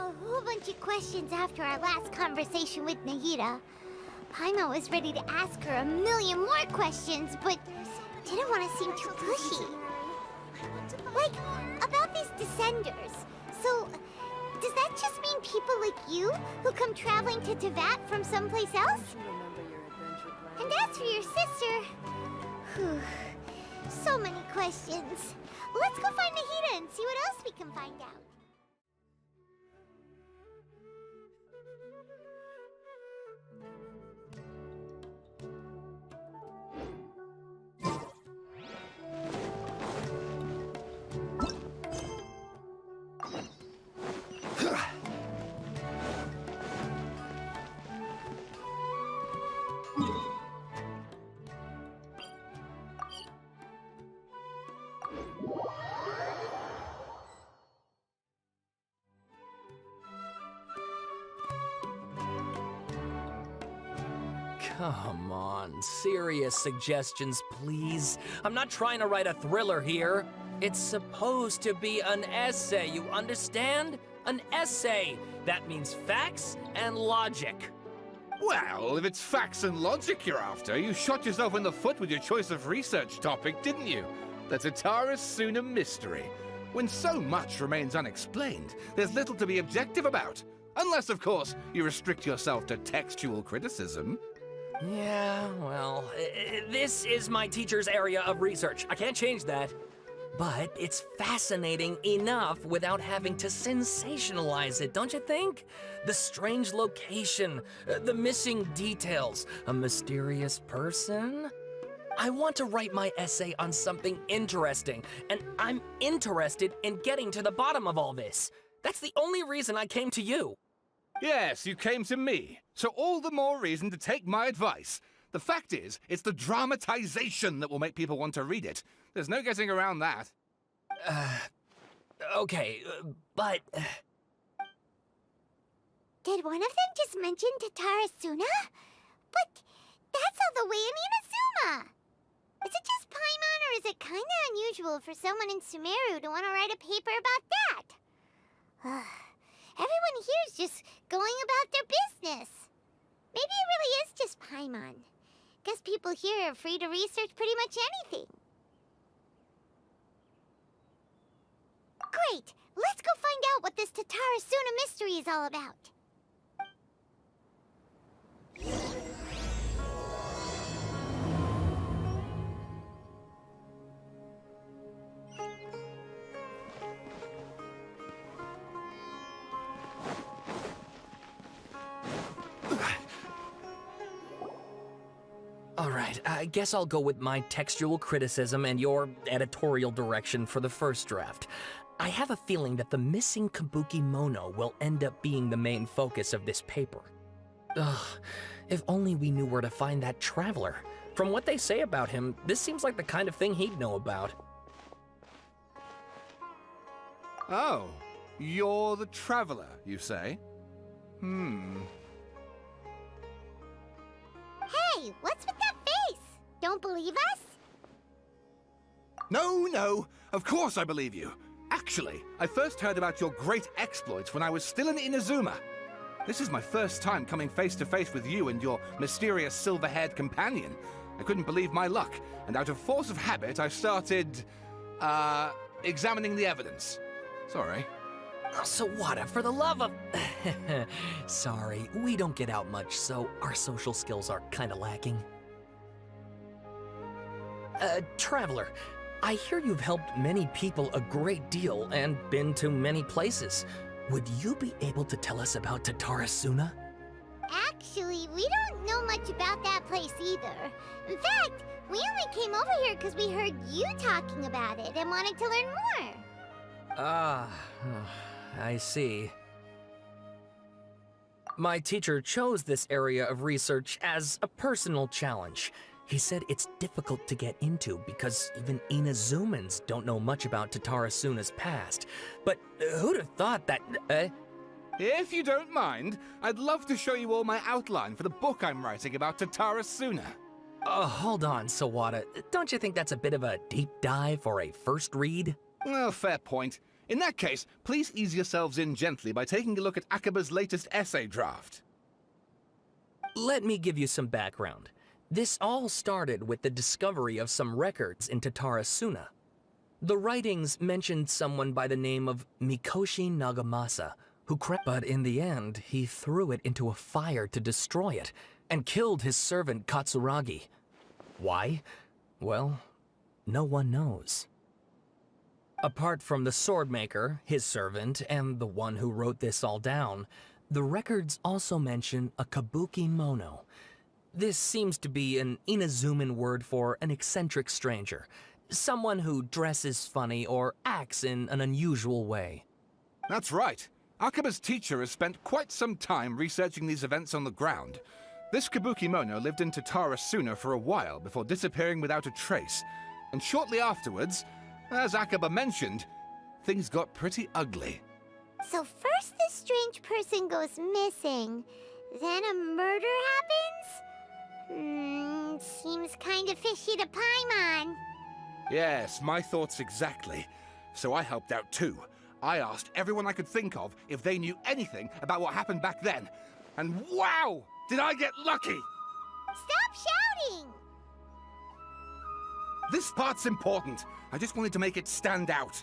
a whole bunch of questions after our last conversation with Nahida. Paimon was ready to ask her a million more questions, but didn't want to seem too pushy. Like, about these Descenders. So, does that just mean people like you who come traveling to Teyvat from someplace else? And as for your sister... Whew, so many questions. Let's go find Nahida and see what else we can find out. Come on, serious suggestions, please. I'm not trying to write a thriller here. It's supposed to be an essay, you understand? An essay! That means facts and logic. Well, if it's facts and logic you're after, you shot yourself in the foot with your choice of research topic, didn't you? The Tatarasuna mystery. When so much remains unexplained, there's little to be objective about. Unless, of course, you restrict yourself to textual criticism. Yeah, well, this is my teacher's area of research. I can't change that. But it's fascinating enough without having to sensationalize it, don't you think? The strange location, the missing details, a mysterious person. I want to write my essay on something interesting, and I'm interested in getting to the bottom of all this. That's the only reason I came to you. Yes, you came to me, so all the more reason to take my advice. The fact is, it's the dramatization that will make people want to read it. There's no getting around that. Okay, but... Did one of them just mention Tatarasuna? But that's all the way in Inazuma! Is it just Paimon, or is it kinda unusual for someone in Sumeru to want to write a paper about that? Everyone here's just going about their business. Maybe it really is just Paimon. Guess people here are free to research pretty much anything. Great! Let's go find out what this Tatarasuna mystery is all about. All right, I guess I'll go with my textual criticism and your editorial direction for the first draft. I have a feeling that the missing Kabukimono will end up being the main focus of this paper. Ugh, if only we knew where to find that traveler. From what they say about him, this seems like the kind of thing he'd know about. Oh, you're the traveler, you say? Hey, what's with that face? Don't believe us? No, of course I believe you. Actually, I first heard about your great exploits when I was still in Inazuma. This is my first time coming face to face with you and your mysterious silver-haired companion. I couldn't believe my luck, and out of force of habit, I started, examining the evidence. Sorry. Sawada, for the love of... Sorry, we don't get out much, so our social skills are kinda lacking. Traveler, I hear you've helped many people a great deal and been to many places. Would you be able to tell us about Tatarasuna? Actually, we don't know much about that place either. In fact, we only came over here because we heard you talking about it and wanted to learn more. Ah, I see. My teacher chose this area of research as a personal challenge. He said it's difficult to get into because even Inazumans don't know much about Tatarasuna's past. But who'd have thought that, If you don't mind, I'd love to show you all my outline for the book I'm writing about Tatarasuna. Hold on, Sawada. Don't you think that's a bit of a deep dive for a first read? Well, fair point. In that case, please ease yourselves in gently by taking a look at Akaba's latest essay draft. Let me give you some background. This all started with the discovery of some records in Tatarasuna. The writings mentioned someone by the name of Mikoshi Nagamasa, who but in the end, he threw it into a fire to destroy it, and killed his servant Katsuragi. Why? Well, no one knows. Apart from the swordmaker, his servant, and the one who wrote this all down, the records also mention a Kabukimono. This seems to be an Inazuman word for an eccentric stranger, someone who dresses funny or acts in an unusual way. That's right. Akaba's teacher has spent quite some time researching these events on the ground. This Kabukimono lived in Tatarasuna for a while before disappearing without a trace. And shortly afterwards, as Akaba mentioned, things got pretty ugly. So first this strange person goes missing, then a murder happens? Seems kind of fishy to Paimon. Yes, my thoughts exactly. So I helped out too. I asked everyone I could think of if they knew anything about what happened back then. And wow! Did I get lucky! Stop shouting! This part's important. I just wanted to make it stand out.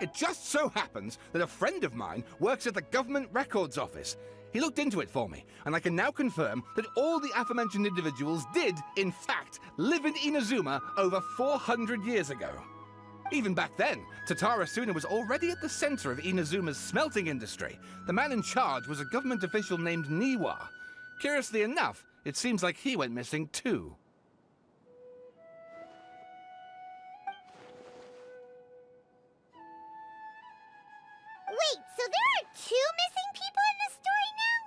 It just so happens that a friend of mine works at the government records office. He looked into it for me, and I can now confirm that all the aforementioned individuals did, in fact, live in Inazuma over 400 years ago. Even back then, Tatarasuna was already at the center of Inazuma's smelting industry. The man in charge was a government official named Niwa. Curiously enough, it seems like he went missing too. Wait, so there are 2 missing people in this story now?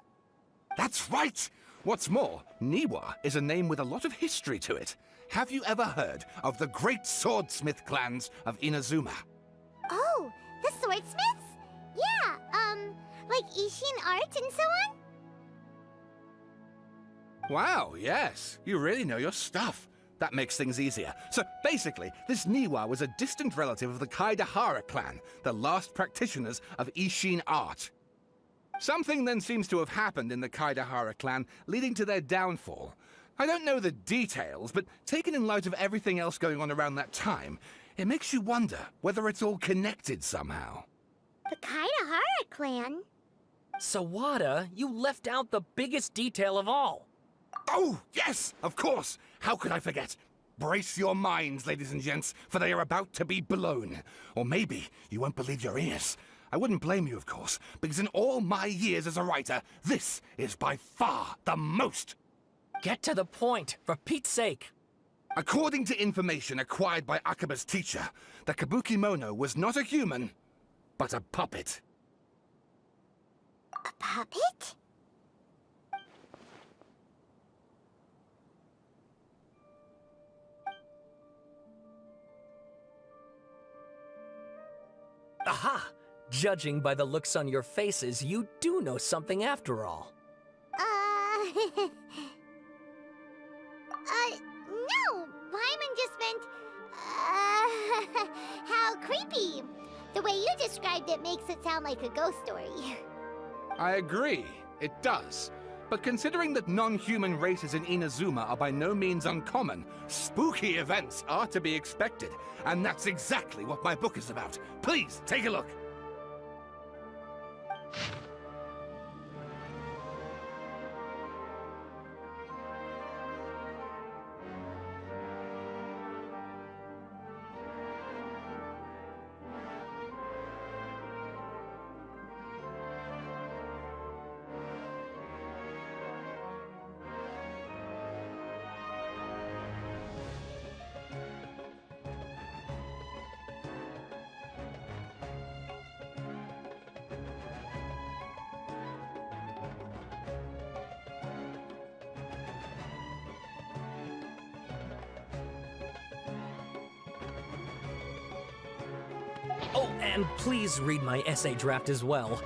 That's right! What's more, Niwa is a name with a lot of history to it. Have you ever heard of the great swordsmith clans of Inazuma? Oh, the swordsmiths? Yeah, like Ishin art and so on? Wow, yes. You really know your stuff. That makes things easier. So basically, this Niwa was a distant relative of the Kaidahara clan, the last practitioners of Ishin art. Something then seems to have happened in the Kaidahara clan, leading to their downfall. I don't know the details, but taken in light of everything else going on around that time, it makes you wonder whether it's all connected somehow. The Kaidahara clan? Sawada, you left out the biggest detail of all. Oh, yes, of course. How could I forget? Brace your minds, ladies and gents, for they are about to be blown. Or maybe you won't believe your ears. I wouldn't blame you, of course, because in all my years as a writer, this is by far the most. Get to the point, for Pete's sake. According to information acquired by Akaba's teacher, the Kabukimono was not a human, but a puppet. A puppet? Aha! Judging by the looks on your faces, you do know something after all. No! Paimon just meant, how creepy. The way you described it makes it sound like a ghost story. I agree, it does. But considering that non-human races in Inazuma are by no means uncommon, spooky events are to be expected. And that's exactly what my book is about. Please, take a look. Oh, and please read my essay draft as well.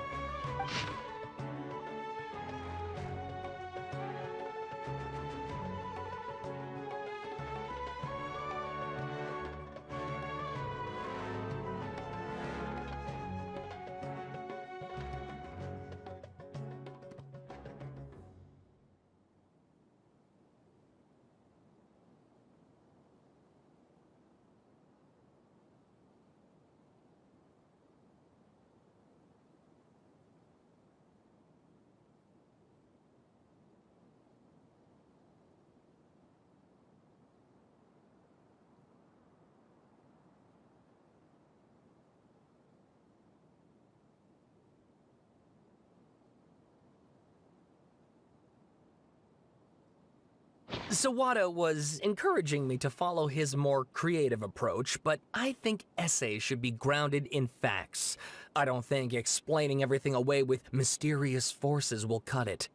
Sawada was encouraging me to follow his more creative approach, but I think essays should be grounded in facts. I don't think explaining everything away with mysterious forces will cut it.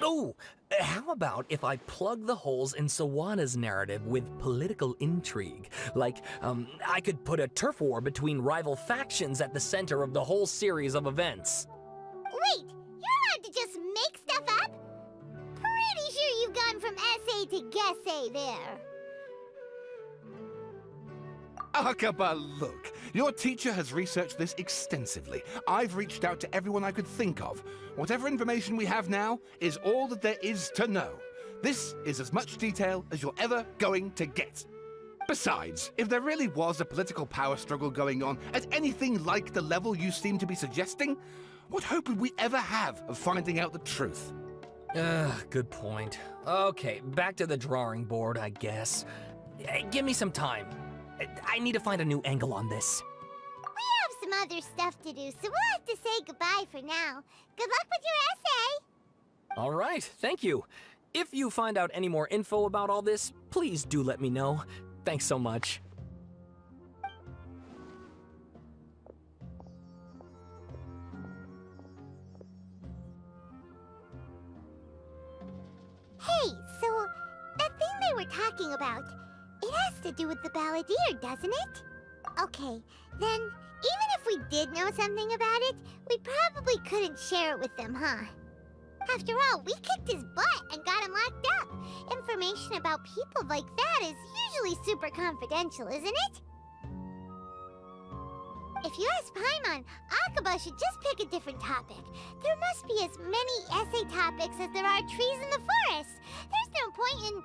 Oh, how about if I plug the holes in Sawada's narrative with political intrigue? Like, I could put a turf war between rival factions at the center of the whole series of events. Wait, you're allowed to just make stuff up? Pretty sure you've gone from essay to guessay there. Akaba, look. Your teacher has researched this extensively. I've reached out to everyone I could think of. Whatever information we have now is all that there is to know. This is as much detail as you're ever going to get. Besides, if there really was a political power struggle going on at anything like the level you seem to be suggesting, what hope would we ever have of finding out the truth? Good point. Okay, back to the drawing board, I guess. Give me some time. I need to find a new angle on this. We have some other stuff to do, so we'll have to say goodbye for now. Good luck with your essay! All right, thank you. If you find out any more info about all this, please do let me know. Thanks so much. Hey, so that thing they were talking about, it has to do with the balladeer, doesn't it? Okay, then even if we did know something about it, we probably couldn't share it with them, huh? After all, we kicked his butt and got him locked up. Information about people like that is usually super confidential, isn't it? If you ask Paimon, Akaba should just pick a different topic. There must be as many essay topics as there are trees in the forest. There's no point in...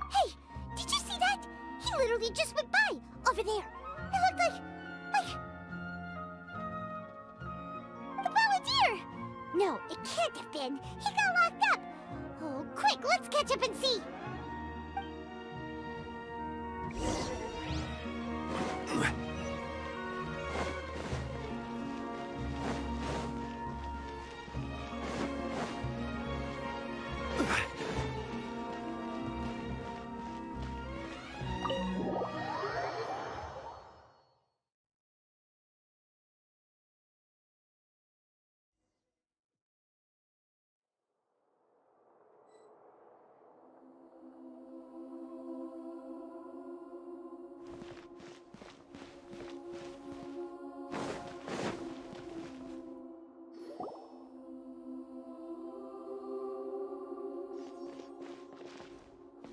Hey, did you see that? He literally just went by, over there. It looked like... the balladeer! No, it can't have been. He got locked up. Oh, quick, let's catch up and see.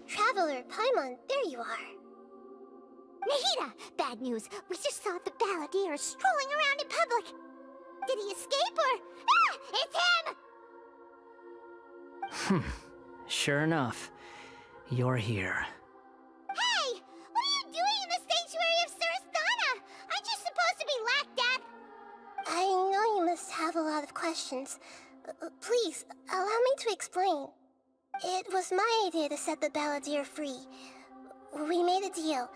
Traveler, Paimon, there you are. Nahida! Bad news. We just saw the balladeer strolling around in public. Did he escape or... Ah! It's him! Sure enough, you're here. Hey! What are you doing in the sanctuary of Surasthana? Aren't you supposed to be locked up? I know you must have a lot of questions. Please, allow me to explain. It was my idea to set the balladeer free. We made a deal,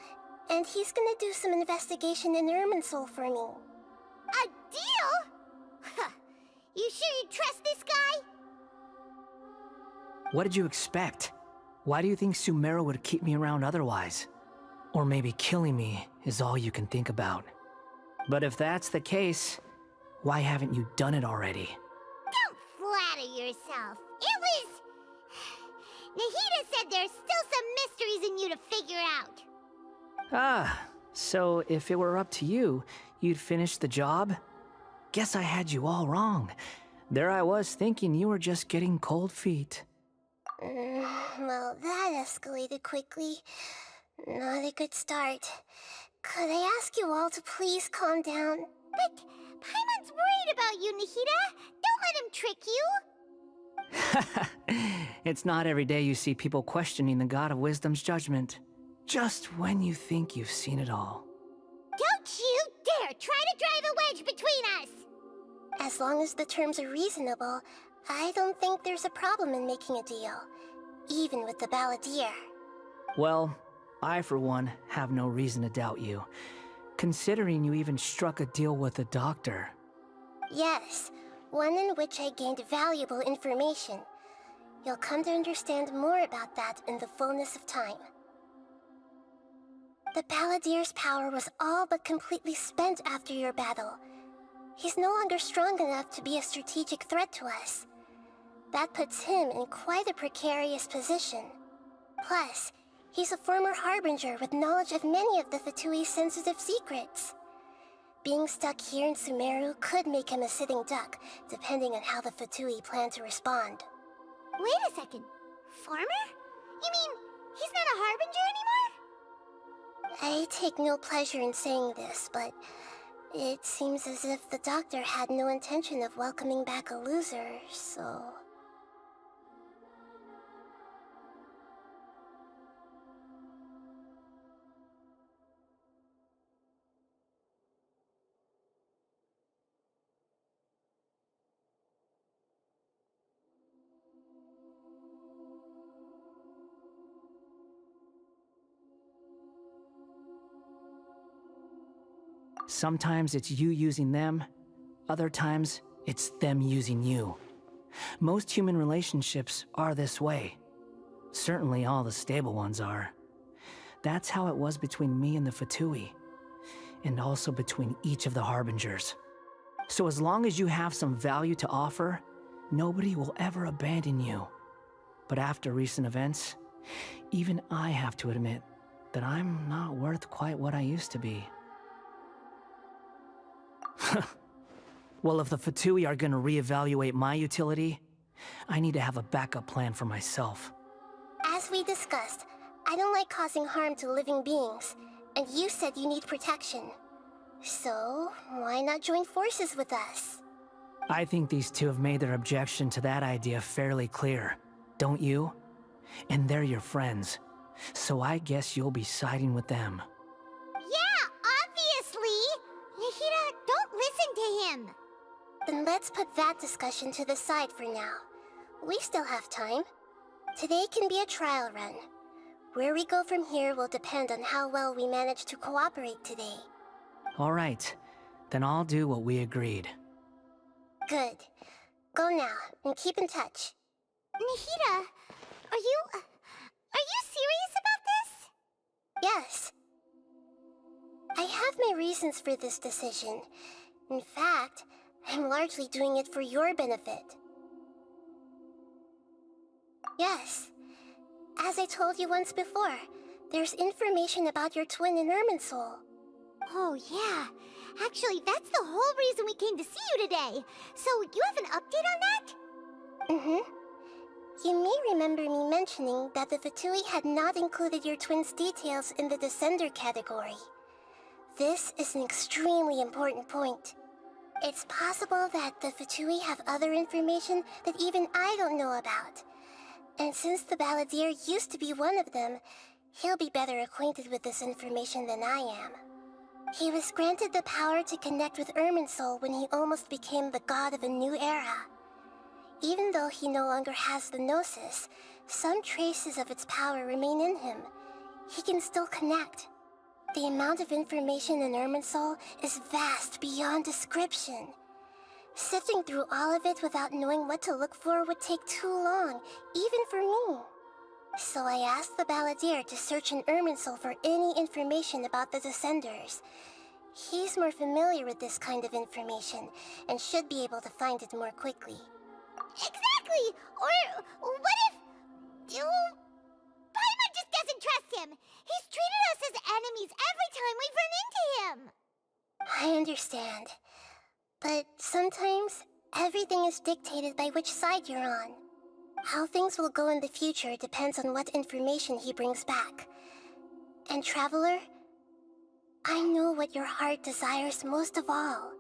and he's gonna do some investigation in Irminsul for me. A deal? Huh. You sure you trust this guy? What did you expect? Why do you think Sumeru would keep me around otherwise? Or maybe killing me is all you can think about. But if that's the case, why haven't you done it already? Don't flatter yourself. It was... Nahida said there's still some mysteries in you to figure out. Ah, so if it were up to you, you'd finish the job? Guess I had you all wrong. There I was thinking you were just getting cold feet. Well, that escalated quickly. Not a good start. Could I ask you all to please calm down? But Paimon's worried about you, Nahida. Don't let him trick you. It's not every day you see people questioning the God of Wisdom's judgment. Just when you think you've seen it all. Don't you dare try to drive a wedge between us! As long as the terms are reasonable, I don't think there's a problem in making a deal. Even with the balladeer. Well, I for one have no reason to doubt you. considering you even struck a deal with the doctor. Yes, one in which I gained valuable information. You'll come to understand more about that in the fullness of time. The Balladeer's power was all but completely spent after your battle. He's no longer strong enough to be a strategic threat to us. That puts him in quite a precarious position. Plus, he's a former Harbinger with knowledge of many of the Fatui's sensitive secrets. Being stuck here in Sumeru could make him a sitting duck, depending on how the Fatui plan to respond. Wait a second. Farmer? You mean he's not a Harbinger anymore? I take no pleasure in saying this, but it seems as if the doctor had no intention of welcoming back a loser, so... Sometimes it's you using them, other times it's them using you. Most human relationships are this way. Certainly all the stable ones are. That's how it was between me and the Fatui, and also between each of the Harbingers. So as long as you have some value to offer, nobody will ever abandon you. But after recent events, even I have to admit that I'm not worth quite what I used to be. Well, if the Fatui are gonna reevaluate my utility, I need to have a backup plan for myself. As we discussed, I don't like causing harm to living beings, and you said you need protection. So, why not join forces with us? I think these two have made their objection to that idea fairly clear, don't you? And they're your friends, so I guess you'll be siding with them. Yeah, obviously! Nahida, don't listen to him! Then let's put that discussion to the side for now. We still have time. Today can be a trial run. Where we go from here will depend on how well we manage to cooperate today. All right, then I'll do what we agreed. Good. Go now, and keep in touch. Nahida, are you serious about this? Yes. I have my reasons for this decision. In fact, I'm largely doing it for your benefit. Yes. As I told you once before, there's information about your twin in Irminsul. Oh, yeah. Actually, that's the whole reason we came to see you today. So, you have an update on that? Mm-hmm. You may remember me mentioning that the Fatui had not included your twin's details in the Descender category. This is an extremely important point. It's possible that the Fatui have other information that even I don't know about. And since the Balladeer used to be one of them, he'll be better acquainted with this information than I am. He was granted the power to connect with Irminsul when he almost became the god of a new era. Even though he no longer has the Gnosis, some traces of its power remain in him. He can still connect. The amount of information in Irminsul is vast beyond description. Sifting through all of it without knowing what to look for would take too long, even for me. So I asked the Balladeer to search in Irminsul for any information about the Descenders. He's more familiar with this kind of information, and should be able to find it more quickly. Exactly! Or what if... Paimon just doesn't trust him! He's treated us as enemies every time we've run into him! I understand. But sometimes, everything is dictated by which side you're on. How things will go in the future depends on what information he brings back. And Traveler, I know what your heart desires most of all.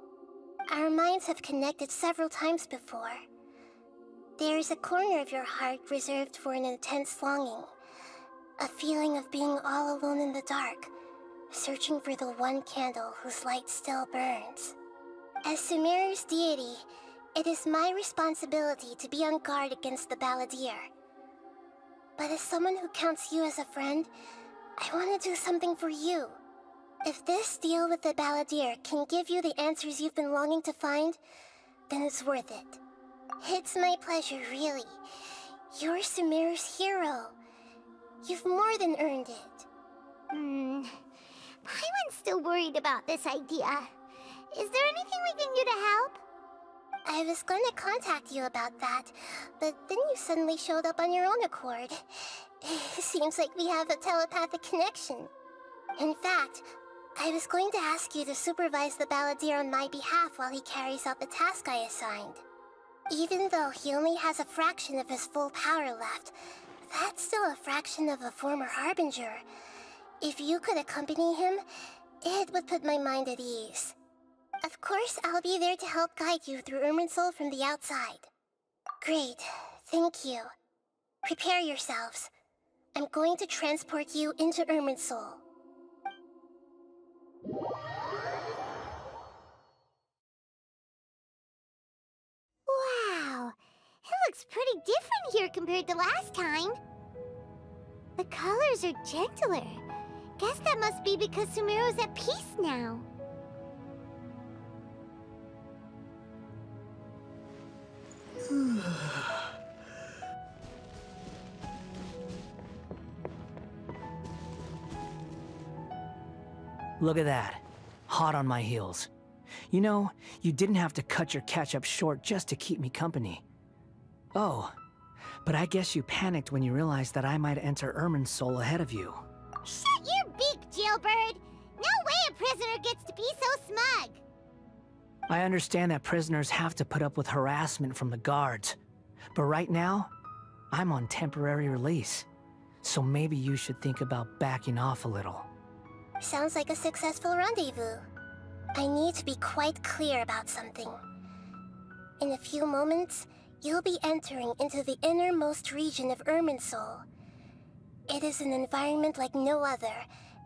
Our minds have connected several times before. There is a corner of your heart reserved for an intense longing. A feeling of being all alone in the dark, searching for the one candle whose light still burns. As Sumeru's deity, it is my responsibility to be on guard against the Balladeer. But as someone who counts you as a friend, I want to do something for you. If this deal with the Balladeer can give you the answers you've been longing to find, then it's worth it. It's my pleasure, really. You're Sumeru's hero. You've more than earned it. Paimon's still worried about this idea. Is there anything we can do to help? I was going to contact you about that, but then you suddenly showed up on your own accord. Seems like we have a telepathic connection. In fact, I was going to ask you to supervise the Balladeer on my behalf while he carries out the task I assigned. Even though he only has a fraction of his full power left, that's still a fraction of a former Harbinger. If you could accompany him, it would put my mind at ease. Of course, I'll be there to help guide you through Irminsul from the outside. Great, thank you. Prepare yourselves. I'm going to transport you into Irminsul. Wow, it looks pretty different here compared to last time. The colors are gentler. Guess that must be because Sumeru's at peace now. Look at that. Hot on my heels. You know, you didn't have to cut your catch-up short just to keep me company. Oh, but I guess you panicked when you realized that I might enter Irminsul ahead of you. Shut your beak, Jailbird! No way a prisoner gets to be so smug! I understand that prisoners have to put up with harassment from the guards. But right now, I'm on temporary release. So maybe you should think about backing off a little. Sounds like a successful rendezvous. I need to be quite clear about something. In a few moments, you'll be entering into the innermost region of Irminsul. It is an environment like no other,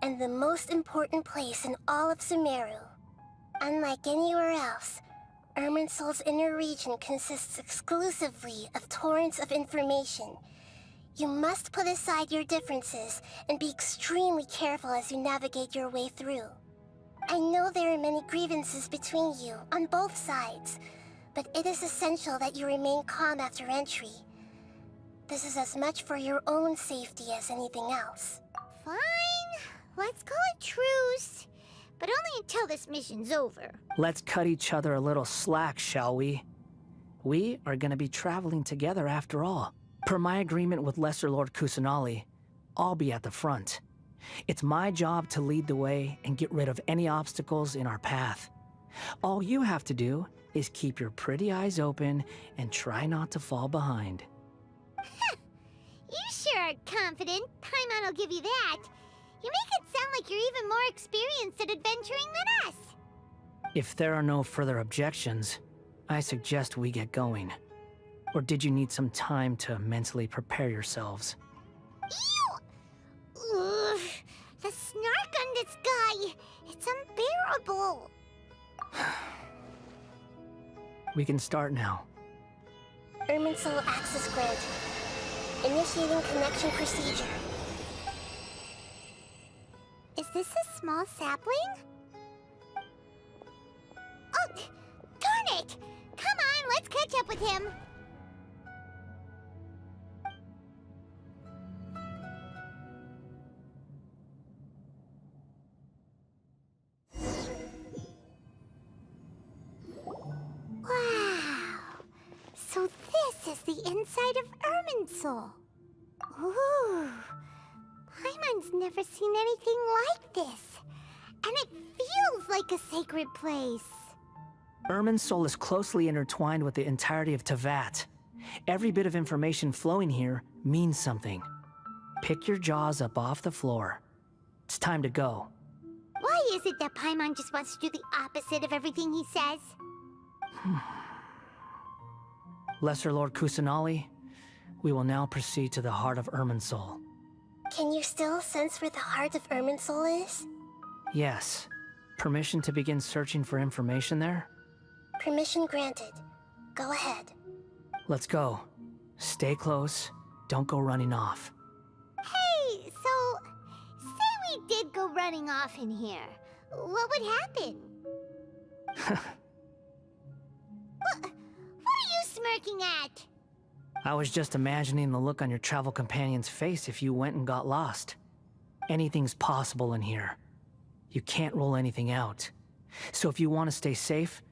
and the most important place in all of Sumeru. Unlike anywhere else, Irminsul's inner region consists exclusively of torrents of information. You must put aside your differences and be extremely careful as you navigate your way through. I know there are many grievances between you on both sides, but it is essential that you remain calm after entry. This is as much for your own safety as anything else. Fine. Let's call it truce. But only until this mission's over. Let's cut each other a little slack, shall we? We are gonna be traveling together after all. Per my agreement with Lesser Lord Kusanali, I'll be at the front. It's my job to lead the way and get rid of any obstacles in our path. All you have to do is keep your pretty eyes open and try not to fall behind. You sure are confident. Paimon will give you that. You make it sound like you're even more experienced at adventuring than us. If there are no further objections, I suggest we get going. Or did you need some time to mentally prepare yourselves? Ew! Ugh, the snark on this guy. It's unbearable. We can start now. Irminsul access granted. Initiating connection procedure. Is this a small sapling? Oh, darn it! Come on, let's catch up with him. Wow! So this is the inside of Irminsul. Ooh! Paimon's never seen anything like this. And it feels like a sacred place. Irminsul is closely intertwined with the entirety of Teyvat. Every bit of information flowing here means something. Pick your jaws up off the floor. It's time to go. Why is it that Paimon just wants to do the opposite of everything he says? Lesser Lord Kusanali, we will now proceed to the heart of Irminsul. Can you still sense where the heart of Irminsul is? Yes. Permission to begin searching for information there? Permission granted. Go ahead. Let's go. Stay close. Don't go running off. Hey, so say we did go running off in here. What would happen? What are you smirking at? I was just imagining the look on your travel companion's face if you went and got lost. Anything's possible in here. You can't rule anything out. So if you want to stay safe,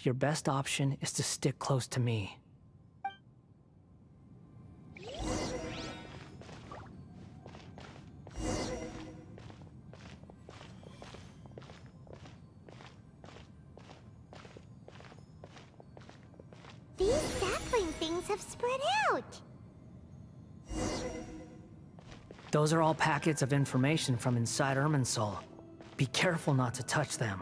your best option is to stick close to me. These sapling things have spread out. Those are all packets of information from inside Irminsul. Be careful not to touch them.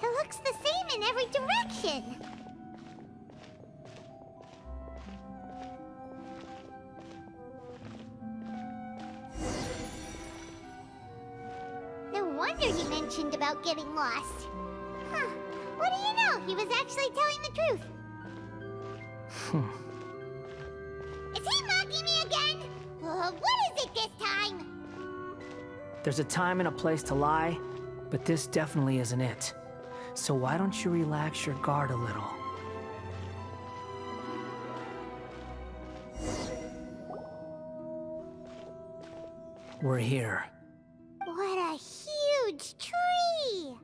It looks the same in every direction. No wonder he mentioned about getting lost. Huh. What do you know? He was actually telling the truth. Is he mocking me again? What is it this time? There's a time and a place to lie, but this definitely isn't it. So why don't you relax your guard a little? We're here. What a huge tree!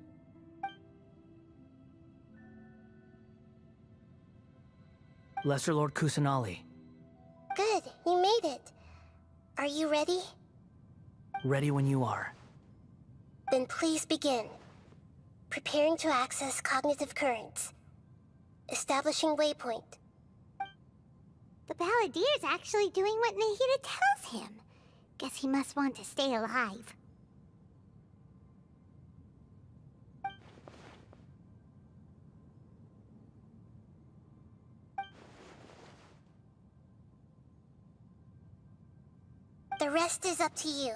Lesser Lord Kusanali, Good, you made it. Are you ready? ready when you are. Then please begin. Preparing to access cognitive currents. Establishing waypoint. The Balladeer's actually doing what Nahida tells him. Guess he must want to stay alive. The rest is up to you.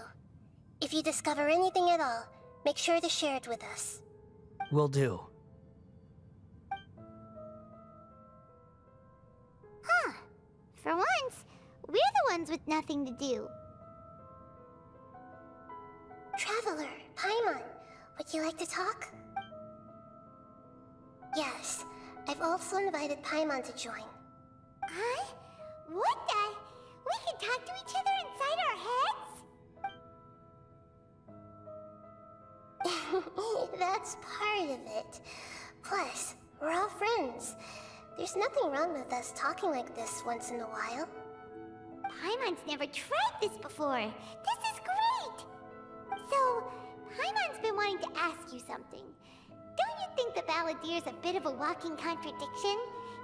If you discover anything at all, make sure to share it with us. Will do. Huh. For once, we're the ones with nothing to do. Traveler, Paimon, would you like to talk? Yes, I've also invited Paimon to join. Huh? What the? We can talk to each other inside our heads? That's part of it. Plus, we're all friends. There's nothing wrong with us talking like this once in a while. Paimon's never tried this before. This is great! So, Paimon's been wanting to ask you something. Don't you think the Balladeer's a bit of a walking contradiction?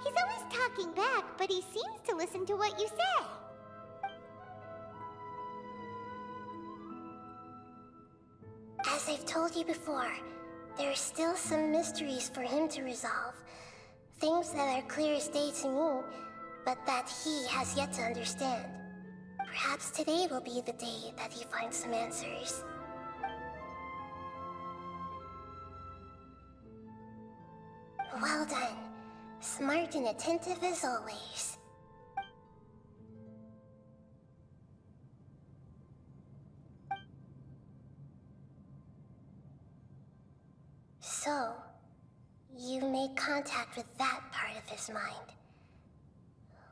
He's always talking back, but he seems to listen to what you say. As I've told you before, there are still some mysteries for him to resolve. Things that are clear as day to me, but that he has yet to understand. Perhaps today will be the day that he finds some answers. Well done. Smart and attentive as always. So, you made contact with that part of his mind.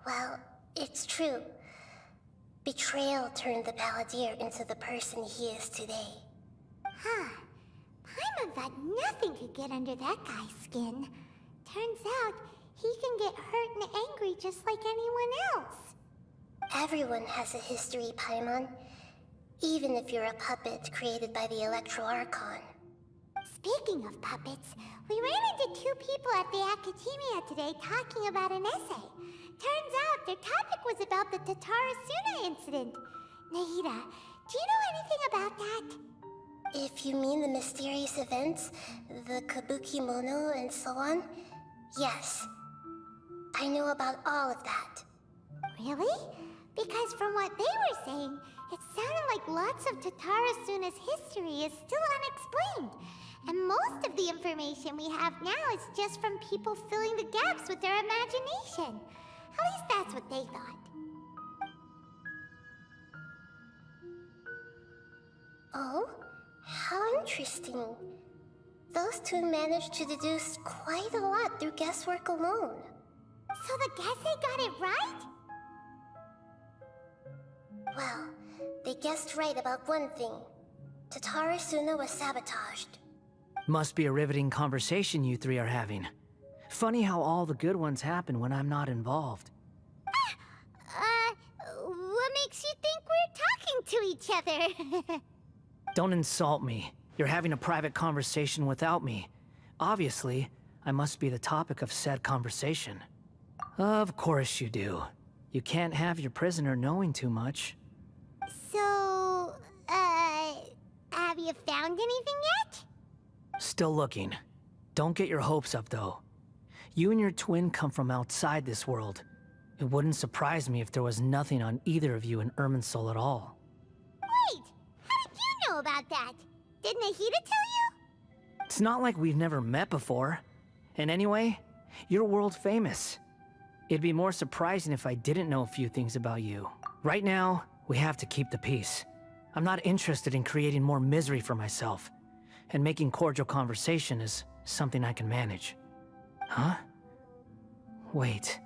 Well, it's true. Betrayal turned the Balladeer into the person he is today. Huh. Paimon thought nothing could get under that guy's skin. Turns out, he can get hurt and angry just like anyone else. Everyone has a history, Paimon. Even if you're a puppet created by the Archon. Speaking of puppets, we ran into two people at the Academia today talking about an essay. Turns out their topic was about the Tatarasuna incident. Nahida, do you know anything about that? If you mean the mysterious events, the Kabukimono and so on, yes. I know about all of that. Really? Because from what they were saying, It sounded like lots of Tatarasuna's history is still unexplained. And most of the information we have now is just from people filling the gaps with their imagination. At least that's what they thought. Oh, how interesting. Those two managed to deduce quite a lot through guesswork alone. So the Gese got it right? Well, they guessed right about one thing. Tatarasuna was sabotaged. Must be a riveting conversation you three are having. Funny how all the good ones happen when I'm not involved. What makes you think we're talking to each other? Don't insult me. You're having a private conversation without me. Obviously, I must be the topic of said conversation. Of course you do. You can't have your prisoner knowing too much. So, have you found anything yet? Still looking. Don't get your hopes up, though. You and your twin come from outside this world. It wouldn't surprise me if there was nothing on either of you in Irminsul at all. Wait! How did you know about that? Did Nahida tell you? It's not like we've never met before. And anyway, you're world famous. It'd be more surprising if I didn't know a few things about you. Right now, we have to keep the peace. I'm not interested in creating more misery for myself. And making cordial conversation is something I can manage. Huh? Wait.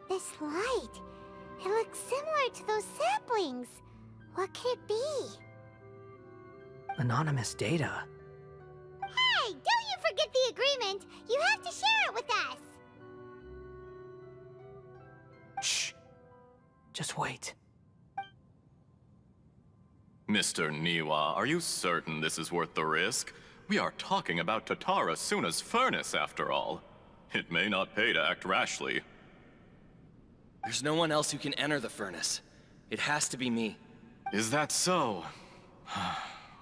This light. It looks similar to those saplings. What could it be? Anonymous data. Hey, don't you forget the agreement. You have to share it with us. Shh. Just wait. Mr. Niwa, are you certain this is worth the risk? We are talking about Tatarasuna's furnace, after all. It may not pay to act rashly. There's no one else who can enter the furnace. It has to be me. Is that so?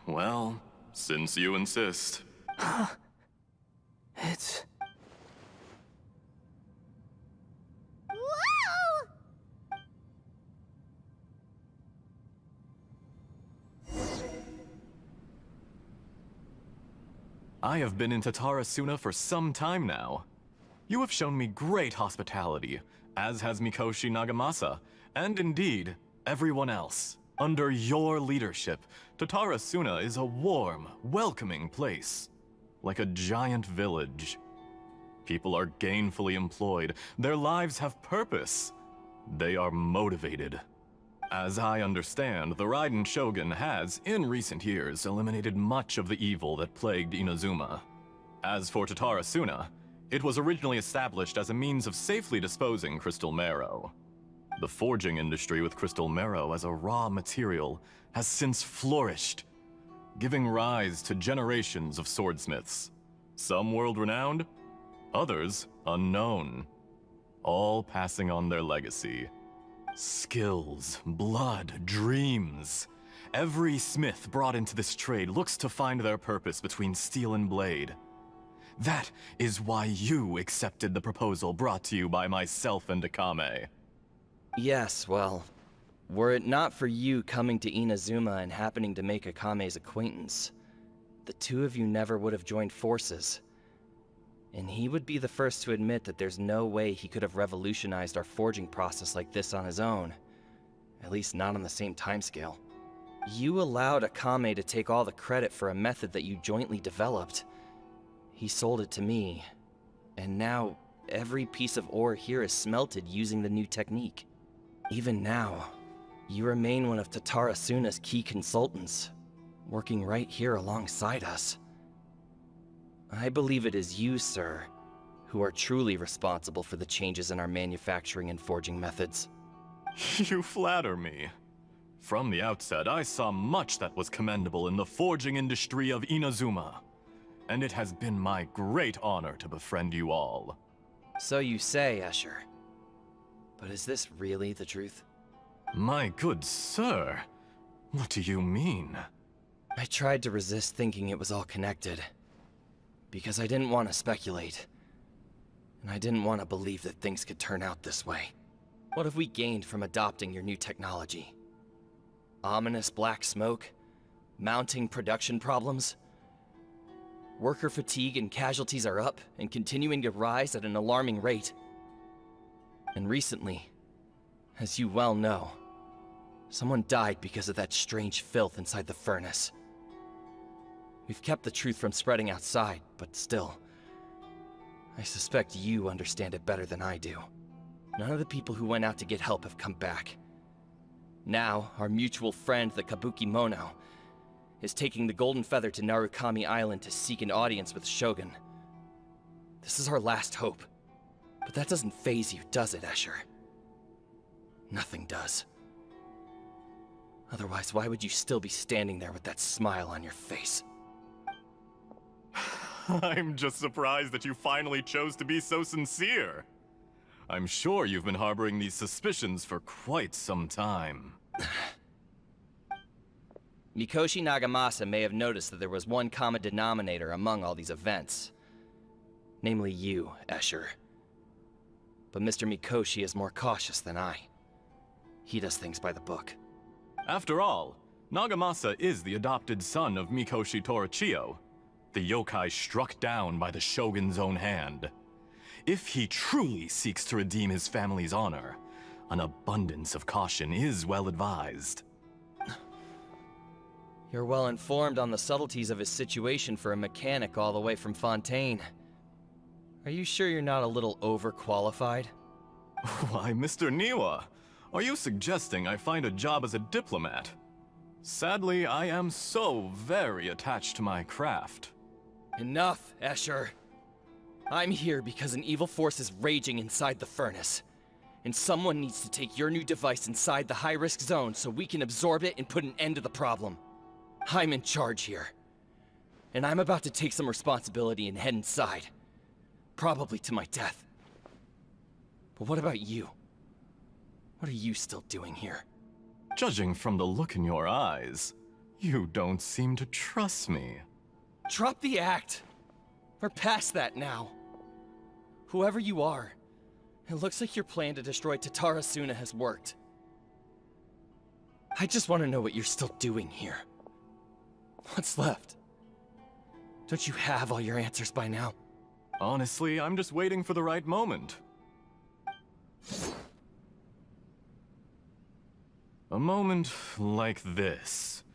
Well, since you insist. It's... Whoa! I have been in Tatarasuna for some time now. You have shown me great hospitality, as has Mikoshi Nagamasa, and indeed, everyone else. Under your leadership, Tatarasuna is a warm, welcoming place. Like a giant village. People are gainfully employed. Their lives have purpose. They are motivated. As I understand, the Raiden Shogun has, in recent years, eliminated much of the evil that plagued Inazuma. As for Tatarasuna, it was originally established as a means of safely disposing crystal marrow. The forging industry with crystal marrow as a raw material has since flourished, giving rise to generations of swordsmiths. Some world-renowned, others unknown, all passing on their legacy. Skills, blood, dreams. Every smith brought into this trade looks to find their purpose between steel and blade. That is why you accepted the proposal brought to you by myself and Akame. Yes, well, were it not for you coming to Inazuma and happening to make Akame's acquaintance, the two of you never would have joined forces. And he would be the first to admit that there's no way he could have revolutionized our forging process like this on his own. At least not on the same timescale. You allowed Akame to take all the credit for a method that you jointly developed. He sold it to me, and now every piece of ore here is smelted using the new technique. Even now, you remain one of Tatarasuna's key consultants, working right here alongside us. I believe it is you, sir, who are truly responsible for the changes in our manufacturing and forging methods. You flatter me. From the outset, I saw much that was commendable in the forging industry of Inazuma, and it has been my great honor to befriend you all. So you say, Escher. But is this really the truth? My good sir, what do you mean? I tried to resist thinking it was all connected. Because I didn't want to speculate. And I didn't want to believe that things could turn out this way. What have we gained from adopting your new technology? Ominous black smoke? Mounting production problems? Worker fatigue and casualties are up and continuing to rise at an alarming rate. And recently, as you well know, someone died because of that strange filth inside the furnace. We've kept the truth from spreading outside, but still, I suspect you understand it better than I do. None of the people who went out to get help have come back. Now, our mutual friend, the Kabukimono, is taking the Golden Feather to Narukami Island to seek an audience with Shogun. This is our last hope. But that doesn't faze you, does it, Escher? Nothing does. Otherwise, why would you still be standing there with that smile on your face? I'm just surprised that you finally chose to be so sincere. I'm sure you've been harboring these suspicions for quite some time. Mikoshi Nagamasa may have noticed that there was one common denominator among all these events. Namely you, Escher. But Mr. Mikoshi is more cautious than I. He does things by the book. After all, Nagamasa is the adopted son of Mikoshi Torichio, the yokai struck down by the Shogun's own hand. If he truly seeks to redeem his family's honor, an abundance of caution is well advised. You're well informed on the subtleties of his situation for a mechanic all the way from Fontaine. Are you sure you're not a little overqualified? Why, Mr. Niwa, are you suggesting I find a job as a diplomat? Sadly, I am so very attached to my craft. Enough, Escher. I'm here because an evil force is raging inside the furnace. And someone needs to take your new device inside the high-risk zone so we can absorb it and put an end to the problem. I'm in charge here. And I'm about to take some responsibility and head inside. Probably to my death. But what about you? What are you still doing here? Judging from the look in your eyes, you don't seem to trust me. Drop the act! We're past that now. Whoever you are, it looks like your plan to destroy Tatarasuna has worked. I just want to know what you're still doing here. What's left? Don't you have all your answers by now? Honestly, I'm just waiting for the right moment. A moment like this,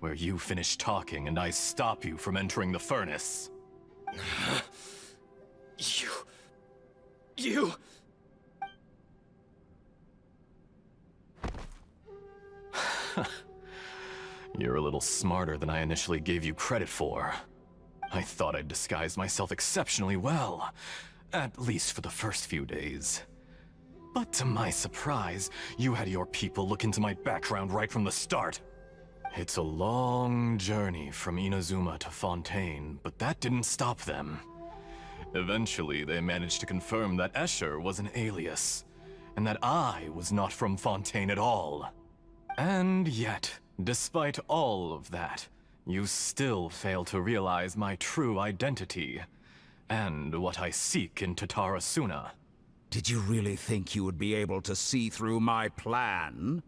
where you finish talking and I stop you from entering the furnace. You... You're a little smarter than I initially gave you credit for. I thought I'd disguised myself exceptionally well, at least for the first few days. But to my surprise, you had your people look into my background right from the start. It's a long journey from Inazuma to Fontaine, but that didn't stop them. Eventually, they managed to confirm that Escher was an alias, and that I was not from Fontaine at all. And yet, despite all of that, you still fail to realize my true identity, and what I seek in Tatarasuna. Did you really think you would be able to see through my plan?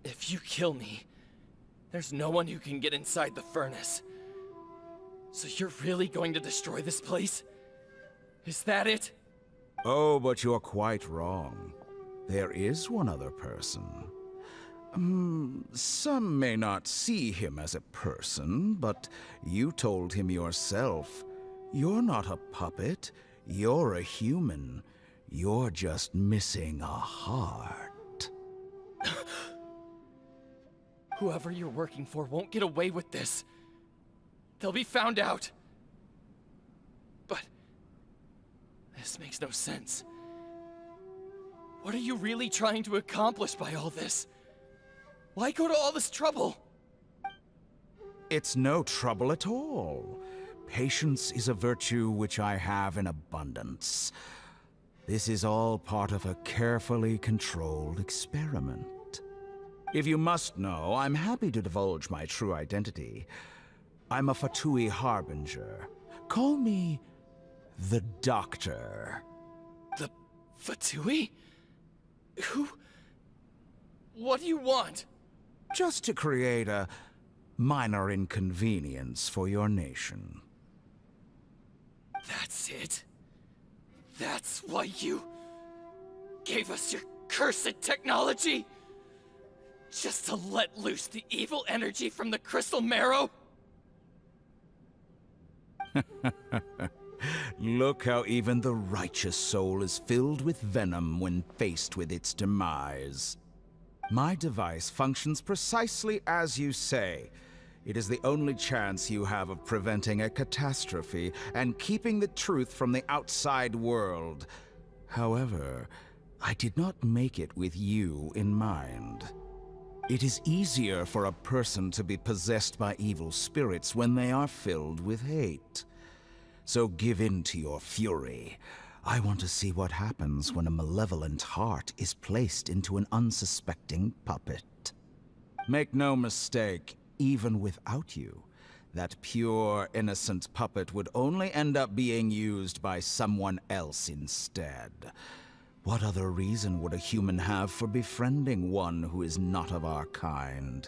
If you kill me, there's no one who can get inside the furnace. So you're really going to destroy this place? Is that it? Oh, but you're quite wrong. There is one other person. Some may not see him as a person, but you told him yourself. You're not a puppet. You're a human. You're just missing a heart. Whoever you're working for won't get away with this. They'll be found out. But this makes no sense. What are you really trying to accomplish by all this? Why go to all this trouble? It's no trouble at all. Patience is a virtue which I have in abundance. This is all part of a carefully controlled experiment. If you must know, I'm happy to divulge my true identity. I'm a Fatui Harbinger. Call me the Doctor. The Fatui? Who? What do you want? Just to create a minor inconvenience for your nation. That's it? That's why you gave us your cursed technology? Just to let loose the evil energy from the crystal marrow? Look how even the righteous soul is filled with venom when faced with its demise. My device functions precisely as you say. It is the only chance you have of preventing a catastrophe and keeping the truth from the outside world. However, I did not make it with you in mind. It is easier for a person to be possessed by evil spirits when they are filled with hate. So give in to your fury. I want to see what happens when a malevolent heart is placed into an unsuspecting puppet. Make no mistake, even without you, that pure, innocent puppet would only end up being used by someone else instead. What other reason would a human have for befriending one who is not of our kind?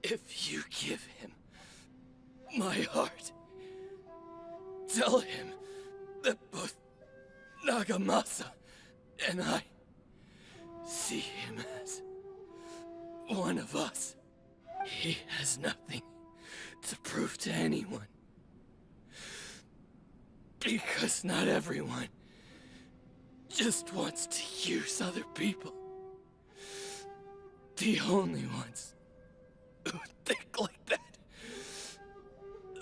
If you give him my heart, tell him that both Nagamasa and I see him as one of us. He has nothing to prove to anyone. Because not everyone just wants to use other people. The only ones who think like that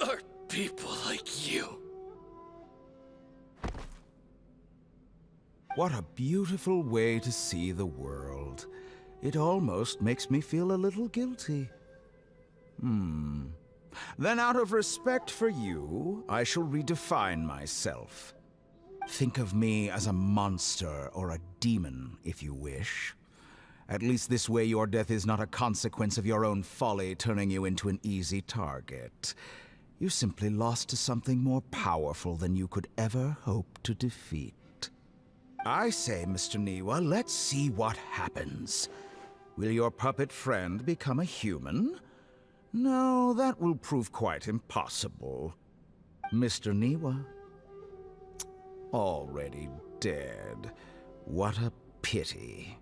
are people like you. What a beautiful way to see the world. It almost makes me feel a little guilty. Then out of respect for you, I shall redefine myself. Think of me as a monster or a demon, if you wish. At least this way your death is not a consequence of your own folly turning you into an easy target. You simply lost to something more powerful than you could ever hope to defeat. I say, Mr. Niwa, let's see what happens. Will your puppet friend become a human? No, that will prove quite impossible. Mr. Niwa? Already dead. What a pity.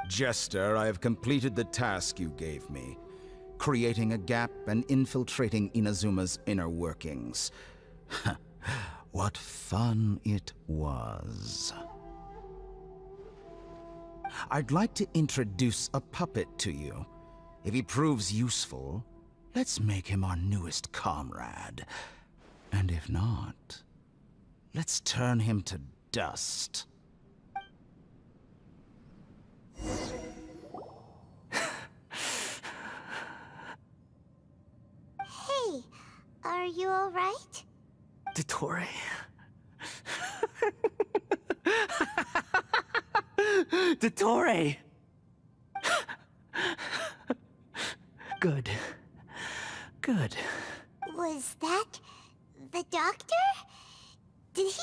Jester, I have completed the task you gave me. Creating a gap and infiltrating Inazuma's inner workings. What fun it was. I'd like to introduce a puppet to you. If he proves useful, let's make him our newest comrade. And if not, let's turn him to dust. Hey, are you alright? Dottore. Dottore! Good. Good. Was that the doctor? Did he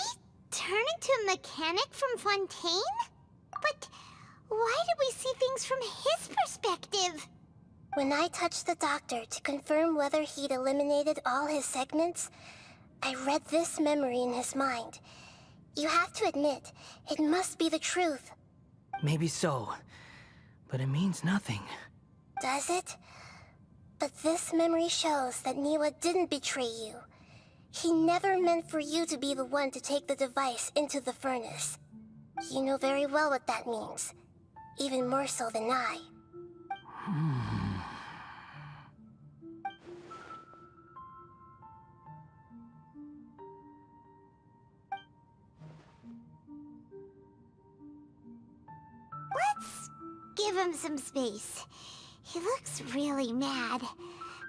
turn into a mechanic from Fontaine? But why did we see things from his perspective? When I touched the doctor to confirm whether he'd eliminated all his segments, I read this memory in his mind. You have to admit, it must be the truth. Maybe so, but it means nothing. Does it? But this memory shows that Niwa didn't betray you. He never meant for you to be the one to take the device into the furnace. You know very well what that means. Even more so than I. Let's give him some space. He looks really mad.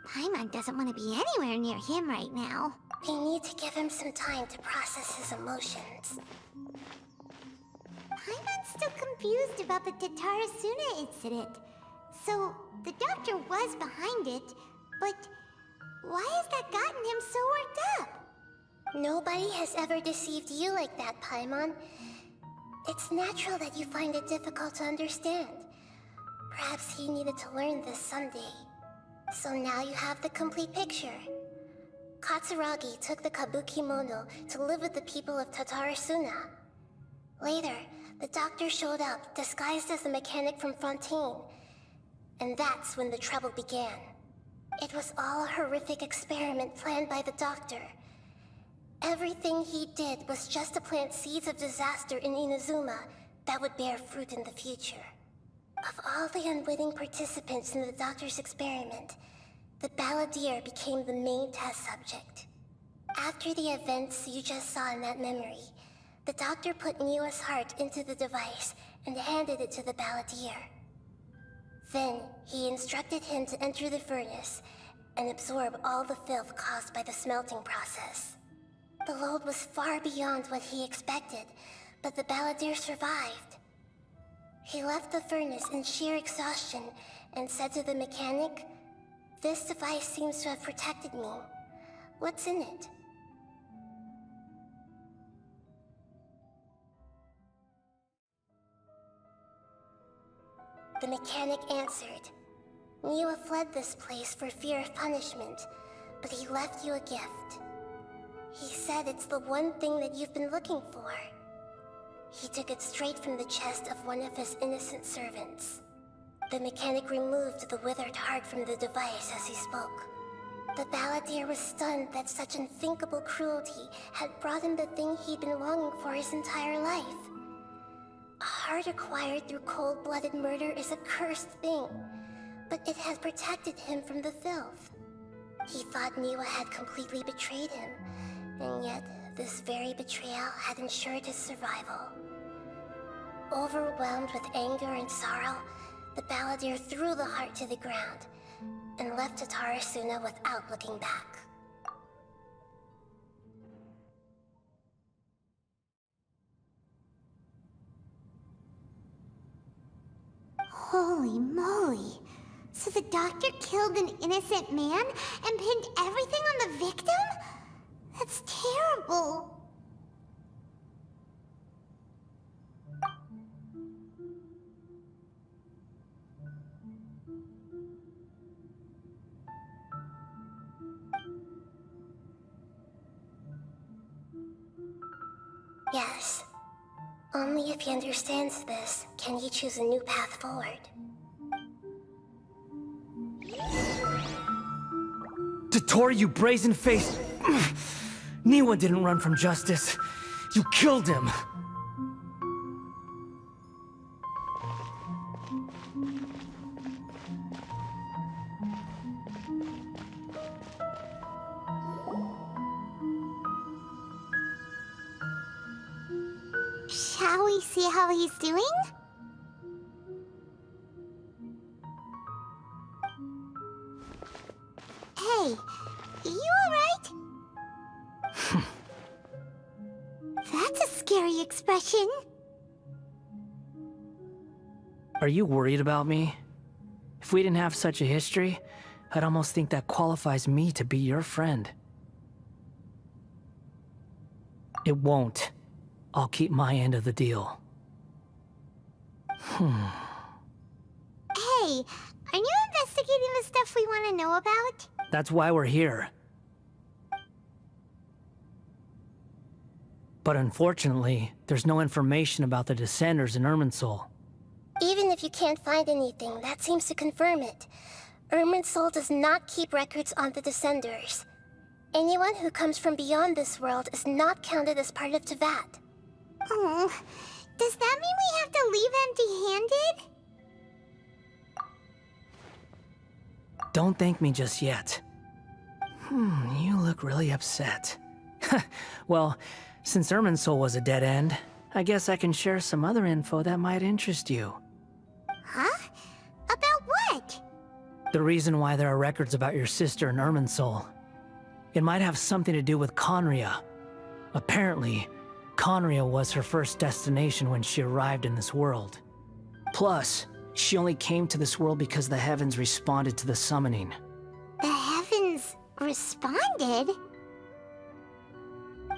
Paimon doesn't want to be anywhere near him right now. We need to give him some time to process his emotions. Paimon's still confused about the Tatarasuna incident. So, the doctor was behind it, but why has that gotten him so worked up? Nobody has ever deceived you like that, Paimon. It's natural that you find it difficult to understand. Perhaps he needed to learn this someday. So now you have the complete picture. Katsuragi took the Kabukimono to live with the people of Tatarasuna. Later, the doctor showed up, disguised as a mechanic from Fontaine. And that's when the trouble began. It was all a horrific experiment planned by the doctor. Everything he did was just to plant seeds of disaster in Inazuma that would bear fruit in the future. Of all the unwitting participants in the doctor's experiment, the balladeer became the main test subject. After the events you just saw in that memory, the doctor put Niwa's heart into the device and handed it to the balladeer. Then, he instructed him to enter the furnace and absorb all the filth caused by the smelting process. The load was far beyond what he expected, but the balladeer survived. He left the furnace in sheer exhaustion and said to the mechanic, "This device seems to have protected me. What's in it?" The mechanic answered, "Niwa fled this place for fear of punishment, but he left you a gift. He said it's the one thing that you've been looking for." He took it straight from the chest of one of his innocent servants. The mechanic removed the withered heart from the device as he spoke. The balladeer was stunned that such unthinkable cruelty had brought him the thing he'd been longing for his entire life. A heart acquired through cold-blooded murder is a cursed thing, but it had protected him from the filth. He thought Niwa had completely betrayed him, and yet this very betrayal had ensured his survival. Overwhelmed with anger and sorrow, the balladeer threw the heart to the ground and left Tatarasuna without looking back. Holy moly! So the doctor killed an innocent man and pinned everything on the victim? That's terrible! Yes. Only if he understands this can he choose a new path forward. Tottori, you brazen-faced... Niwa didn't run from justice. You killed him. Shall we see how he's doing? Hey, you alright? That's a scary expression. Are you worried about me? If we didn't have such a history, I'd almost think that qualifies me to be your friend. It won't. I'll keep my end of the deal. Hey, are you investigating the stuff we want to know about? That's why we're here. But unfortunately, there's no information about the Descenders in Irminsul. Even if you can't find anything, that seems to confirm it. Irminsul does not keep records on the Descenders. Anyone who comes from beyond this world is not counted as part of Teyvat. Oh, does that mean we have to leave empty-handed? Don't thank me just yet. You look really upset. Well, since Irminsul was a dead end, I guess I can share some other info that might interest you. Huh? About what? The reason why there are records about your sister in Irminsul. It might have something to do with Conria. Apparently, Conria was her first destination when she arrived in this world. Plus, she only came to this world because the heavens responded to the summoning. The heavens responded?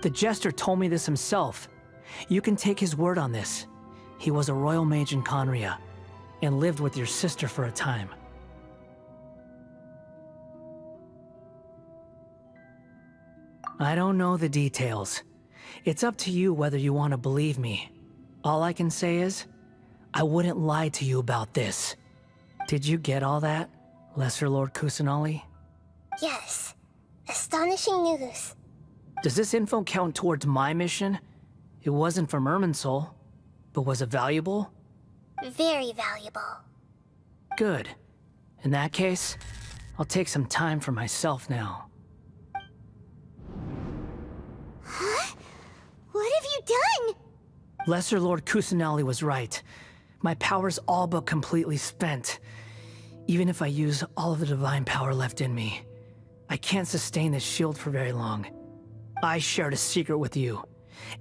The Jester told me this himself. You can take his word on this. He was a royal mage in Conria, and lived with your sister for a time. I don't know the details. It's up to you whether you want to believe me. All I can say is, I wouldn't lie to you about this. Did you get all that, Lesser Lord Kusanali? Yes. Astonishing news. Does this info count towards my mission? It wasn't from Irminsul, but was it valuable? Very valuable. Good. In that case, I'll take some time for myself now. Huh? What have you done? Lesser Lord Kusanali was right. My power's all but completely spent. Even if I use all of the divine power left in me, I can't sustain this shield for very long. I shared a secret with you,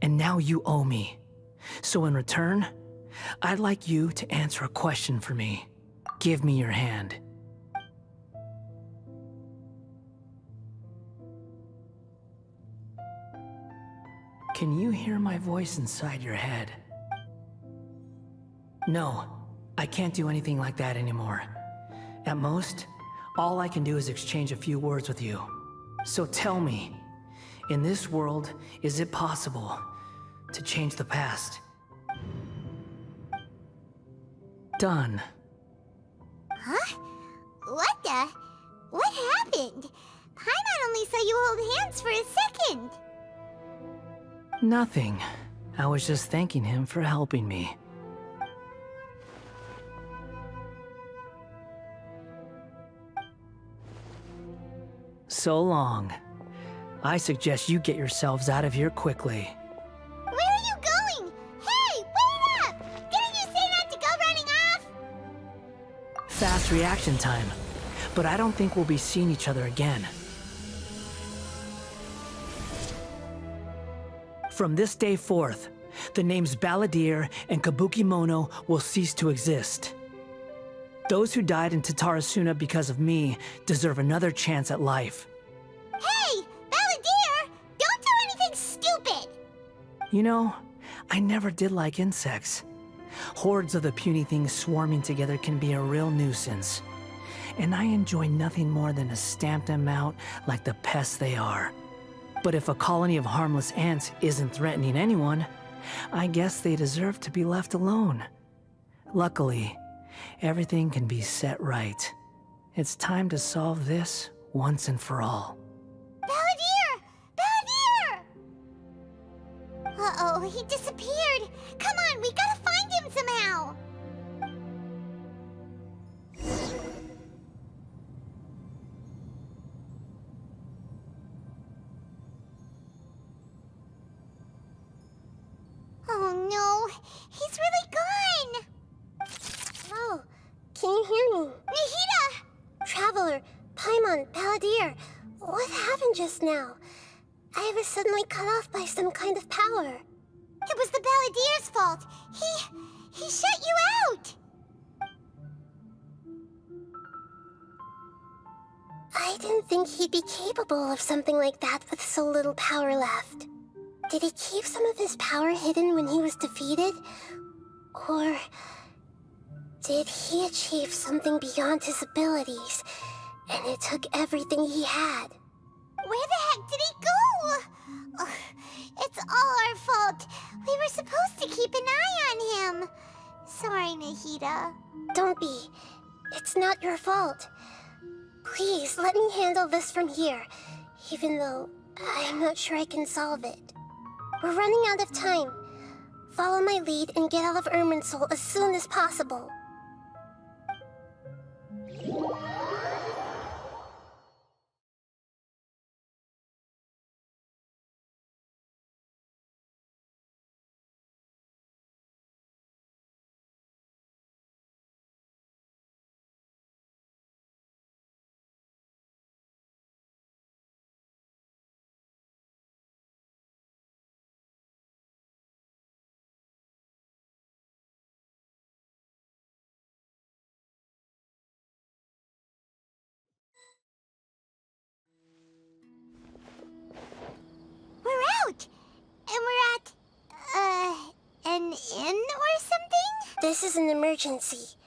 and now you owe me. So in return, I'd like you to answer a question for me. Give me your hand. Can you hear my voice inside your head? No, I can't do anything like that anymore. At most, all I can do is exchange a few words with you. So tell me, in this world, is it possible to change the past? Done. Huh? What the? What happened? Paimon only saw you hold hands for a second. Nothing. I was just thanking him for helping me. So long. I suggest you get yourselves out of here quickly. Where are you going? Hey, wait up! Didn't you say not to go running off? Fast reaction time. But I don't think we'll be seeing each other again. From this day forth, the names Balladeer and Kabukimono will cease to exist. Those who died in Tatarasuna because of me deserve another chance at life. Hey, Balladeer! Don't do anything stupid! You know, I never did like insects. Hordes of the puny things swarming together can be a real nuisance. And I enjoy nothing more than to stamp them out like the pests they are. But if a colony of harmless ants isn't threatening anyone, I guess they deserve to be left alone. Luckily, everything can be set right. It's time to solve this once and for all. Balladeer! Balladeer! Uh-oh, he disappeared. Come on, we gotta find him somehow. Oh no, he's really gone! Oh, can you hear me? Nahida! Traveler, Paimon, Balladeer, what happened just now? I was suddenly cut off by some kind of power. It was the Balladeer's fault. He shut you out! I didn't think he'd be capable of something like that with so little power left. Did he keep some of his power hidden when he was defeated? Or did he achieve something beyond his abilities, and it took everything he had? Where the heck did he go? Ugh, it's all our fault. We were supposed to keep an eye on him. Sorry, Nahida. Don't be. It's not your fault. Please, let me handle this from here, even though I'm not sure I can solve it. We're running out of time. Follow my lead and get out of Irminsul as soon as possible. this is an emergency.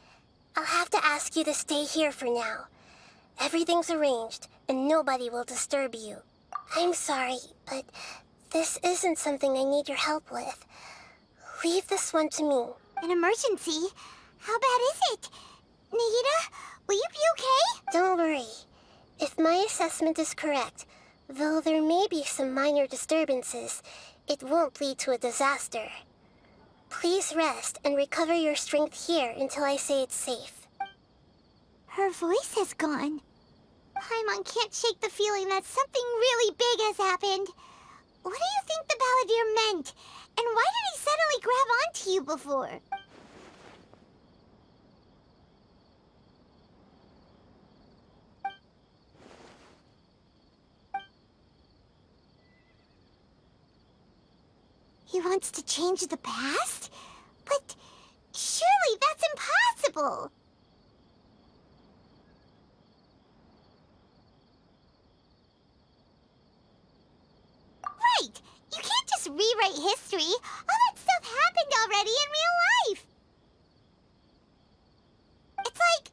I'll have to ask you to stay here for now. Everything's arranged, and nobody will disturb you. I'm sorry, but this isn't something I need your help with. Leave this one to me. An emergency? How bad is it? Nahida, will you be okay? Don't worry. If my assessment is correct, though there may be some minor disturbances, it won't lead to a disaster. Please rest and recover your strength here until I say it's safe. Her voice has gone. Paimon can't shake the feeling that something really big has happened. What do you think the Balladeer meant? And why did he suddenly grab onto you before? He wants to change the past? But surely that's impossible! Right! You can't just rewrite history! All that stuff happened already in real life! It's like,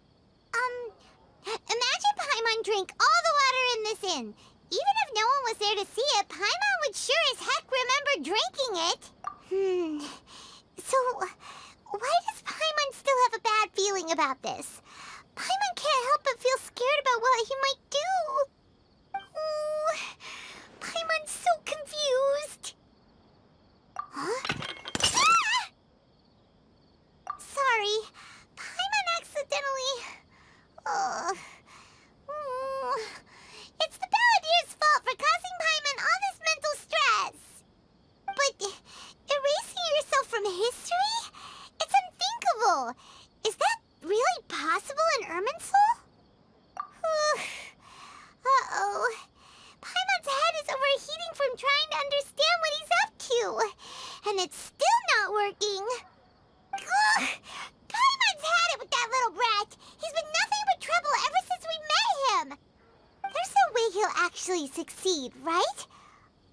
imagine Paimon drank all the water in this inn. Even if no one was there to see it, Paimon would sure as heck remember drinking it. So, why does Paimon still have a bad feeling about this? Paimon can't help but feel scared about what he might do. Oh, Paimon's so confused. Huh? Ah! Sorry, Paimon accidentally... It's the Balladeer's fault for causing Paimon all this mental stress. But erasing yourself from history? It's unthinkable. Is that really possible in Irminsul? Uh-oh. Paimon's head is overheating from trying to understand what he's up to. And it's still not working. Ugh. Paimon's had it with that little brat. He's been nothing but trouble ever since we met him. There's no way he'll actually succeed, right?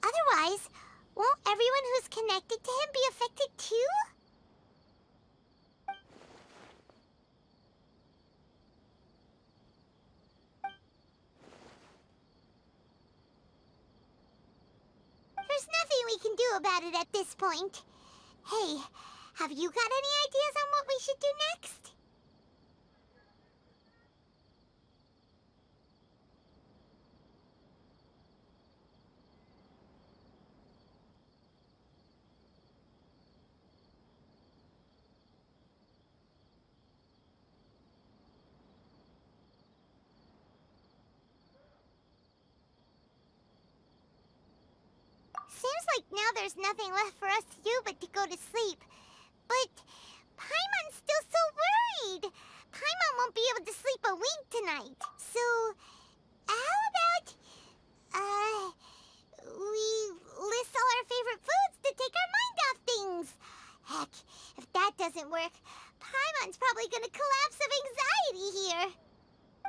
Otherwise, won't everyone who's connected to him be affected too? There's nothing we can do about it at this point. Hey, have you got any ideas on what we should do next? Seems like now there's nothing left for us to do but to go to sleep. But Paimon's still so worried. Paimon won't be able to sleep a wink tonight. So, how about, we list all our favorite foods to take our mind off things? Heck, if that doesn't work, Paimon's probably gonna collapse of anxiety here.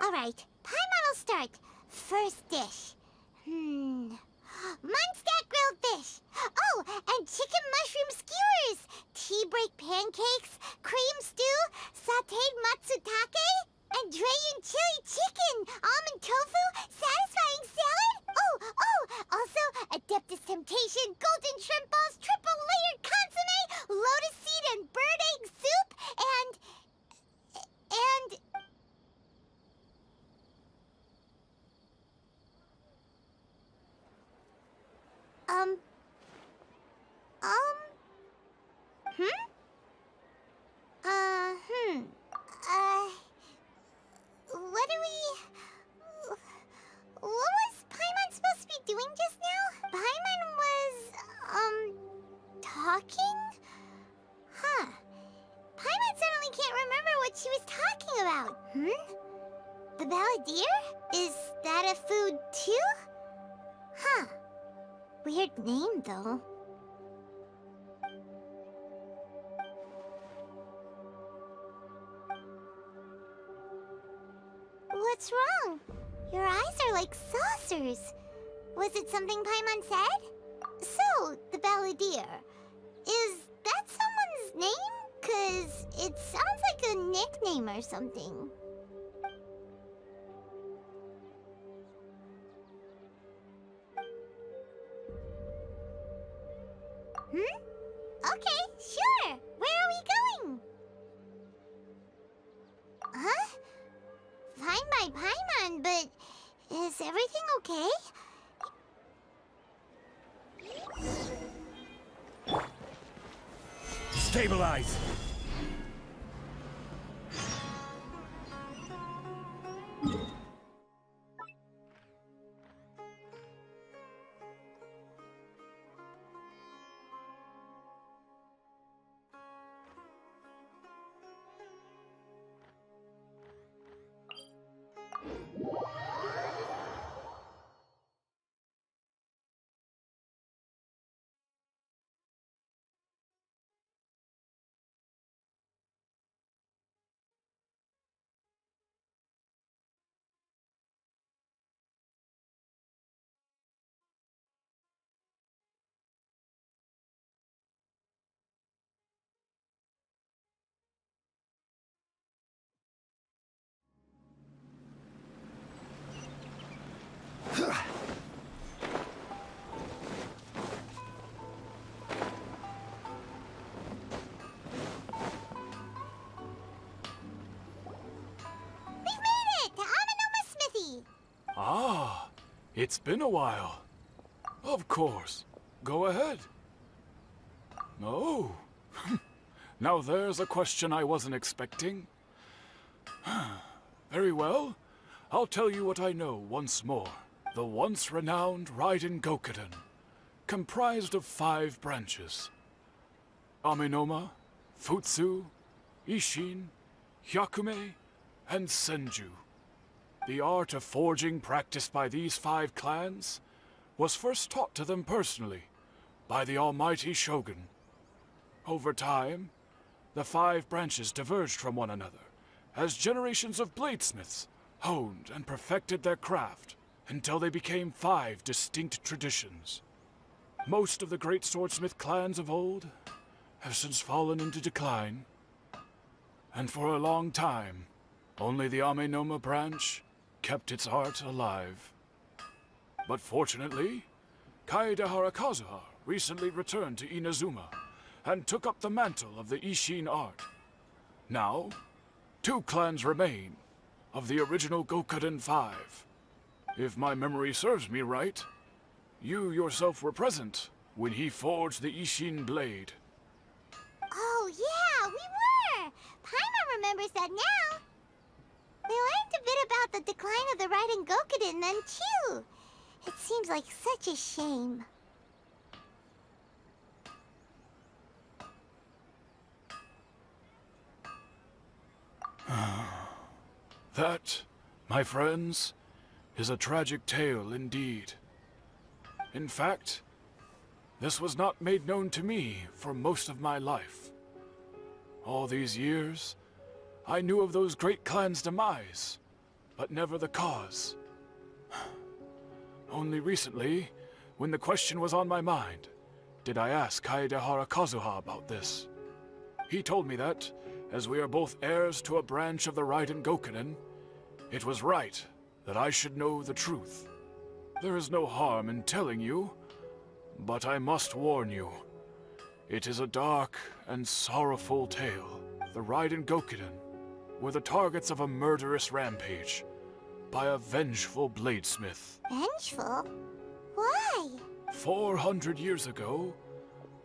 Alright, Paimon will start. First dish. Munstack grilled fish. Oh, and chicken mushroom skewers. Tea break pancakes, cream stew, sauteed matsutake, and Dragon chili chicken, almond tofu, satisfying salad. Oh, also Adeptus Temptation, golden shrimp balls, triple layered consomme, lotus seed and bird egg soup, and... What was Paimon supposed to be doing just now? Paimon was, talking? Huh. Paimon suddenly can't remember what she was talking about. The Balladeer? Is that a food too? Huh. Weird name, though. What's wrong? Your eyes are like saucers. Was it something Paimon said? So, the Balladeer. Is that someone's name? 'Cause it sounds like a nickname or something. Okay, sure. Where are we going? Huh? Fine by Paimon, but is everything okay? Stabilize! We've made it to Amanoma Smithy. Ah, it's been a while. Of course. Go ahead. Oh. Now there's a question I wasn't expecting. Very well. I'll tell you what I know once more. The once renowned Raiden Gokuden, comprised of 5 branches. Amenoma, Futsu, Ishin, Hyakume, and Senju. The art of forging practiced by these 5 clans was first taught to them personally by the almighty Shogun. Over time, the 5 branches diverged from one another as generations of bladesmiths honed and perfected their craft until they became 5 distinct traditions. Most of the great swordsmith clans of old have since fallen into decline, and for a long time, only the Amenoma branch kept its art alive. But fortunately, Kaedehara Kazuha recently returned to Inazuma and took up the mantle of the Ishin art. Now, 2 clans remain of the original Gokuden 5. If my memory serves me right, you yourself were present when he forged the Ishin blade. Oh, yeah, we were! Paimon remembers that now. We learned a bit about the decline of the Raiden Gokuden then, too. It seems like such a shame. That, my friends, is a tragic tale indeed. In fact, this was not made known to me for most of my life. All these years, I knew of those great clans' demise, but never the cause. Only recently, when the question was on my mind, did I ask Kaedehara Kazuha about this. He told me that, as we are both heirs to a branch of the Raiden Gokuden, it was right that I should know the truth. There is no harm in telling you, but I must warn you. It is a dark and sorrowful tale. The Raiden Gokuden were the targets of a murderous rampage by a vengeful bladesmith. Vengeful? Why? 400 years ago,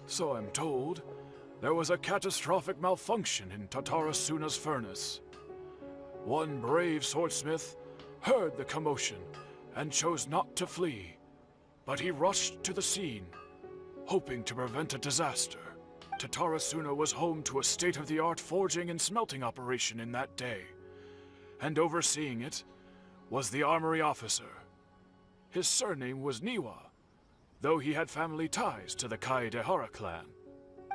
so I'm told, there was a catastrophic malfunction in Tatarasuna's furnace. One brave swordsmith heard the commotion and chose not to flee, but he rushed to the scene, hoping to prevent a disaster. Tatarasuna was home to a state-of-the-art forging and smelting operation in that day, and overseeing it was the armory officer. His surname was Niwa, though he had family ties to the Kaedehara clan.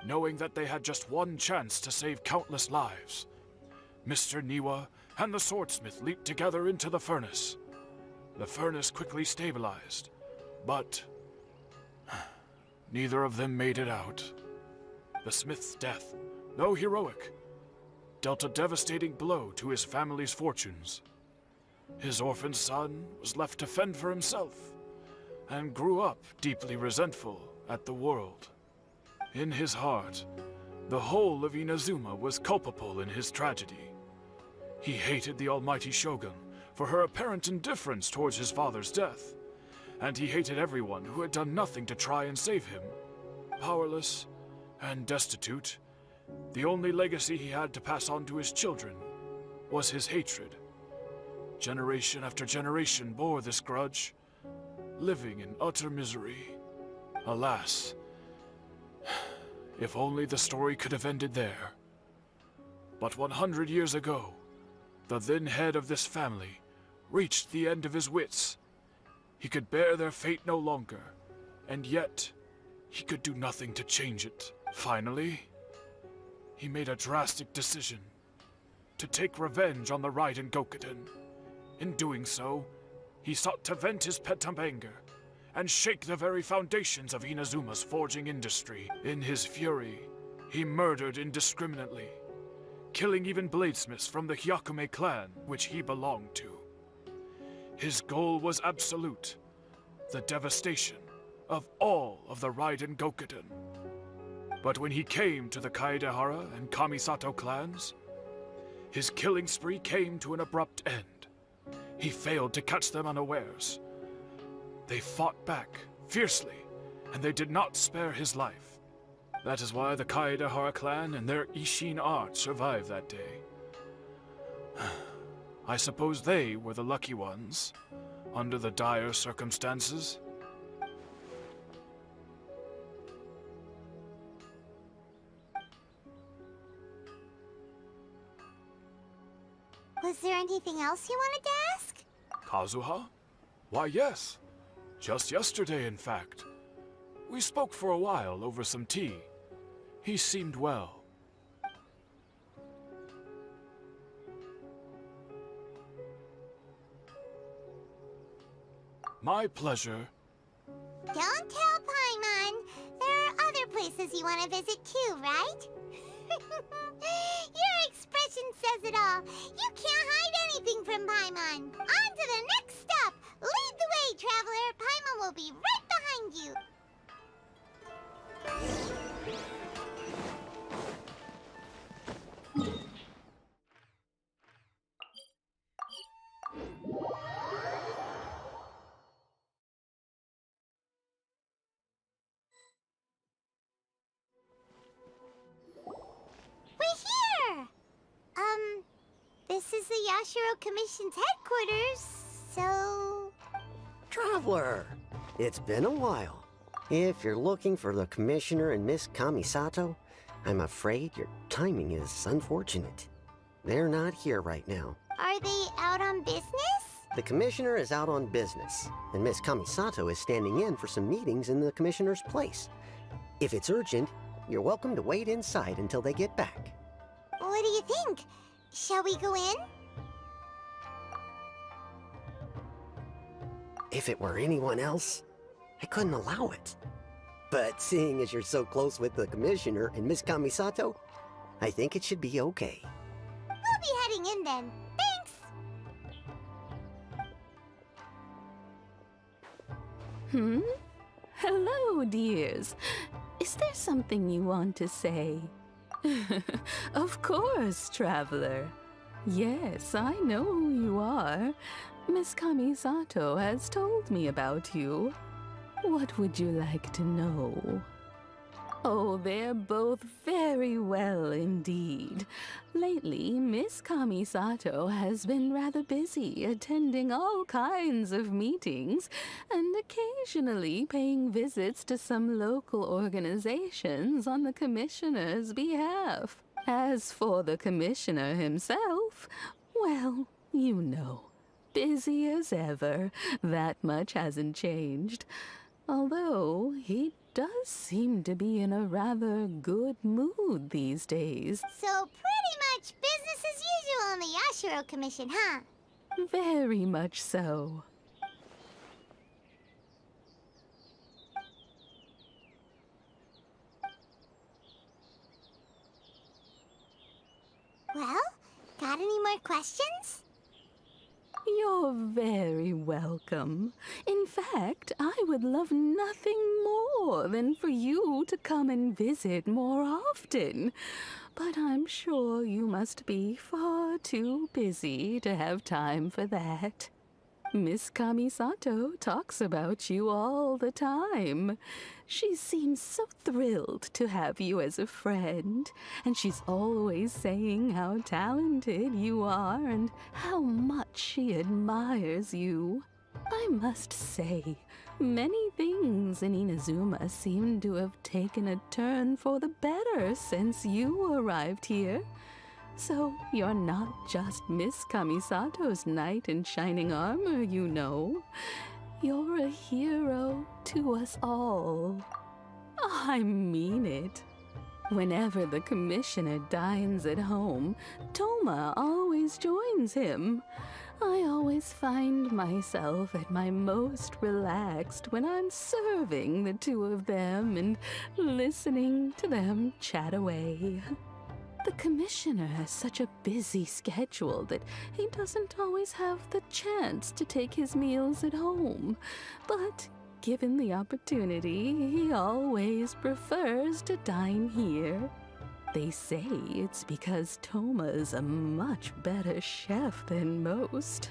Knowing that they had just one chance to save countless lives, Mr. Niwa and the swordsmith leaped together into the furnace. The furnace quickly stabilized, but neither of them made it out. The smith's death though heroic, dealt a devastating blow to his family's fortunes. His orphan son was left to fend for himself, and grew up deeply resentful at the world. In his heart, the whole of Inazuma was culpable in his tragedy. He hated the almighty Shogun for her apparent indifference towards his father's death, and he hated everyone who had done nothing to try and save him. Powerless and destitute, the only legacy he had to pass on to his children was his hatred. Generation after generation bore this grudge, living in utter misery. Alas, if only the story could have ended there. But 100 years ago, the then head of this family reached the end of his wits. He could bear their fate no longer, and yet he could do nothing to change it. Finally, he made a drastic decision to take revenge on the Raiden Gokuden. In doing so, he sought to vent his pent anger and shake the very foundations of Inazuma's forging industry. In his fury, he murdered indiscriminately, killing even bladesmiths from the Hyakume clan, which he belonged to. His goal was absolute, the devastation of all of the Raiden Gokuden. But when he came to the Kaedehara and Kamisato clans, his killing spree came to an abrupt end. He failed to catch them unawares. They fought back fiercely, and they did not spare his life. That is why the Kaedehara clan and their Ishin art survived that day. I suppose they were the lucky ones, under the dire circumstances. Was there anything else you wanted to ask? Kazuha? Why, yes. Just yesterday, in fact. We spoke for a while over some tea. He seemed well. My pleasure. Don't tell Paimon. There are other places you want to visit too, right? Your expression says it all. You can't hide anything from Paimon. On to the next stop. Lead the way, traveler. Paimon will be right behind you. We're here! This is the Yashiro Commission's headquarters, so... Traveler, it's been a while. If you're looking for the Commissioner and Miss Kamisato, I'm afraid your timing is unfortunate. They're not here right now. Are they out on business? The Commissioner is out on business, and Miss Kamisato is standing in for some meetings in the Commissioner's place. If it's urgent, you're welcome to wait inside until they get back. What do you think? Shall we go in? If it were anyone else, I couldn't allow it. But seeing as you're so close with the Commissioner and Miss Kamisato, I think it should be okay. We'll be heading in then. Thanks! Hello, dears. Is there something you want to say? Of course, traveler. Yes, I know who you are. Miss Kamisato has told me about you. What would you like to know? Oh, they're both very well indeed. Lately, Miss Kamisato has been rather busy attending all kinds of meetings and occasionally paying visits to some local organizations on the Commissioner's behalf. As for the Commissioner himself, well, you know, busy as ever. That much hasn't changed. Although he does seem to be in a rather good mood these days. So pretty much business as usual in the Yashiro Commission, huh? Very much so. questions? You're very welcome. In fact, I would love nothing more than for you to come and visit more often. But I'm sure you must be far too busy to have time for that. Miss Kamisato talks about you all the time. She seems so thrilled to have you as a friend, and she's always saying how talented you are and how much she admires you. I must say, many things in Inazuma seem to have taken a turn for the better since you arrived here. So you're not just Miss Kamisato's knight in shining armor, you know. You're a hero to us all. I mean it. Whenever the commissioner dines at home, Toma always joins him. I always find myself at my most relaxed when I'm serving the two of them and listening to them chat away. The commissioner has such a busy schedule that he doesn't always have the chance to take his meals at home. But given the opportunity, he always prefers to dine here. They say it's because Toma is a much better chef than most.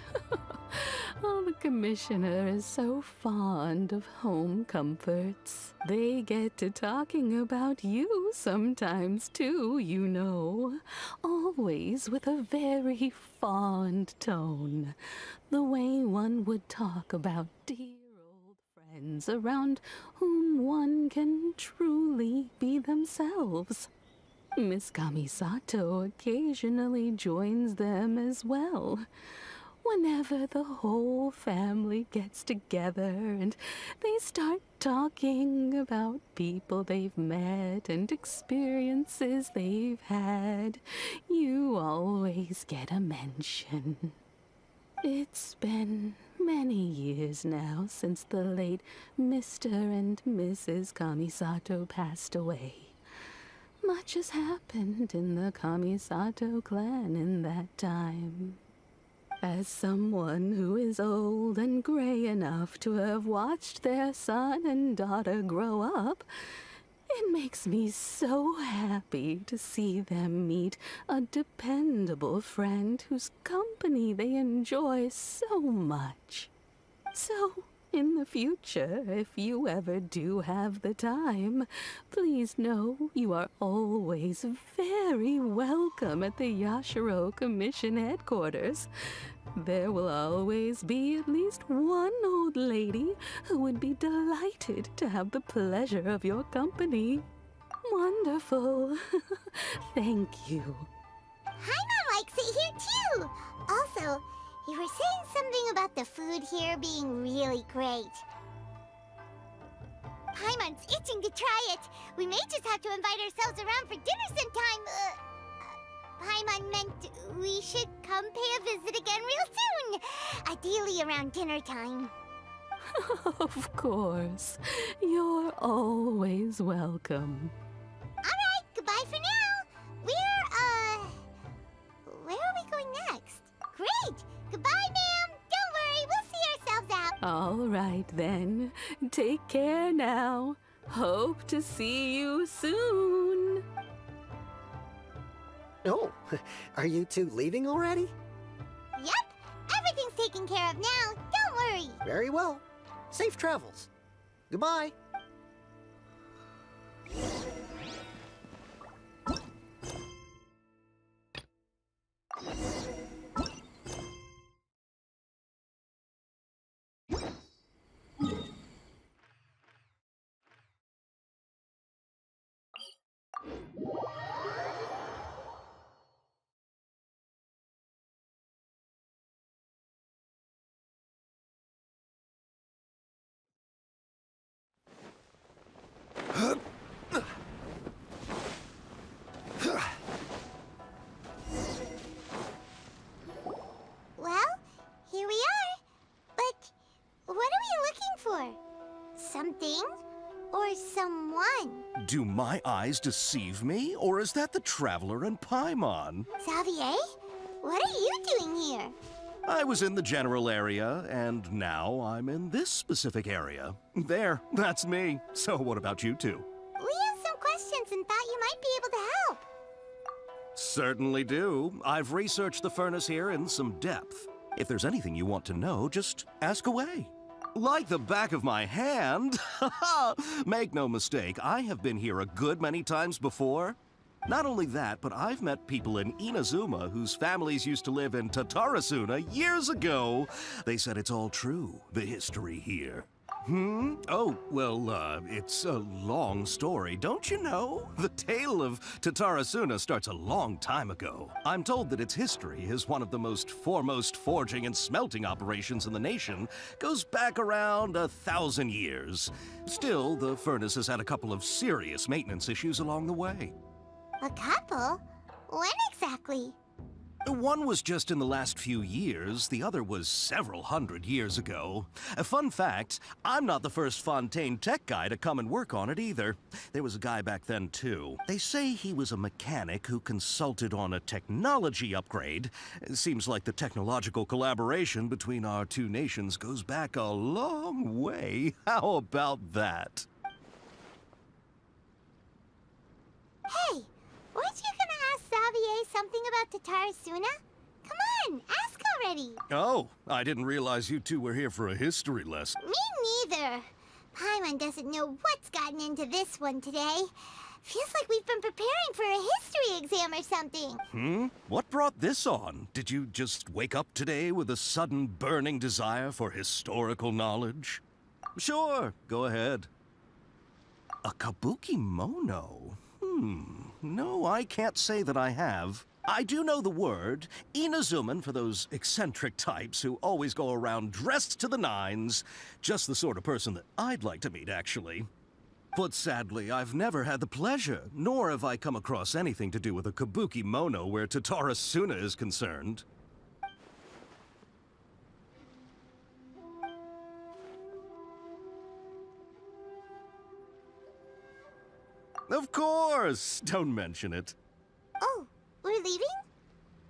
Oh, the commissioner is so fond of home comforts. They get to talking about you sometimes too, you know. Always with a very fond tone. The way one would talk about dear old friends around whom one can truly be themselves. Miss Kamisato occasionally joins them as well. Whenever the whole family gets together and they start talking about people they've met and experiences they've had, you always get a mention. It's been many years now since the late Mr. and Mrs. Kamisato passed away. Much has happened in the Kamisato clan in that time. As someone who is old and gray enough to have watched their son and daughter grow up, it makes me so happy to see them meet a dependable friend whose company they enjoy so much. So, in the future, if you ever do have the time, please know you are always very welcome at the Yashiro Commission headquarters. There will always be at least one old lady who would be delighted to have the pleasure of your company. Wonderful. Thank you. Paimon likes it here too! Also, you were saying something about the food here being really great. Paimon's itching to try it. We may just have to invite ourselves around for dinner sometime. Paimon meant we should come pay a visit again real soon. Ideally around dinner time. Of course. You're always welcome. Alright, goodbye for now. Where are we going next? Great! Goodbye, ma'am! Don't worry, we'll see ourselves out. All right, then. Take care now. Hope to see you soon. Oh, are you two leaving already? Yep, everything's taken care of now. Don't worry. Very well. Safe travels. Goodbye. Well, here we are. But what are we looking for? Something or someone? Do my eyes deceive me, or is that the Traveler and Paimon? Xavier? What are you doing here? I was in the general area, and now I'm in this specific area. There, that's me. So what about you two? We have some questions and thought you might be able to help. Certainly do. I've researched the furnace here in some depth. If there's anything you want to know, just ask away. Like the back of my hand. Make no mistake, I have been here a good many times before. Not only that, but I've met people in Inazuma whose families used to live in Tatarasuna years ago. They said it's all true, the history here. Oh, well, it's a long story, don't you know? The tale of Tatarasuna starts a long time ago. I'm told that its history is one of the most foremost forging and smelting operations in the nation. Goes back around 1,000 years. Still, the furnace has had a couple of serious maintenance issues along the way. A couple? When exactly? One was just in the last few years, the other was several hundred years ago. A fun fact, I'm not the first Fontaine tech guy to come and work on it either. There was a guy back then too. They say he was a mechanic who consulted on a technology upgrade. It seems like the technological collaboration between our two nations goes back a long way. How about that? Hey, weren't you gonna ask Xavier something about Tatarasuna? Come on, ask already. Oh, I didn't realize you two were here for a history lesson. Me neither. Paimon doesn't know what's gotten into this one today. Feels like we've been preparing for a history exam or something. What brought this on? Did you just wake up today with a sudden burning desire for historical knowledge? Sure, go ahead. A Kabukimono? No, I can't say that I have. I do know the word, Inazuman for those eccentric types who always go around dressed to the nines. Just the sort of person that I'd like to meet, actually. But sadly, I've never had the pleasure, nor have I come across anything to do with a Kabukimono where Tatarasuna is concerned. Of course! Don't mention it. Oh, we're leaving?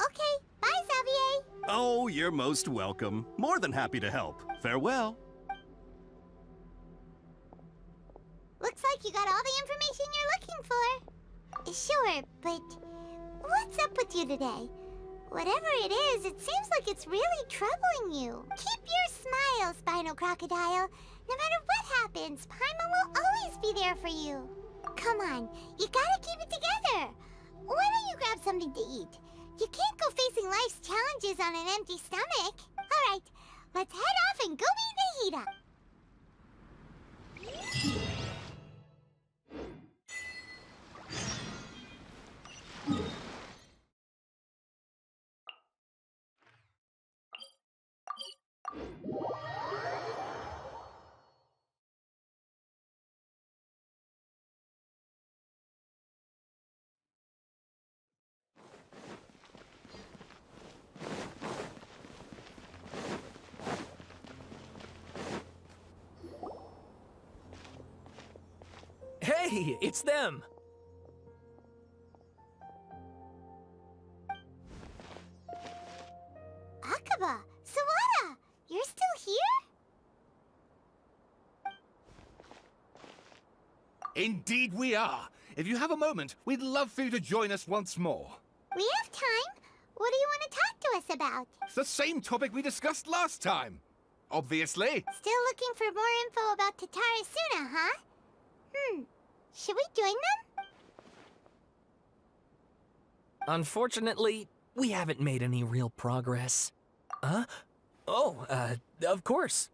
Okay, bye, Xavier. Oh, you're most welcome. More than happy to help. Farewell. Looks like you got all the information you're looking for. Sure, but what's up with you today? Whatever it is, it seems like it's really troubling you. Keep your smile, Spinal Crocodile. No matter what happens, Paimon will always be there for you. Come on, you gotta keep it together. Why don't you grab something to eat? You can't go facing life's challenges on an empty stomach. All right, let's head off and go meet Nahida. Hey, it's them! Akaba, Sawada, you're still here? Indeed we are. If you have a moment, we'd love for you to join us once more. We have time. What do you want to talk to us about? It's the same topic we discussed last time. Obviously. Still looking for more info about Tatarasuna, huh? Should we join them? Unfortunately, we haven't made any real progress. Huh? Oh, of course.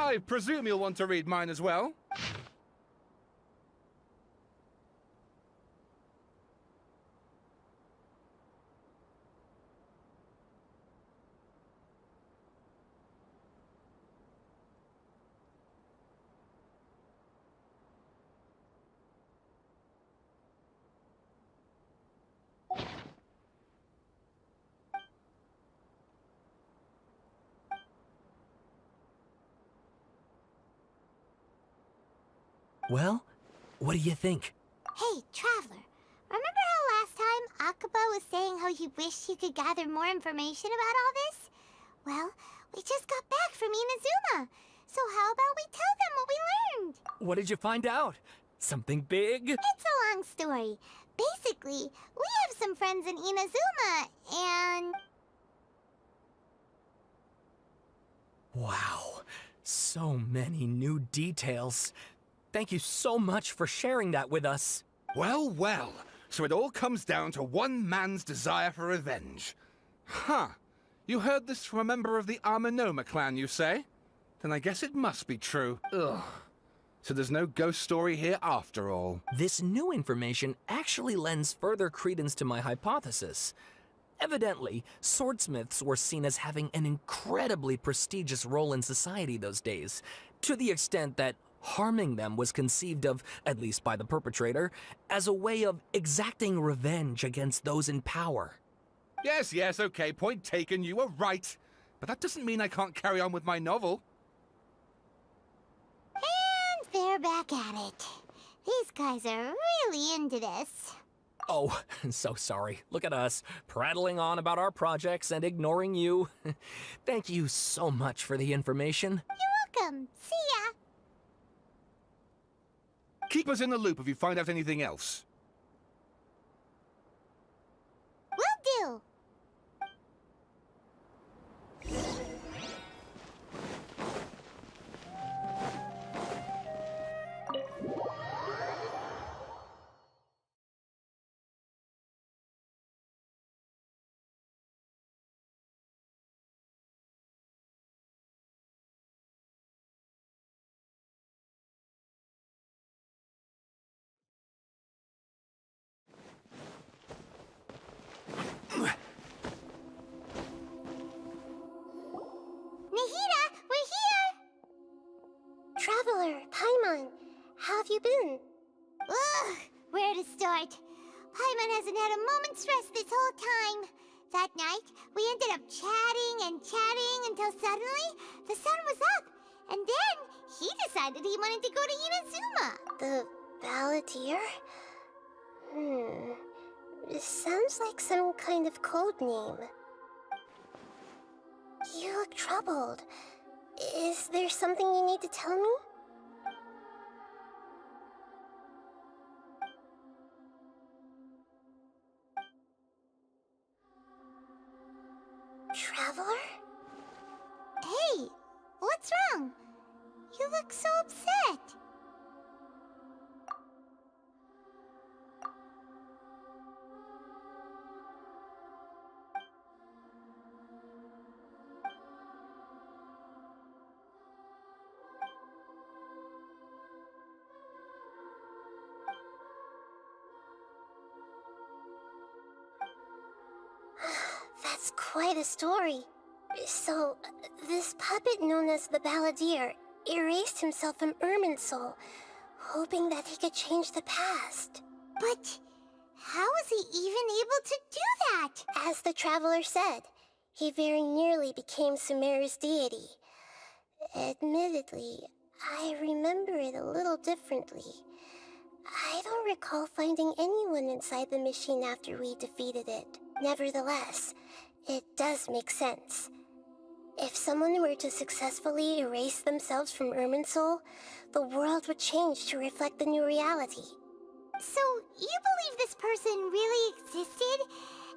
I presume you'll want to read mine as well? Well, what do you think? Hey, Traveler. Remember how last time Akaba was saying how he wished he could gather more information about all this? Well, we just got back from Inazuma. So how about we tell them what we learned? What did you find out? Something big? It's a long story. Basically, we have some friends in Inazuma, and... Wow, so many new details. Thank you so much for sharing that with us. Well, well. So it all comes down to one man's desire for revenge. Huh. You heard this from a member of the Armanoma clan, you say? Then I guess it must be true. Ugh. So there's no ghost story here after all. This new information actually lends further credence to my hypothesis. Evidently, swordsmiths were seen as having an incredibly prestigious role in society those days, to the extent that harming them was conceived of, at least by the perpetrator, as a way of exacting revenge against those in power. Yes, okay, point taken, you were right. But that doesn't mean I can't carry on with my novel. And they're back at it. These guys are really into this. Oh, so sorry. Look at us, prattling on about our projects and ignoring you. Thank you so much for the information. You're welcome. See ya. Keep us in the loop if you find out anything else. Will do. Nahida, we're here! Traveler, Paimon, how have you been? Ugh, where to start? Paimon hasn't had a moment's rest this whole time. That night, we ended up chatting and chatting until suddenly the sun was up. And then he decided he wanted to go to Inazuma. The Balladeer? This sounds like some kind of code name. You look troubled. Is there something you need to tell me? Traveler? Hey, what's wrong? You look so upset. That's quite a story. So, this puppet known as the Balladeer erased himself from Irminsul, hoping that he could change the past. But how was he even able to do that? As the Traveler said, he very nearly became Sumeru's deity. Admittedly, I remember it a little differently. I don't recall finding anyone inside the machine after we defeated it. Nevertheless, it does make sense. If someone were to successfully erase themselves from Irminsul, the world would change to reflect the new reality. So, you believe this person really existed,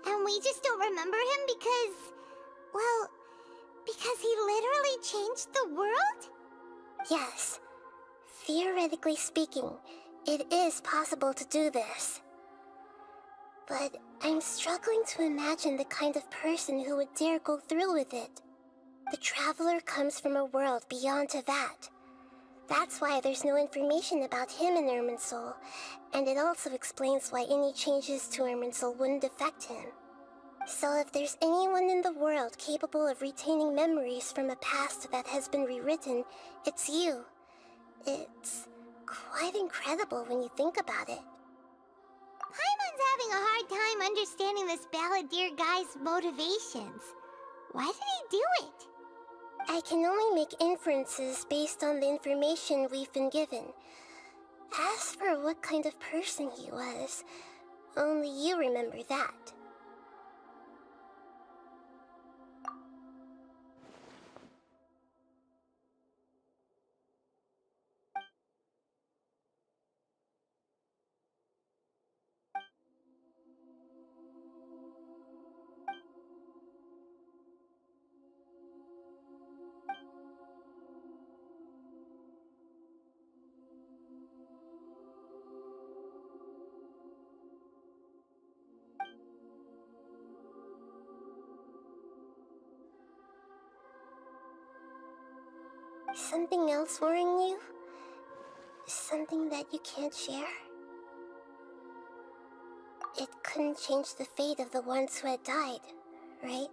and we just don't remember him because... well, because he literally changed the world? Yes. Theoretically speaking, it is possible to do this. But I'm struggling to imagine the kind of person who would dare go through with it. The Traveler comes from a world beyond Tevat. That's why there's no information about him in Irminsul, and it also explains why any changes to Irminsul wouldn't affect him. So if there's anyone in the world capable of retaining memories from a past that has been rewritten, it's you. It's quite incredible when you think about it. Paimon's having a hard time understanding this balladeer guy's motivations. Why did he do it? I can only make inferences based on the information we've been given. As for what kind of person he was, only you remember that. Something else worrying you? Something that you can't share? It couldn't change the fate of the ones who had died, right?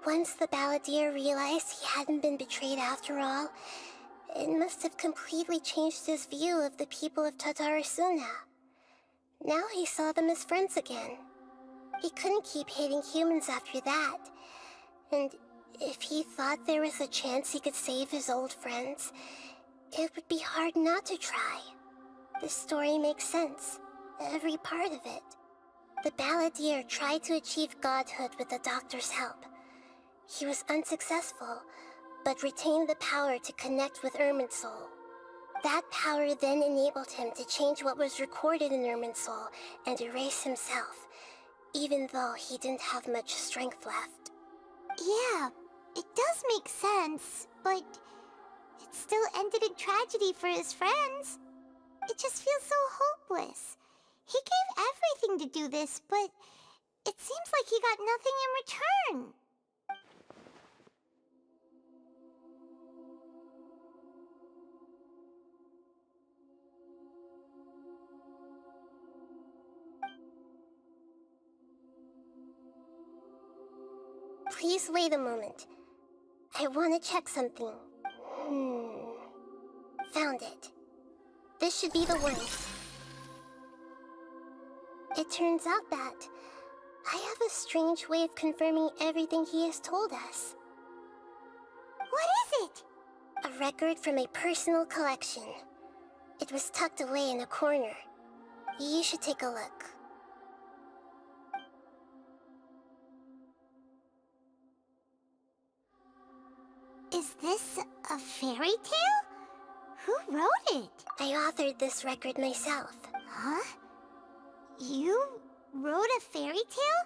Once the balladeer realized he hadn't been betrayed after all, it must have completely changed his view of the people of Tatarasuna. Now he saw them as friends again. He couldn't keep hating humans after that, and if he thought there was a chance he could save his old friends, it would be hard not to try. The story makes sense, every part of it. The balladeer tried to achieve godhood with the doctor's help. He was unsuccessful, but retained the power to connect with Irminsul. That power then enabled him to change what was recorded in Irminsul and erase himself, even though he didn't have much strength left. Yeah, it does make sense, but it still ended in tragedy for his friends. It just feels so hopeless. He gave everything to do this, but it seems like he got nothing in return. Please wait a moment. I want to check something. Found it. This should be the one. It turns out that I have a strange way of confirming everything he has told us. What is it? A record from a personal collection. It was tucked away in a corner. You should take a look. Is this a fairy tale? Who wrote it? I authored this record myself. Huh? You wrote a fairy tale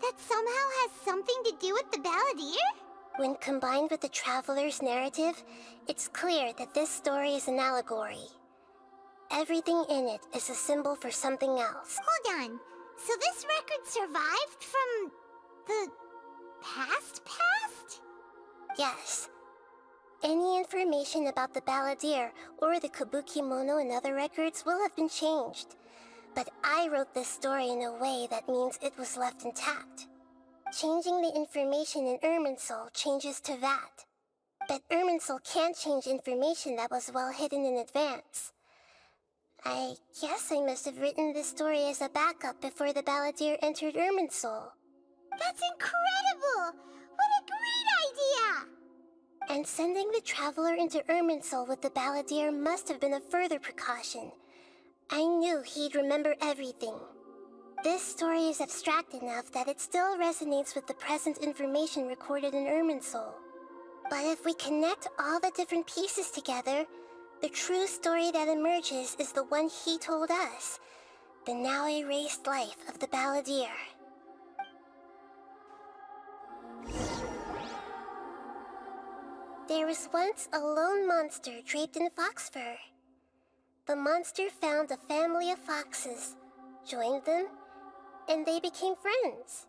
that somehow has something to do with the balladeer? When combined with the Traveler's narrative, it's clear that this story is an allegory. Everything in it is a symbol for something else. Hold on. So this record survived from the past? Yes. Any information about the balladeer or the Kabukimono and other records will have been changed. But I wrote this story in a way that means it was left intact. Changing the information in Irminsul changes to that. But Irminsul can't change information that was well hidden in advance. I guess I must have written this story as a backup before the balladeer entered Irminsul. That's incredible! What a great idea! And sending the Traveler into Irminsul with the balladeer must have been a further precaution. I knew he'd remember everything. This story is abstract enough that it still resonates with the present information recorded in Irminsul. But if we connect all the different pieces together, the true story that emerges is the one he told us, the now erased life of the balladeer. There was once a lone monster draped in fox fur. The monster found a family of foxes, joined them, and they became friends.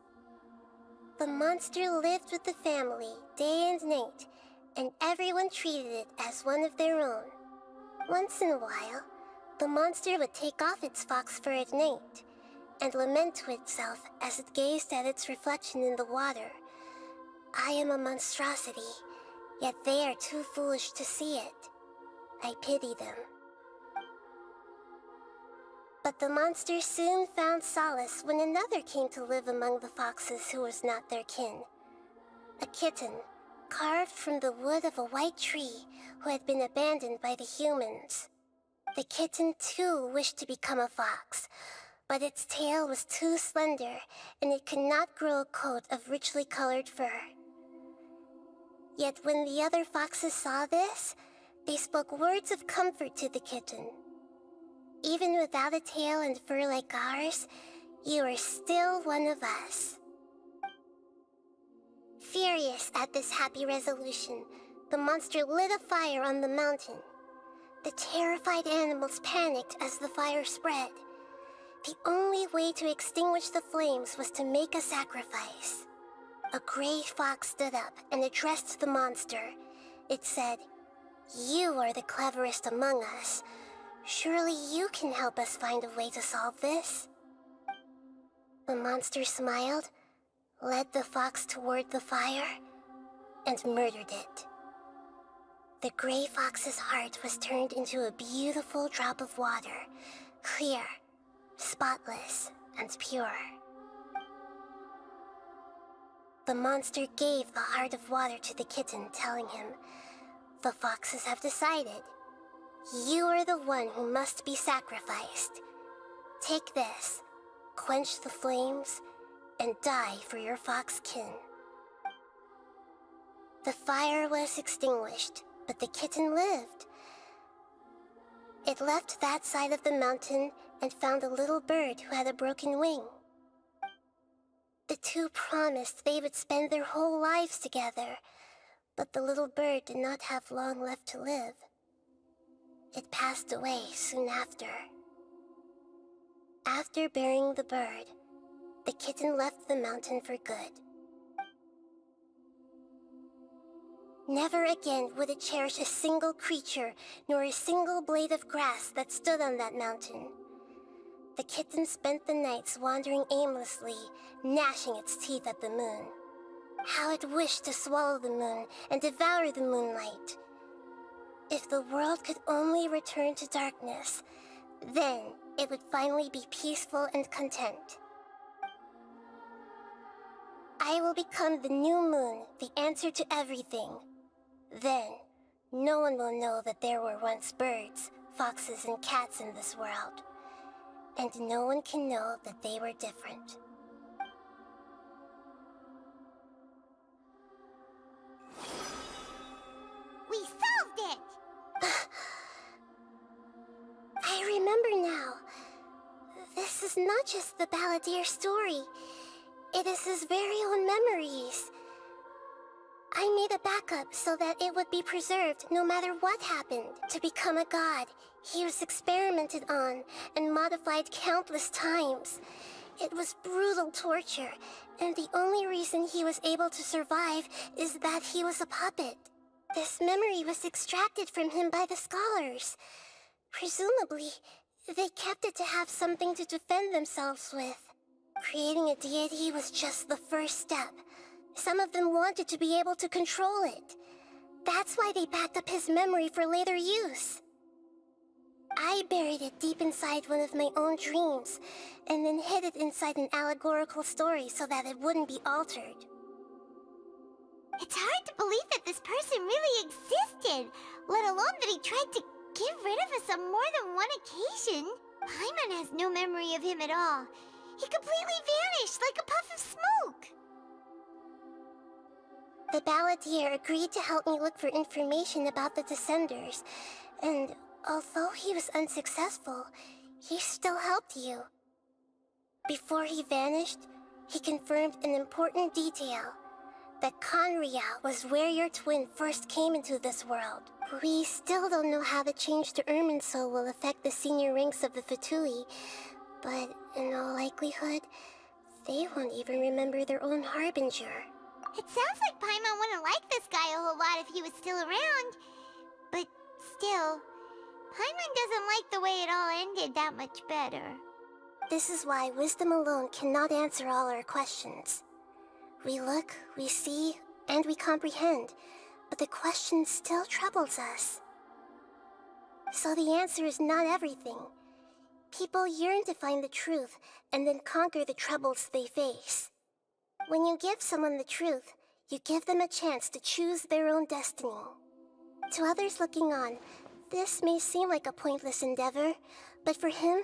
The monster lived with the family day and night, and everyone treated it as one of their own. Once in a while, the monster would take off its fox fur at night and lament to itself as it gazed at its reflection in the water. I am a monstrosity, yet they are too foolish to see it. I pity them. But the monster soon found solace when another came to live among the foxes who was not their kin. A kitten, carved from the wood of a white tree who had been abandoned by the humans. The kitten too wished to become a fox, but its tail was too slender and it could not grow a coat of richly colored fur. Yet when the other foxes saw this, they spoke words of comfort to the kitten. Even without a tail and fur like ours, you are still one of us. Furious at this happy resolution, the monster lit a fire on the mountain. The terrified animals panicked as the fire spread. The only way to extinguish the flames was to make a sacrifice. A gray fox stood up and addressed the monster. It said, "You are the cleverest among us. Surely you can help us find a way to solve this." The monster smiled, led the fox toward the fire, and murdered it. The gray fox's heart was turned into a beautiful drop of water, clear, spotless, and pure. The monster gave the heart of water to the kitten, telling him, "The foxes have decided. You are the one who must be sacrificed. Take this, quench the flames, and die for your fox kin." The fire was extinguished, but the kitten lived. It left that side of the mountain and found a little bird who had a broken wing. The two promised they would spend their whole lives together, but the little bird did not have long left to live. It passed away soon after. After burying the bird, the kitten left the mountain for good. Never again would it cherish a single creature, nor a single blade of grass that stood on that mountain. The kitten spent the nights wandering aimlessly, gnashing its teeth at the moon. How it wished to swallow the moon and devour the moonlight. If the world could only return to darkness, then it would finally be peaceful and content. I will become the new moon, the answer to everything. Then, no one will know that there were once birds, foxes, and cats in this world. And no one can know that they were different. We solved it! I remember now. This is not just the Balladeer's story. It is his very own memories. I made a backup so that it would be preserved no matter what happened. To become a god, he was experimented on and modified countless times. It was brutal torture, and the only reason he was able to survive is that he was a puppet. This memory was extracted from him by the scholars. Presumably, they kept it to have something to defend themselves with. Creating a deity was just the first step. Some of them wanted to be able to control it. That's why they backed up his memory for later use. I buried it deep inside one of my own dreams, and then hid it inside an allegorical story so that it wouldn't be altered. It's hard to believe that this person really existed, let alone that he tried to get rid of us on more than one occasion. Paimon has no memory of him at all. He completely vanished like a puff of smoke. The Balladeer agreed to help me look for information about the Descenders, and although he was unsuccessful, he still helped you. Before he vanished, he confirmed an important detail, that Conria was where your twin first came into this world. We still don't know how the change to Irminsul will affect the senior ranks of the Fatui, but in all likelihood, They won't even remember their own harbinger. It sounds like Paimon wouldn't like this guy a whole lot if he was still around. But still, Paimon doesn't like the way it all ended that much better. This is why wisdom alone cannot answer all our questions. We look, we see, and we comprehend, but the question still troubles us. So the answer is not everything. People yearn to find the truth and then conquer the troubles they face. When you give someone the truth, you give them a chance to choose their own destiny. To others looking on, this may seem like a pointless endeavor, but for him,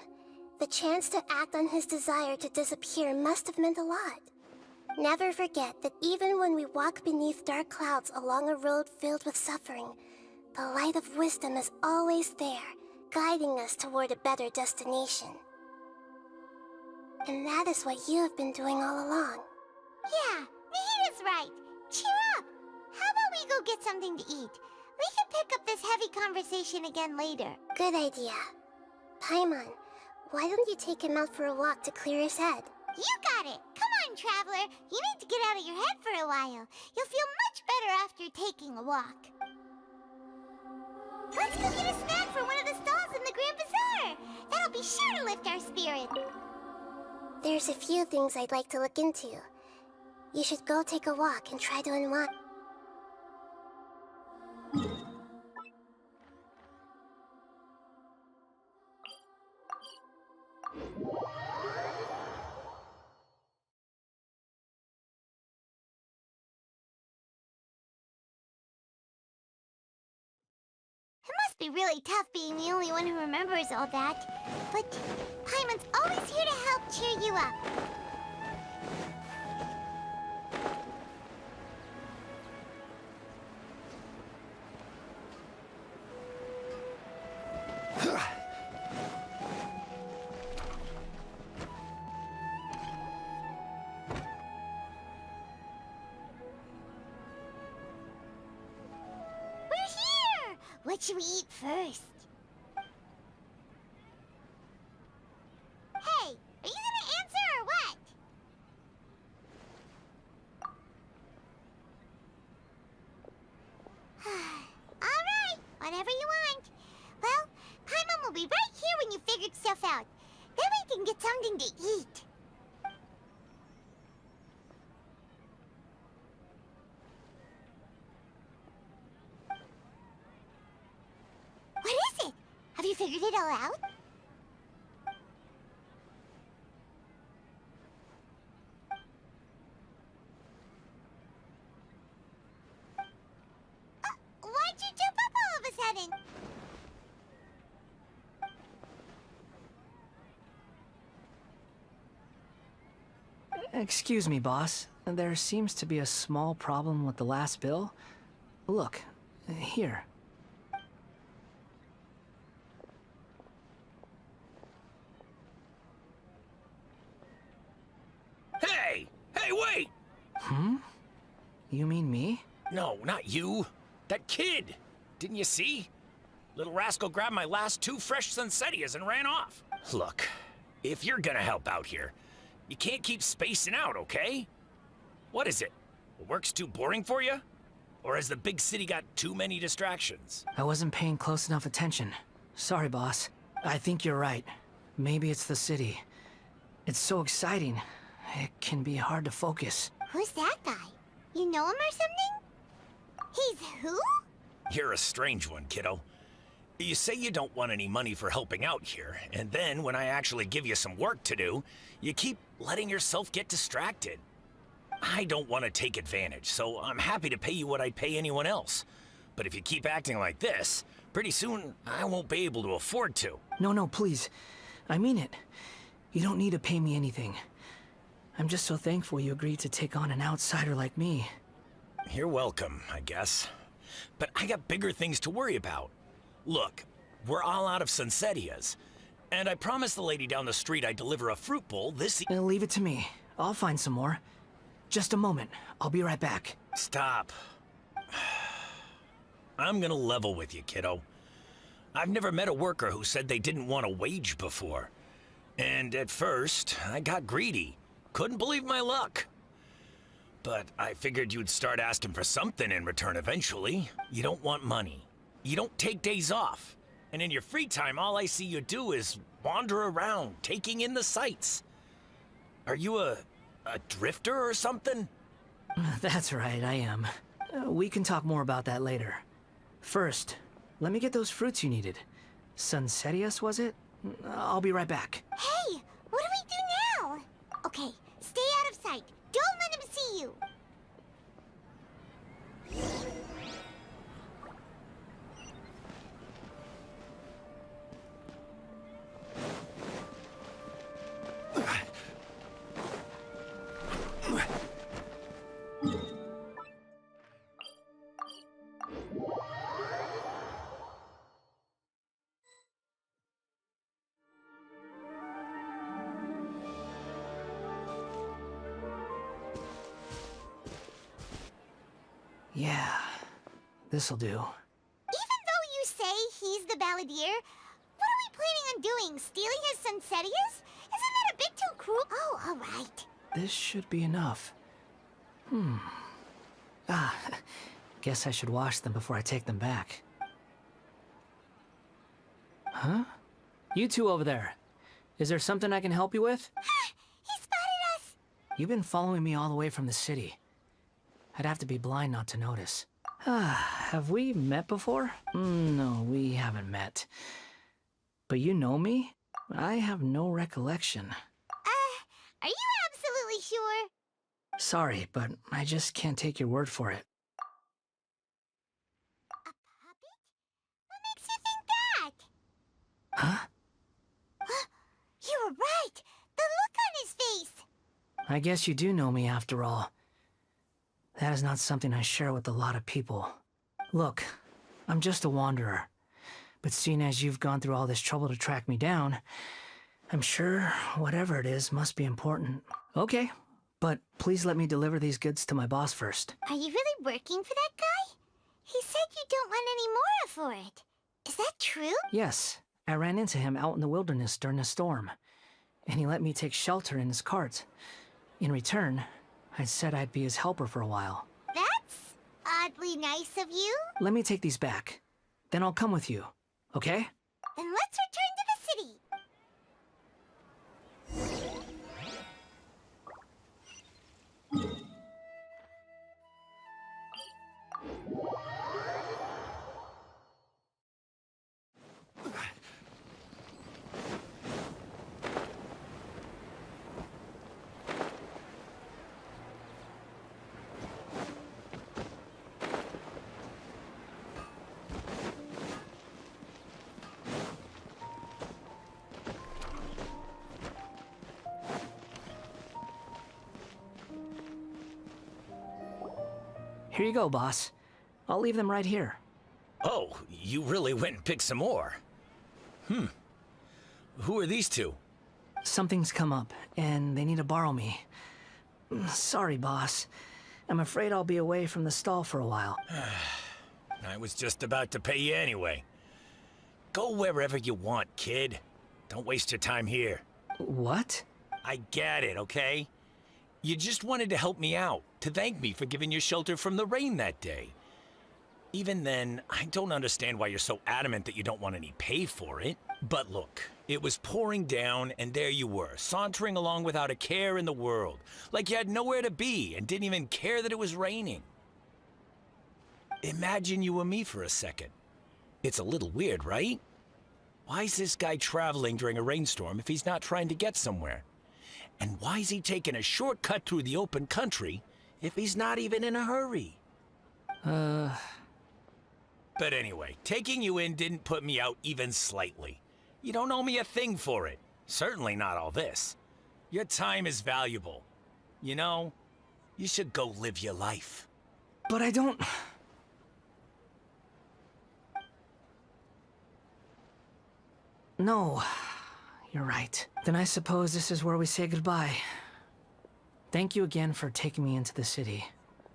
the chance to act on his desire to disappear must have meant a lot. Never forget that even when we walk beneath dark clouds along a road filled with suffering, the light of wisdom is always there, guiding us toward a better destination. And that is what you have been doing all along. Yeah, Nahita's right. Cheer up. How about we go get something to eat? We can pick up this heavy conversation again later. Good idea. Paimon, why don't you take him out for a walk to clear his head? You got it. Come on, Traveler. You need to get out of your head for a while. You'll feel much better after taking a walk. Let's go get a snack from one of the stalls in the Grand Bazaar. That'll be sure to lift our spirit. There's a few things I'd like to look into. You should go take a walk and try to unwind. It must be really tough being the only one who remembers all that. But Paimon's always here to help cheer you up. What should we eat first? Hey, are you gonna answer or what? Alright, whatever you want. Well, Paimon will be right here when you figured stuff out. Then we can get something to eat. What is it? Have you figured it all out? Why'd you jump up all of a sudden? Excuse me, boss. There seems to be a small problem with the last bill. Look, here. Hey! Hey, wait! Hmm? You mean me? No, not you. That kid! Didn't you see? Little rascal grabbed my last 2 fresh Sunsettias and ran off. Look, if you're gonna help out here, you can't keep spacing out, okay? What is it? The work's too boring for you? Or has the big city got too many distractions? I wasn't paying close enough attention. Sorry, boss. I think you're right. Maybe it's the city. It's so exciting. It can be hard to focus. Who's that guy? You know him or something? He's who? You're a strange one, kiddo. You say you don't want any money for helping out here, and then when I actually give you some work to do, you keep letting yourself get distracted. I don't want to take advantage, so I'm happy to pay you what I'd pay anyone else. But if you keep acting like this, pretty soon I won't be able to afford to. No, please. I mean it. You don't need to pay me anything. I'm just so thankful you agreed to take on an outsider like me. You're welcome, I guess. But I got bigger things to worry about. Look, we're all out of Sunsettias. And I promised the lady down the street I'd deliver a fruit bowl this Leave it to me. I'll find some more. Just a moment. I'll be right back. Stop. I'm gonna level with you, kiddo. I've never met a worker who said they didn't want a wage before. And at first, I got greedy. Couldn't believe my luck. But I figured you'd start asking for something in return eventually. You don't want money. You don't take days off. And in your free time, all I see you do is wander around, taking in the sights. Are you a drifter or something? That's right, I am. We can talk more about that later. First, let me get those fruits you needed. Sunsetius, was it? I'll be right back. Hey, what do we do now? Okay, stay out of sight. Don't let him see you. Yeah, this'll do. Even though you say he's the balladeer, what are we planning on doing? Stealing his Sunsetius? Isn't that a bit too cruel? Oh, all right. This should be enough. Guess I should wash them before I take them back. Huh? You two over there. Is there something I can help you with? He spotted us! You've been following me all the way from the city. I'd have to be blind not to notice. Have we met before? No, we haven't met. But you know me? I have no recollection. Are you absolutely sure? Sorry, but I just can't take your word for it. A puppet? What makes you think that? Huh? You were right! The look on his face! I guess you do know me after all. That is not something I share with a lot of people. Look, I'm just a wanderer. But seeing as you've gone through all this trouble to track me down, I'm sure whatever it is must be important. Okay, but please let me deliver these goods to my boss first. Are you really working for that guy? He said you don't want any more for it. Is that true? Yes, I ran into him out in the wilderness during a storm, and he let me take shelter in his cart. In return, I said I'd be his helper for a while. That's oddly nice of you. Let me take these back. Then I'll come with you, okay? Then let's return to the city. Here you go, boss. I'll leave them right here. Oh, you really went and picked some more. Who are these two? Something's come up, and they need to borrow me. Sorry, boss. I'm afraid I'll be away from the stall for a while. I was just about to pay you anyway. Go wherever you want, kid. Don't waste your time here. What? I get it, okay? You just wanted to help me out, to thank me for giving you shelter from the rain that day. Even then, I don't understand why you're so adamant that you don't want any pay for it. But look, it was pouring down, and there you were, sauntering along without a care in the world, like you had nowhere to be and didn't even care that it was raining. Imagine you were me for a second. It's a little weird, right? Why is this guy traveling during a rainstorm if he's not trying to get somewhere? And why is he taking a shortcut through the open country if he's not even in a hurry? But anyway, taking you in didn't put me out even slightly. You don't owe me a thing for it. Certainly not all this. Your time is valuable. You know, you should go live your life. But I don't... No, you're right. Then I suppose this is where we say goodbye. Thank you again for taking me into the city.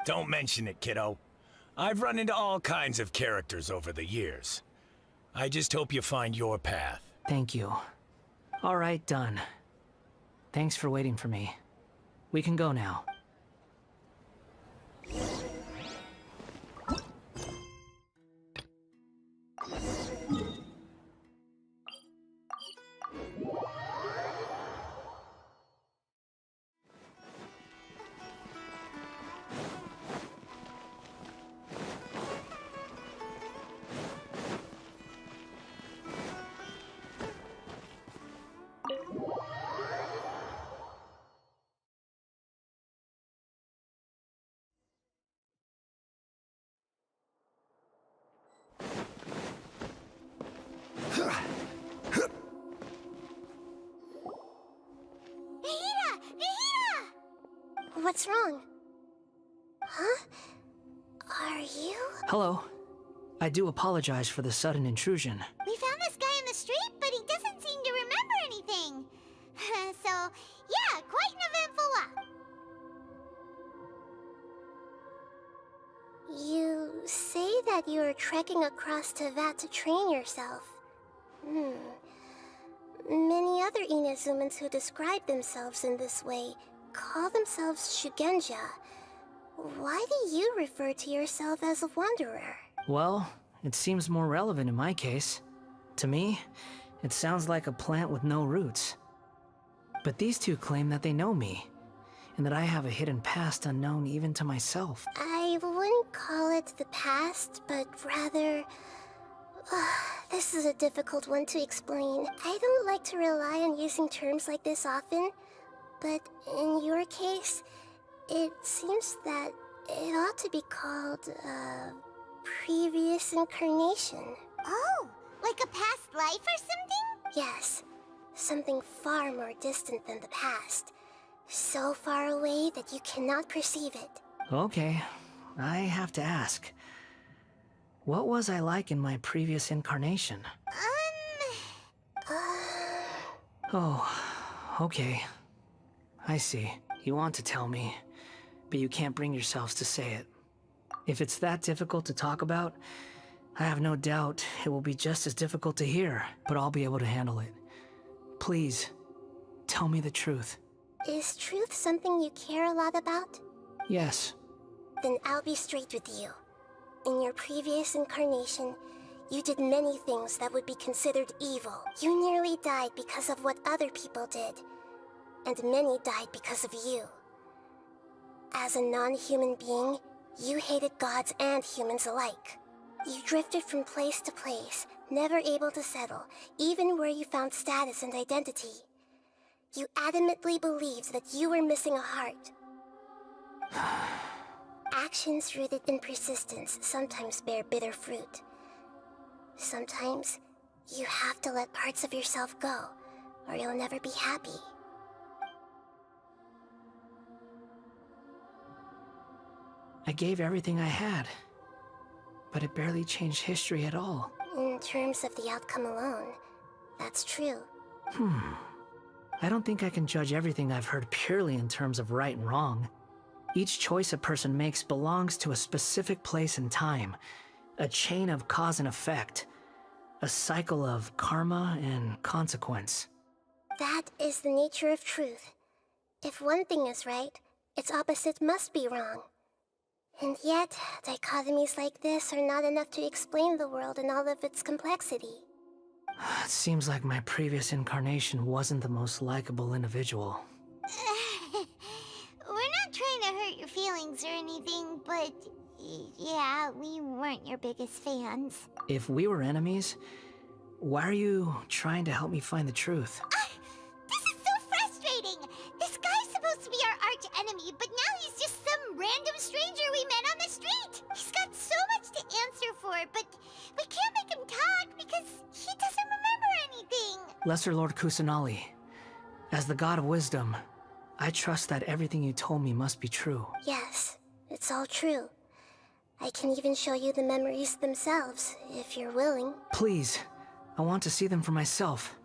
Don't mention it, kiddo. I've run into all kinds of characters over the years. I just hope you find your path. Thank you. All right, done. Thanks for waiting for me. We can go now. What's wrong? Huh? Are you? Hello. I do apologize for the sudden intrusion. We found this guy in the street, but he doesn't seem to remember anything. So, yeah, quite an eventful walk. You say that you are trekking across Tevat to train yourself. Many other Inazumans who describe themselves in this way call themselves Shugenja. Why do you refer to yourself as a wanderer? Well, it seems more relevant in my case. To me, it sounds like a plant with no roots. But these two claim that they know me, and that I have a hidden past unknown even to myself. I wouldn't call it the past, but rather... this is a difficult one to explain. I don't like to rely on using terms like this often, but in your case, it seems that it ought to be called, previous incarnation. Oh, like a past life or something? Yes, something far more distant than the past. So far away that you cannot perceive it. Okay, I have to ask. What was I like in my previous incarnation? Oh, okay. I see. You want to tell me, but you can't bring yourselves to say it. If it's that difficult to talk about, I have no doubt it will be just as difficult to hear, but I'll be able to handle it. Please, tell me the truth. Is truth something you care a lot about? Yes. Then I'll be straight with you. In your previous incarnation, you did many things that would be considered evil. You nearly died because of what other people did, and many died because of you. As a non-human being, you hated gods and humans alike. You drifted from place to place, never able to settle, even where you found status and identity. You adamantly believed that you were missing a heart. Actions rooted in persistence sometimes bear bitter fruit. Sometimes, you have to let parts of yourself go, or you'll never be happy. I gave everything I had, but it barely changed history at all. In terms of the outcome alone, that's true. I don't think I can judge everything I've heard purely in terms of right and wrong. Each choice a person makes belongs to a specific place and time, a chain of cause and effect, a cycle of karma and consequence. That is the nature of truth. If one thing is right, its opposite must be wrong. And yet, dichotomies like this are not enough to explain the world in all of its complexity. It seems like my previous incarnation wasn't the most likable individual. We're not trying to hurt your feelings or anything, but yeah, we weren't your biggest fans. If we were enemies, why are you trying to help me find the truth? This is so frustrating! This guy's supposed to be our arch enemy, but now he's just some random stranger we met on the street! He's got so much to answer for, but we can't make him talk because he doesn't remember anything! Lesser Lord Kusanali, as the god of wisdom, I trust that everything you told me must be true. Yes, it's all true. I can even show you the memories themselves, if you're willing. Please, I want to see them for myself.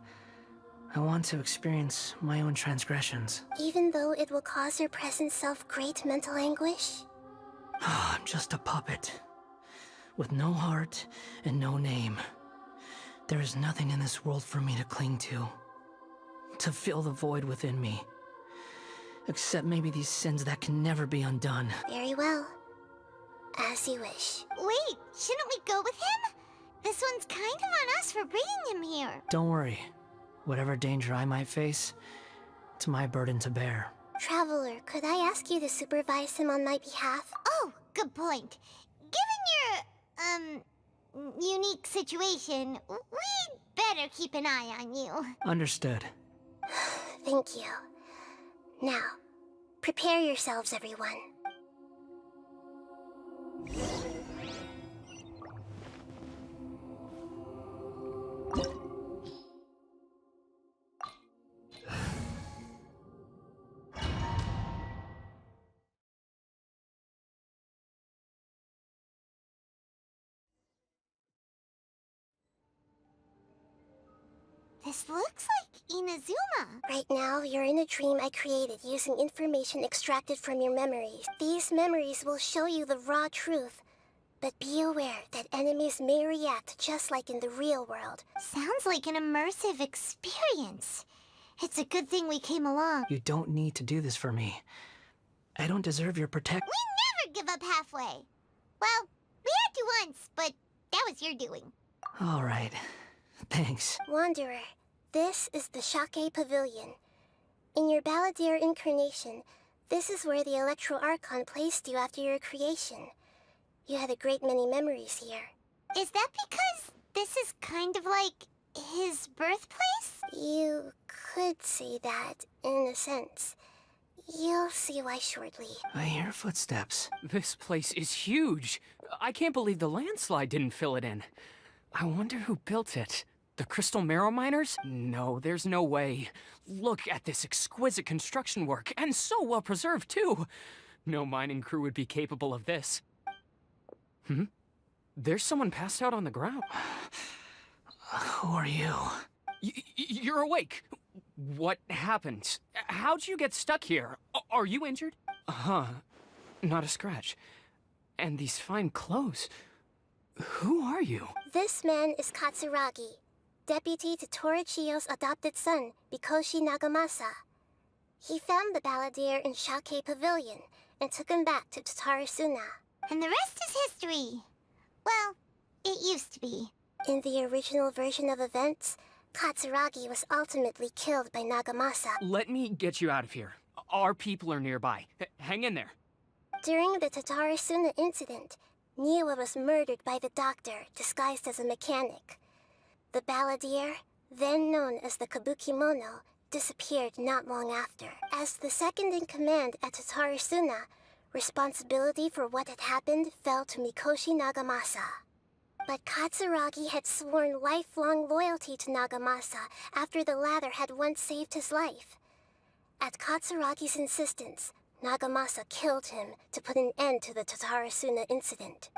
I want to experience my own transgressions. Even though it will cause your present self great mental anguish? I'm just a puppet, with no heart and no name. There is nothing in this world for me to cling to fill the void within me. Except maybe these sins that can never be undone. Very well. As you wish. Wait, shouldn't we go with him? This one's kind of on us for bringing him here. Don't worry. Whatever danger I might face, it's my burden to bear. Traveler, could I ask you to supervise him on my behalf? Oh, good point. Given your, unique situation, we'd better keep an eye on you. Understood. Thank you. Now, prepare yourselves, everyone. This looks like Inazuma. Right now, you're in a dream I created using information extracted from your memories. These memories will show you the raw truth. But be aware that enemies may react just like in the real world. Sounds like an immersive experience. It's a good thing we came along. You don't need to do this for me. I don't deserve your protection. We never give up halfway. Well, we had to once, but that was your doing. All right. Thanks. Wanderer, this is the Shake Pavilion. In your Balladeer incarnation, this is where the Electro Archon placed you after your creation. You had a great many memories here. Is that because this is kind of like his birthplace? You could say that, in a sense. You'll see why shortly. I hear footsteps. This place is huge. I can't believe the landslide didn't fill it in. I wonder who built it. The Crystal Marrow Miners? No, there's no way. Look at this exquisite construction work, and so well preserved, too. No mining crew would be capable of this. There's someone passed out on the ground. Who are you? You're awake. What happened? How'd you get stuck here? Are you injured? Not a scratch. And these fine clothes. Who are you? This man is Katsuragi, deputy to Torichio's adopted son, Mikoshi Nagamasa. He found the Balladeer in Shake Pavilion and took him back to Tatarasuna. And the rest is history. Well, it used to be. In the original version of events, Katsuragi was ultimately killed by Nagamasa. Let me get you out of here. Our people are nearby. Hang in there. During the Tatarasuna incident, Niwa was murdered by the doctor, disguised as a mechanic. The Balladeer, then known as the Kabukimono, disappeared not long after. As the second-in-command at Tatarasuna, responsibility for what had happened fell to Mikoshi Nagamasa. But Katsuragi had sworn lifelong loyalty to Nagamasa after the latter had once saved his life. At Katsuragi's insistence, Nagamasa killed him to put an end to the Tatarasuna incident.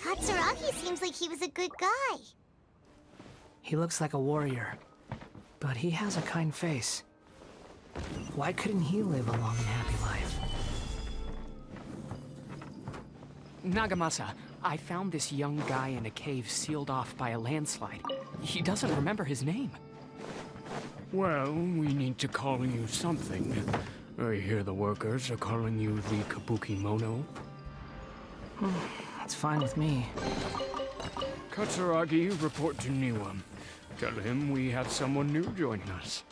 Katsuragi seems like he was a good guy. He looks like a warrior, but he has a kind face. Why couldn't he live a long and happy life? Nagamasa, I found this young guy in a cave sealed off by a landslide. He doesn't remember his name. Well, we need to call you something. I hear the workers are calling you the Kabukimono. That's fine with me. Katsuragi, report to Niwa. Tell him we have someone new joining us.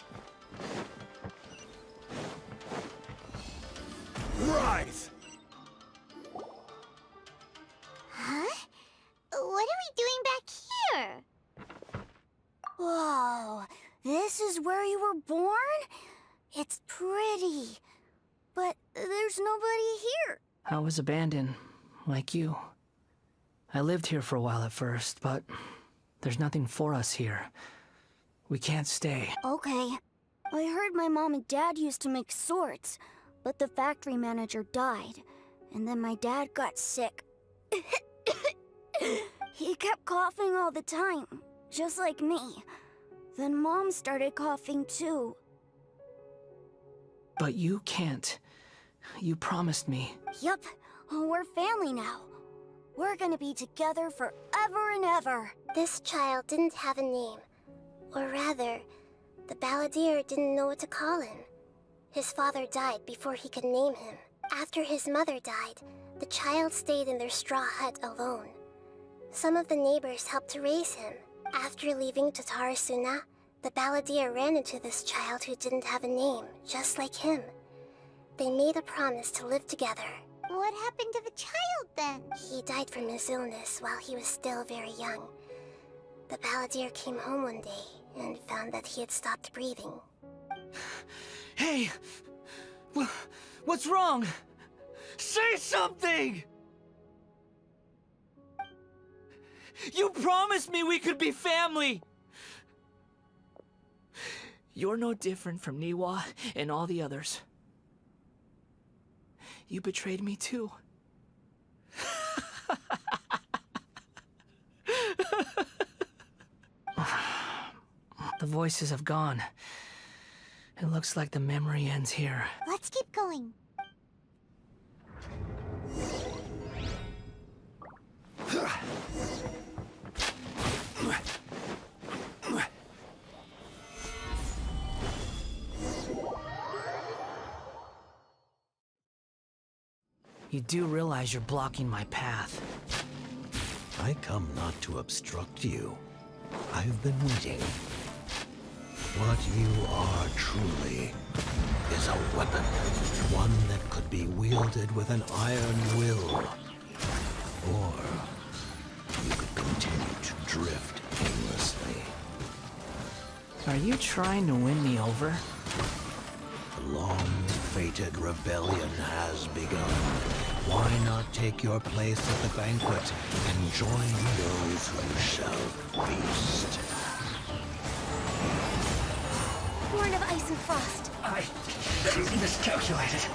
Right! Huh? What are we doing back here? Whoa, this is where you were born? It's pretty, but there's nobody here. I was abandoned, like you. I lived here for a while at first, but there's nothing for us here. We can't stay. Okay. I heard my mom and dad used to make swords, but the factory manager died, and then my dad got sick. He kept coughing all the time, just like me. Then Mom started coughing too. But you can't. You promised me. Yup, we're family now. We're gonna be together forever and ever. This child didn't have a name. Or rather, The balladeer didn't know what to call him. His father died before he could name him. After his mother died, the child stayed in their straw hut alone. Some of the neighbors helped to raise him. After leaving Tatarasuna, the balladeer ran into this child who didn't have a name, just like him. They made a promise to live together. What happened to the child then? He died from his illness while he was still very young. The balladeer came home one day and found that he had stopped breathing. Hey! What's wrong? Say something! You promised me we could be family! You're no different from Niwa and all the others. You betrayed me too. The voices have gone. It looks like the memory ends here. Let's keep going. You do realize you're blocking my path. I come not to obstruct you. I've been waiting. What you are truly is a weapon. One that could be wielded with an iron will. Or you could continue to drift aimlessly. Are you trying to win me over? The long-fated rebellion has begun. Why not take your place at the banquet and join those who shall feast? Born of ice and frost. I miscalculated.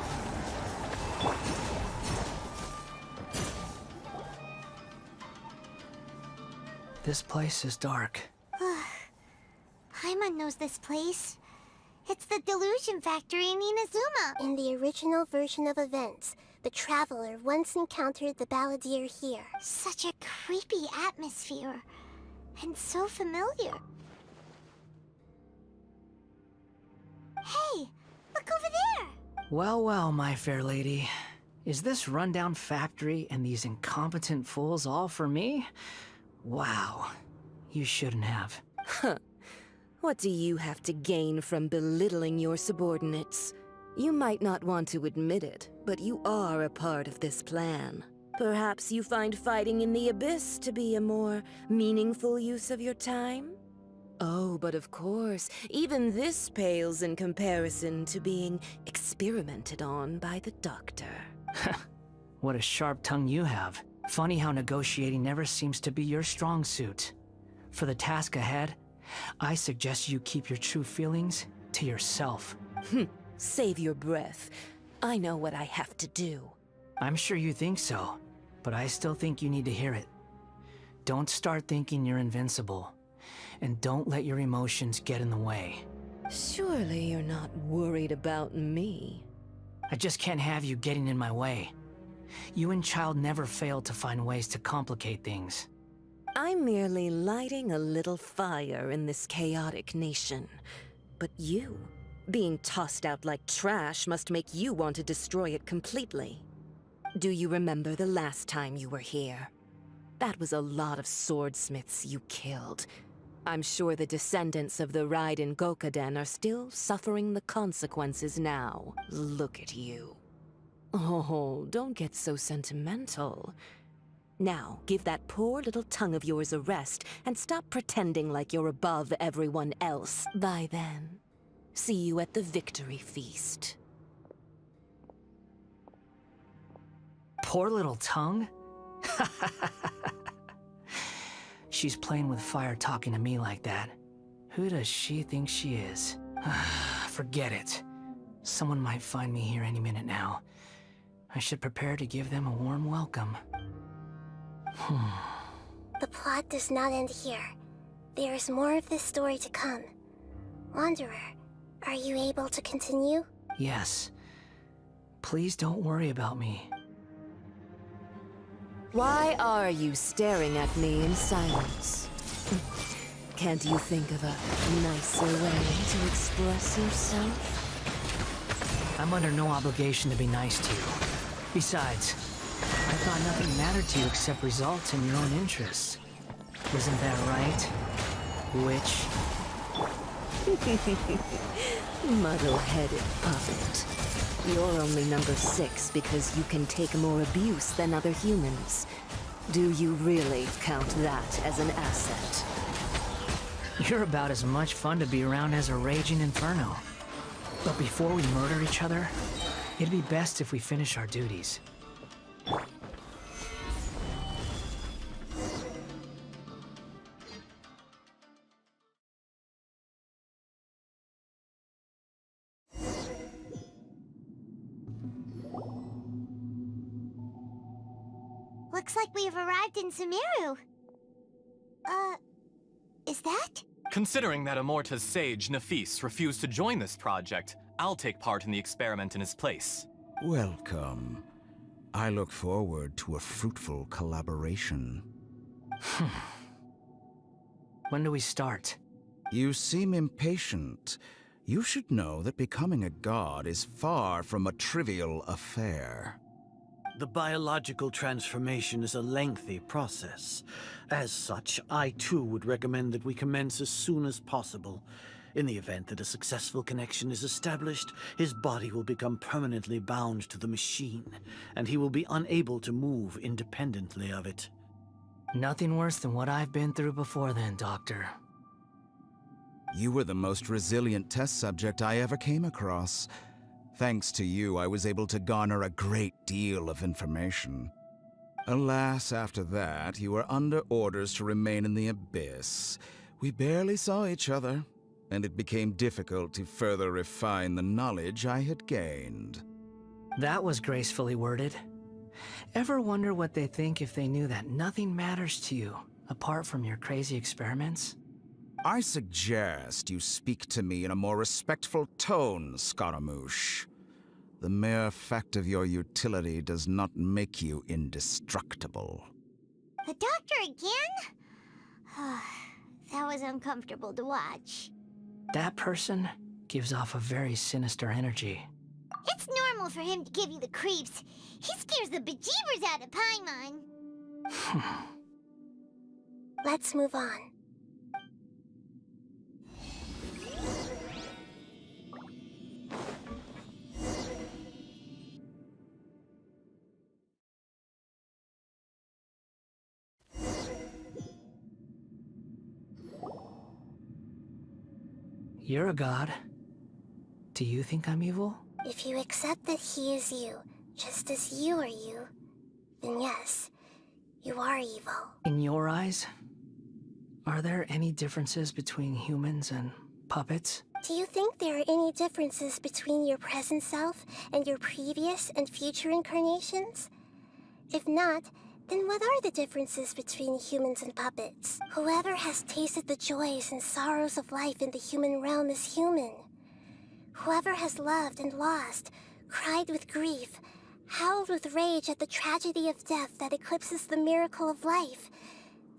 This place is dark. Paimon knows this place. It's the Delusion Factory in Inazuma. In the original version of events, the Traveler once encountered the balladeer here. Such a creepy atmosphere. And so familiar. Hey, look over there! Well, well, my fair lady. Is this rundown factory and these incompetent fools all for me? Wow. You shouldn't have. Huh. What do you have to gain from belittling your subordinates? You might not want to admit it, but you are a part of this plan. Perhaps you find fighting in the Abyss to be a more meaningful use of your time? Oh, but of course, even this pales in comparison to being experimented on by the Doctor. What a sharp tongue you have. Funny how negotiating never seems to be your strong suit. For the task ahead, I suggest you keep your true feelings to yourself. Save your breath. I know what I have to do. I'm sure you think so, but I still think you need to hear it. Don't start thinking you're invincible, and don't let your emotions get in the way. Surely you're not worried about me. I just can't have you getting in my way. You and Child never fail to find ways to complicate things. I'm merely lighting a little fire in this chaotic nation. But you, being tossed out like trash, must make you want to destroy it completely. Do you remember the last time you were here? That was a lot of swordsmiths you killed. I'm sure the descendants of the Raiden Gokaden are still suffering the consequences now. Look at you. Oh, don't get so sentimental. Now, give that poor little tongue of yours a rest and stop pretending like you're above everyone else. By then, see you at the victory feast. Poor little tongue? She's playing with fire talking to me like that. Who does she think she is? Forget it. Someone might find me here any minute now. I should prepare to give them a warm welcome. The plot does not end here. There is more of this story to come. Wanderer, are you able to continue? Yes. Please don't worry about me. Why are you staring at me in silence? Can't you think of a nicer way to express yourself? I'm under no obligation to be nice to you. Besides, I thought nothing mattered to you except results and your own interests. Isn't that right? Witch? Muddle-headed puppet. You're only number 6 because you can take more abuse than other humans. Do you really count that as an asset? You're about as much fun to be around as a raging inferno. But before we murder each other, it'd be best if we finish our duties. Looks like we have arrived in Sumeru. Is that? Considering that Amorta's sage, Nafis, refused to join this project, I'll take part in the experiment in his place. Welcome. I look forward to a fruitful collaboration. When do we start? You seem impatient. You should know that becoming a god is far from a trivial affair. The biological transformation is a lengthy process. As such, I too would recommend that we commence as soon as possible. In the event that a successful connection is established, his body will become permanently bound to the machine, and he will be unable to move independently of it. Nothing worse than what I've been through before then, Doctor. You were the most resilient test subject I ever came across. Thanks to you, I was able to garner a great deal of information. Alas, after that, you were under orders to remain in the Abyss. We barely saw each other, and it became difficult to further refine the knowledge I had gained. That was gracefully worded. Ever wonder what they think if they knew that nothing matters to you, apart from your crazy experiments? I suggest you speak to me in a more respectful tone, Scaramouche. The mere fact of your utility does not make you indestructible. The doctor again? That was uncomfortable to watch. That person gives off a very sinister energy. It's normal for him to give you the creeps. He scares the bejeebers out of Paimon. Let's move on. You're a god. Do you think I'm evil? If you accept that he is you, just as you are you, then yes, you are evil. In your eyes, are there any differences between humans and puppets? Do you think there are any differences between your present self and your previous and future incarnations? If not, then what are the differences between humans and puppets? Whoever has tasted the joys and sorrows of life in the human realm is human. Whoever has loved and lost, cried with grief, howled with rage at the tragedy of death that eclipses the miracle of life,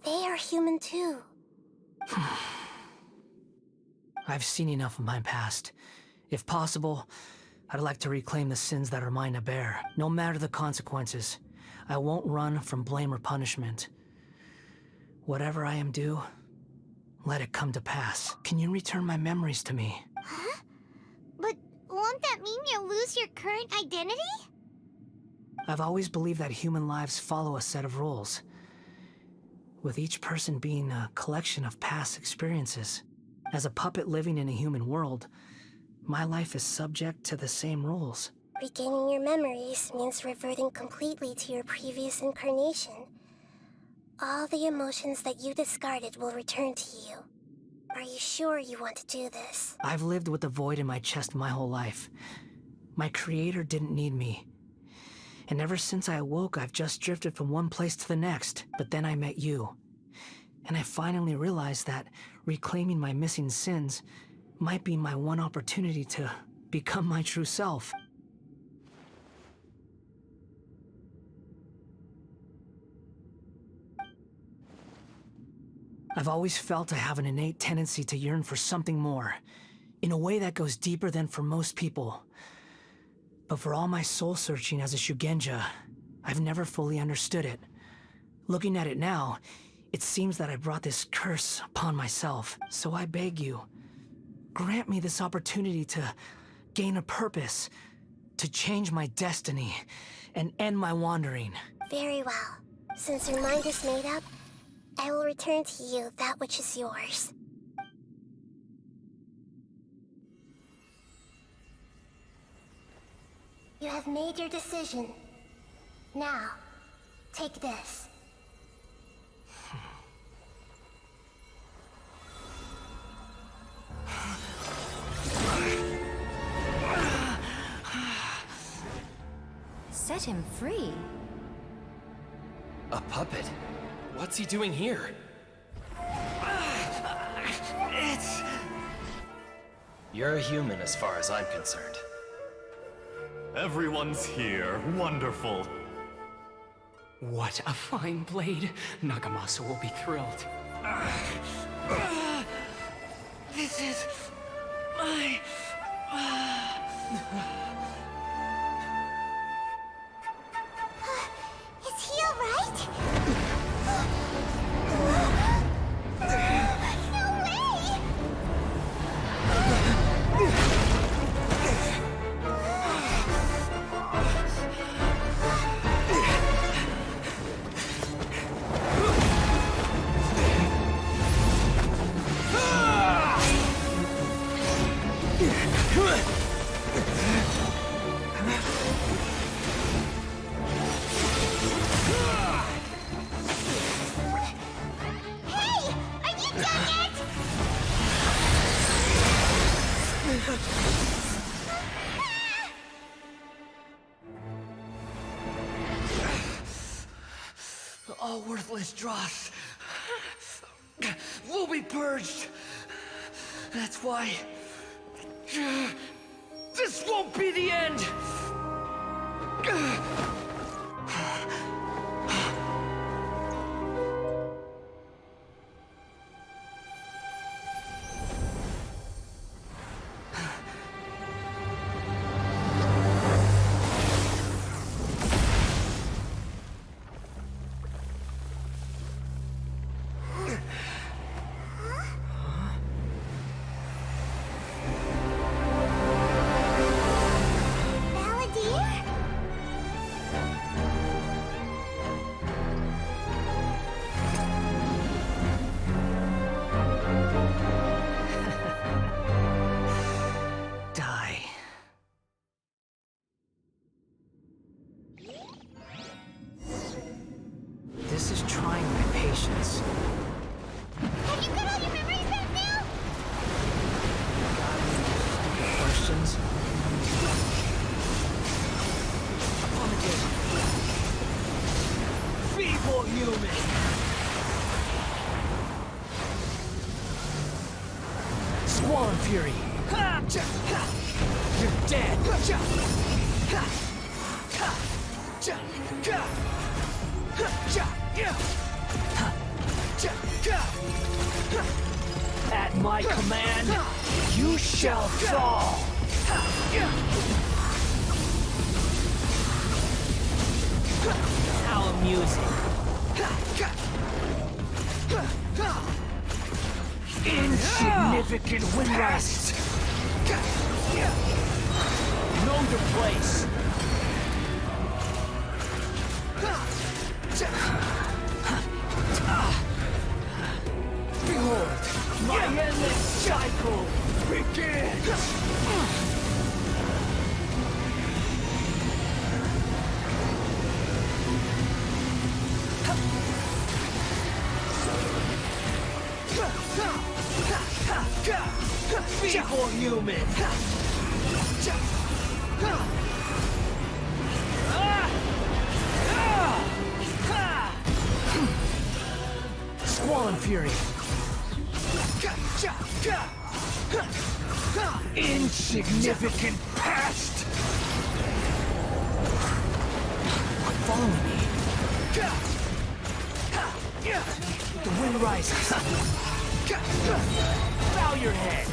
they are human too. I've seen enough of my past. If possible, I'd like to reclaim the sins that are mine to bear, no matter the consequences. I won't run from blame or punishment. Whatever I am due, let it come to pass. Can you return my memories to me? Huh? But won't that mean you'll lose your current identity? I've always believed that human lives follow a set of rules, with each person being a collection of past experiences. As a puppet living in a human world, my life is subject to the same rules. Regaining your memories means reverting completely to your previous incarnation. All the emotions that you discarded will return to you. Are you sure you want to do this? I've lived with the void in my chest my whole life. My creator didn't need me. And ever since I awoke, I've just drifted from one place to the next. But then I met you. And I finally realized that reclaiming my missing sins might be my one opportunity to become my true self. I've always felt I have an innate tendency to yearn for something more, in a way that goes deeper than for most people. But for all my soul-searching as a Shugenja, I've never fully understood it. Looking at it now, it seems that I brought this curse upon myself. So I beg you, grant me this opportunity to gain a purpose, to change my destiny, and end my wandering. Very well. Since your mind is made up, I will return to you that which is yours. You have made your decision. Now, take this. Set him free. A puppet? What's he doing here? You're a human as far as I'm concerned. Everyone's here. Wonderful. What a fine blade. Nagamasa will be thrilled. This is my... Is he alright? No way! All worthless dross will be purged. That's why this won't be the end. This is trying my patience. Have you got all your memories back now? Questions? Feeble human! Swan Fury! You're dead! At my command, you shall fall! How amusing. Insignificant windlasts! Know your place! Behold, my endless cycle begins! Feeble human! Swan Fury! Insignificant past! Follow me. The wind rises. Bow your head!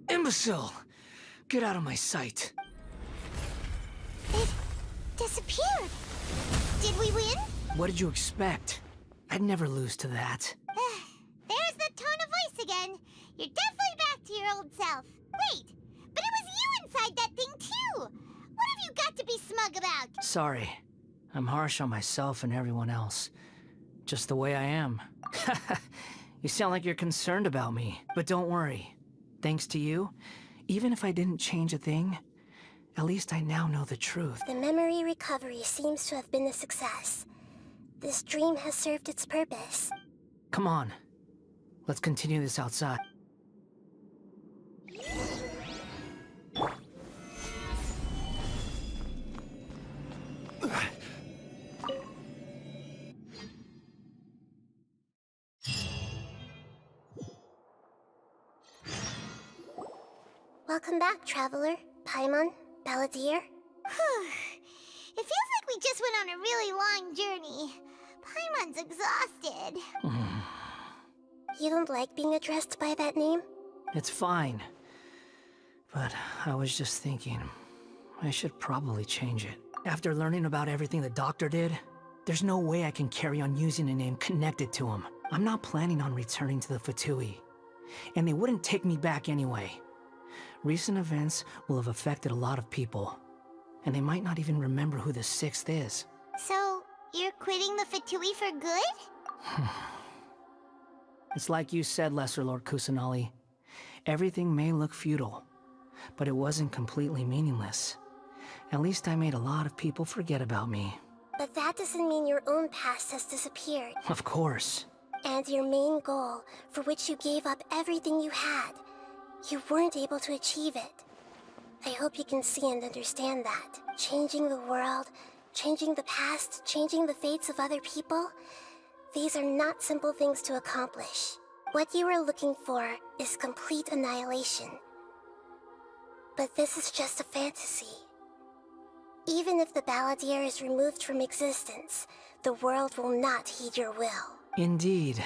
Imbecile! Get out of my sight. It disappeared. Did we win? What did you expect? I'd never lose to that. There's the tone of voice again. You're definitely back to your old self. Wait, but it was you inside that thing too. What have you got to be smug about? Sorry. I'm harsh on myself and everyone else. Just the way I am. You sound like you're concerned about me. But don't worry. Thanks to you, even if I didn't change a thing, at least I now know the truth. The memory recovery seems to have been a success. This dream has served its purpose. Come on. Let's continue this outside. Welcome back, Traveler, Paimon, Balladeer. It feels like we just went on a really long journey. Paimon's exhausted. You don't like being addressed by that name? It's fine. But I was just thinking, I should probably change it. After learning about everything the doctor did, there's no way I can carry on using a name connected to him. I'm not planning on returning to the Fatui. And they wouldn't take me back anyway. Recent events will have affected a lot of people. And they might not even remember who the 6th is. So, you're quitting the Fatui for good? It's like you said, Lesser Lord Kusanali. Everything may look futile, but it wasn't completely meaningless. At least I made a lot of people forget about me. But that doesn't mean your own past has disappeared. Of course. And your main goal, for which you gave up everything you had, you weren't able to achieve it. I hope you can see and understand that. Changing the world, changing the past, changing the fates of other people, these are not simple things to accomplish. What you are looking for is complete annihilation. But this is just a fantasy. Even if the Balladeer is removed from existence, the world will not heed your will. Indeed.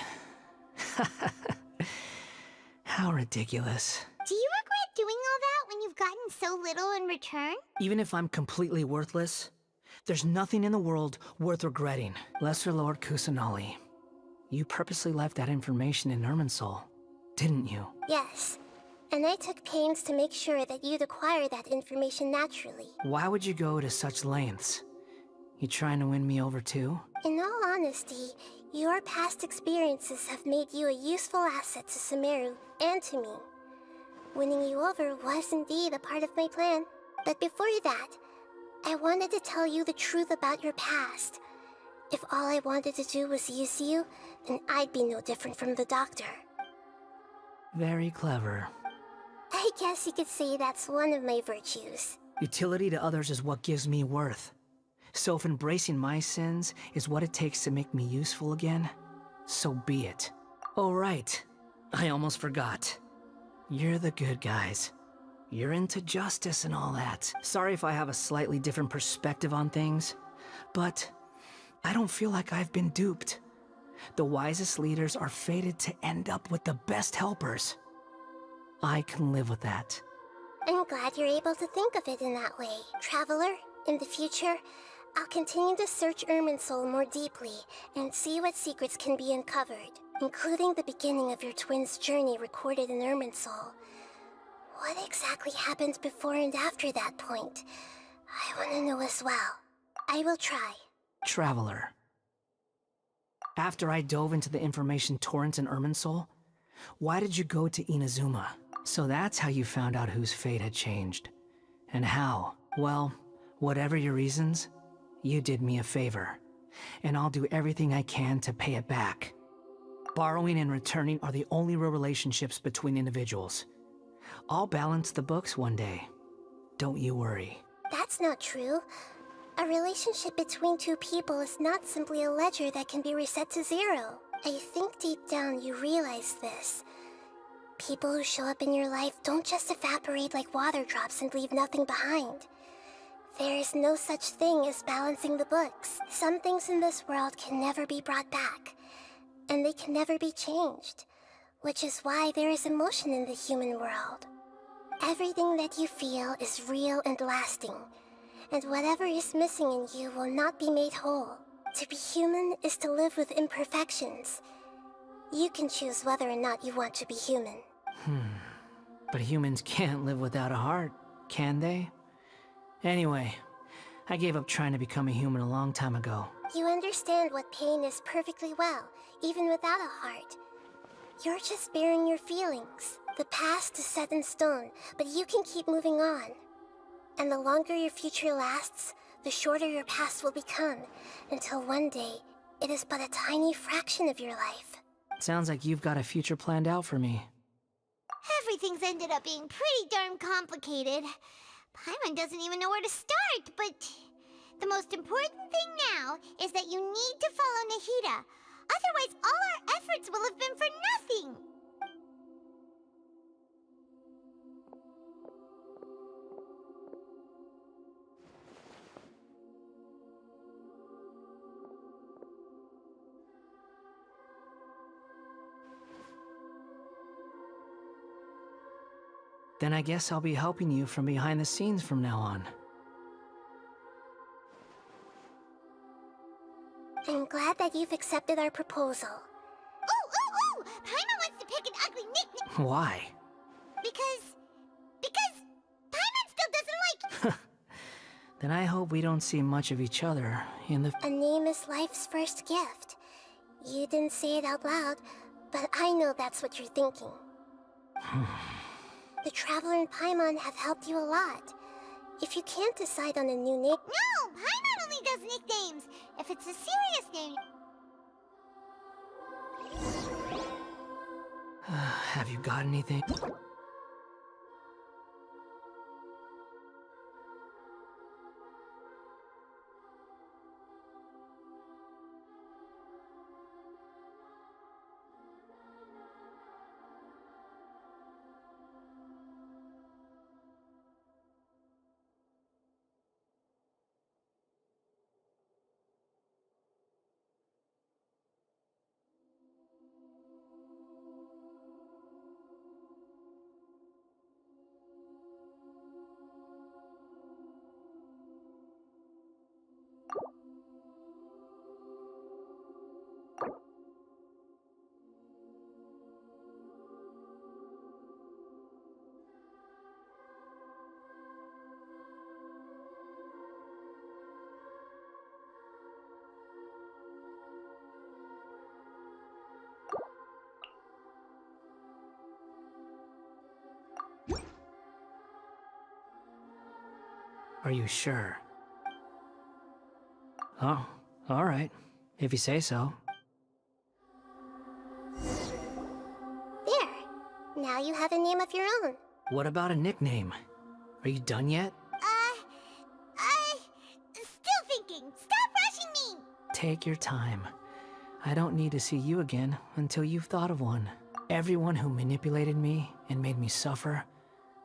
How ridiculous. Do you regret doing all that when you've gotten so little in return? Even if I'm completely worthless, there's nothing in the world worth regretting. Lesser Lord Kusanali, you purposely left that information in Irminsul, didn't you? Yes, and I took pains to make sure that you'd acquire that information naturally. Why would you go to such lengths? You trying to win me over too? In all honesty, your past experiences have made you a useful asset to Sumeru and to me. Winning you over was indeed a part of my plan. But before that, I wanted to tell you the truth about your past. If all I wanted to do was use you, then I'd be no different from the doctor. Very clever. I guess you could say that's one of my virtues. Utility to others is what gives me worth. So if embracing my sins is what it takes to make me useful again, so be it. Oh right, I almost forgot. You're the good guys. You're into justice and all that. Sorry if I have a slightly different perspective on things, but I don't feel like I've been duped. The wisest leaders are fated to end up with the best helpers. I can live with that. I'm glad you're able to think of it in that way. Traveler, in the future, I'll continue to search Irminsul more deeply and see what secrets can be uncovered, including the beginning of your twins' journey recorded in Irminsul. What exactly happened before and after that point? I want to know as well. I will try. Traveler. After I dove into the information torrents in Irminsul, why did you go to Inazuma? So that's how you found out whose fate had changed. And how? Well, whatever your reasons, you did me a favor. And I'll do everything I can to pay it back. Borrowing and returning are the only real relationships between individuals. I'll balance the books one day. Don't you worry. That's not true. A relationship between two people is not simply a ledger that can be reset to zero. I think deep down you realize this. People who show up in your life don't just evaporate like water drops and leave nothing behind. There is no such thing as balancing the books. Some things in this world can never be brought back, and they can never be changed, which is why there is emotion in the human world. Everything that you feel is real and lasting, and whatever is missing in you will not be made whole. To be human is to live with imperfections. You can choose whether or not you want to be human. But humans can't live without a heart, can they? Anyway, I gave up trying to become a human a long time ago. You understand what pain is perfectly well, even without a heart. You're just bearing your feelings. The past is set in stone, but you can keep moving on. And the longer your future lasts, the shorter your past will become, until one day, it is but a tiny fraction of your life. Sounds like you've got a future planned out for me. Everything's ended up being pretty darn complicated. Paimon doesn't even know where to start, but the most important thing now is that you need to follow Nahida. Otherwise, all our efforts will have been for nothing. Then I guess I'll be helping you from behind the scenes from now on. I'm glad that you've accepted our proposal. Ooh! Paimon wants to pick an ugly nickname. Why? Because Paimon still doesn't like... Then I hope we don't see much of each other in the... A name is life's first gift. You didn't say it out loud, but I know that's what you're thinking. The Traveler and Paimon have helped you a lot. If you can't decide on a new nick... No! Paimon only does nicknames. If it's a serious name... Have you got anything? Are you sure? Oh, alright. If you say so. There. Now you have a name of your own. What about a nickname? Are you done yet? Still thinking. Stop rushing me! Take your time. I don't need to see you again until you've thought of one. Everyone who manipulated me and made me suffer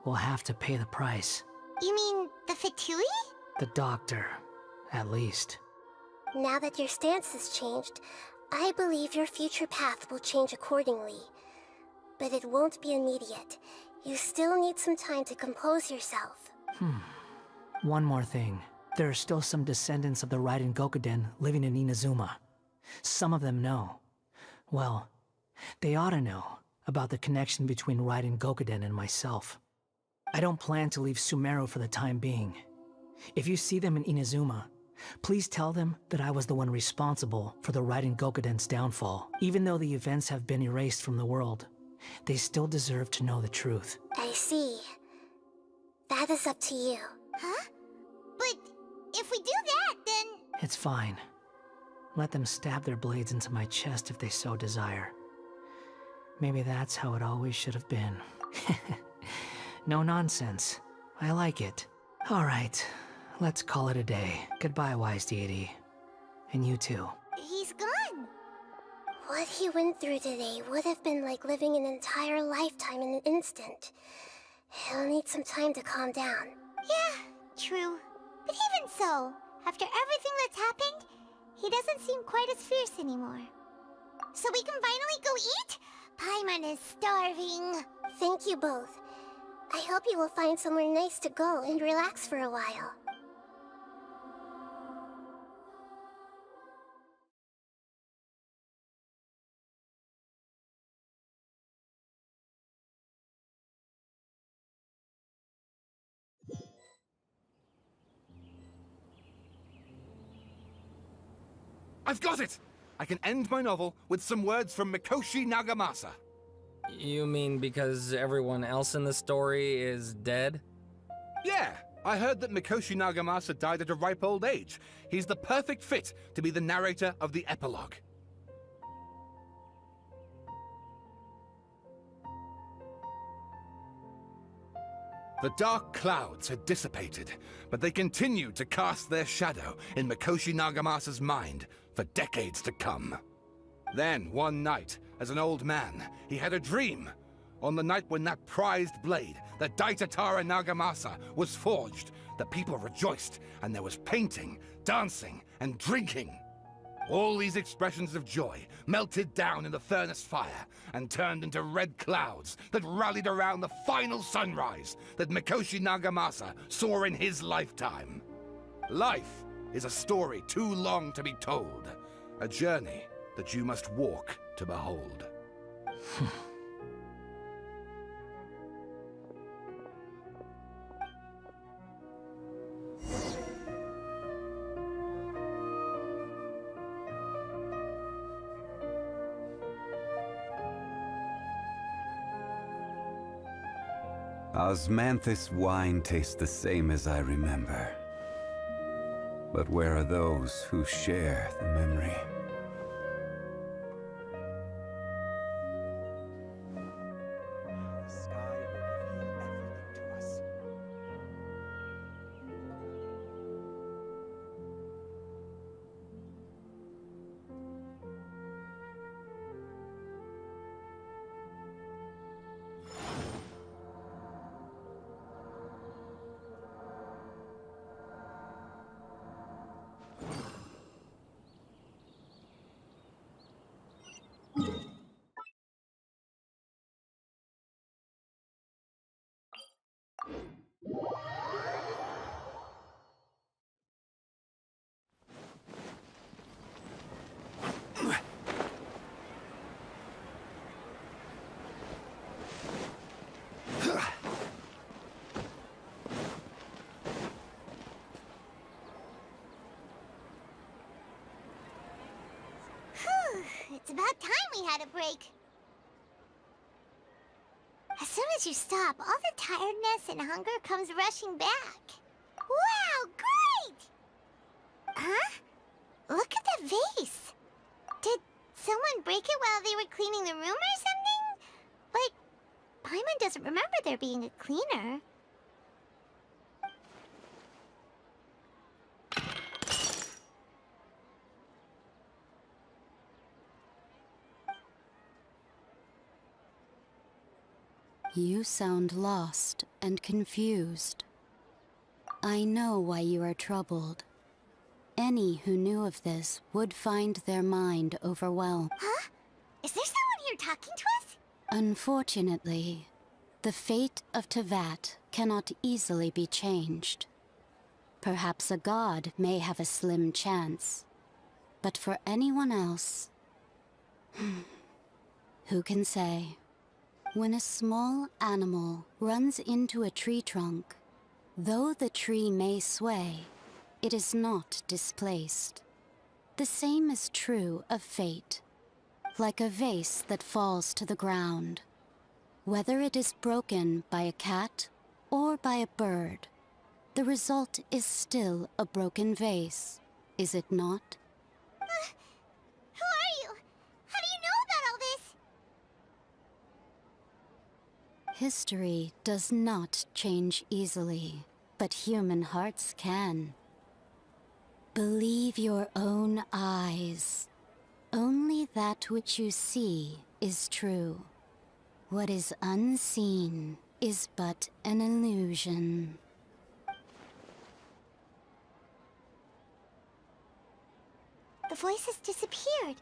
will have to pay the price. You mean the Fatui? The doctor, at least. Now that your stance has changed, I believe your future path will change accordingly. But it won't be immediate. You still need some time to compose yourself. One more thing. There are still some descendants of the Raiden Gokuden living in Inazuma. Some of them know. Well, they ought to know about the connection between Raiden Gokuden and myself. I don't plan to leave Sumeru for the time being. If you see them in Inazuma, please tell them that I was the one responsible for the Raiden Gokuden's downfall. Even though the events have been erased from the world, they still deserve to know the truth. I see. That is up to you. Huh? But if we do that, then... It's fine. Let them stab their blades into my chest if they so desire. Maybe that's how it always should have been. No nonsense. I like it. Alright, let's call it a day. Goodbye, wise deity. And you too. He's gone. What he went through today would have been like living an entire lifetime in an instant. He'll need some time to calm down. Yeah, true. But even so, after everything that's happened, he doesn't seem quite as fierce anymore. So we can finally go eat? Paimon is starving. Thank you both. I hope you will find somewhere nice to go and relax for a while. I've got it! I can end my novel with some words from Mikoshi Nagamasa. You mean because everyone else in the story is dead? Yeah, I heard that Mikoshi Nagamasa died at a ripe old age. He's the perfect fit to be the narrator of the epilogue. The dark clouds had dissipated, but they continued to cast their shadow in Mikoshi Nagamasa's mind for decades to come. Then, one night, as an old man, he had a dream. On the night when that prized blade, the Daitatara Nagamasa, was forged, the people rejoiced, and there was painting, dancing, and drinking. All these expressions of joy melted down in the furnace fire and turned into red clouds that rallied around the final sunrise that Mikoshi Nagamasa saw in his lifetime. Life is a story too long to be told, a journey that you must walk to behold. Osmanthus wine tastes the same as I remember. But where are those who share the memory? The sky will reveal everything to us. It's about time we had a break. As soon as you stop, all the tiredness and hunger comes rushing back. Wow, great! Huh? Look at the vase. Did someone break it while they were cleaning the room or something? But Paimon doesn't remember there being a cleaner. You sound lost and confused. I know why you are troubled. Any who knew of this would find their mind overwhelmed. Huh? Is there someone here talking to us? Unfortunately, the fate of Tevat cannot easily be changed. Perhaps a god may have a slim chance, but for anyone else, who can say? When a small animal runs into a tree trunk, though the tree may sway, it is not displaced. The same is true of fate, like a vase that falls to the ground. Whether it is broken by a cat or by a bird, the result is still a broken vase, is it not? Who are you? How do you know about all this? History does not change easily, but human hearts can. Believe your own eyes. Only that which you see is true. What is unseen is but an illusion. The voice has disappeared.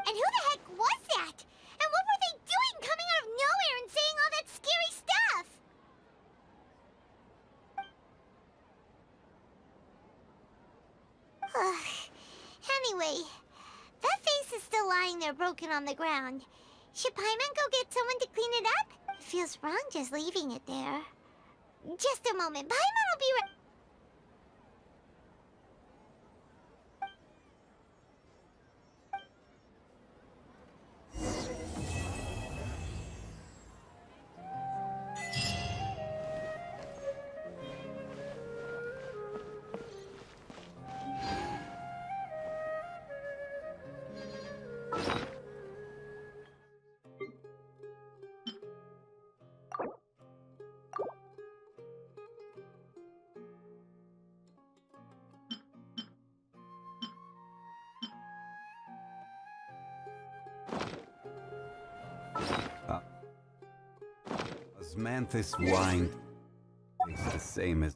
And who the heck was that? And what were they doing coming out of nowhere and saying all that scary stuff? Anyway, that face is still lying there broken on the ground. Should Paimon go get someone to clean it up? It feels wrong just leaving it there. Just a moment. Paimon will be right... Osmanthus wine is the same as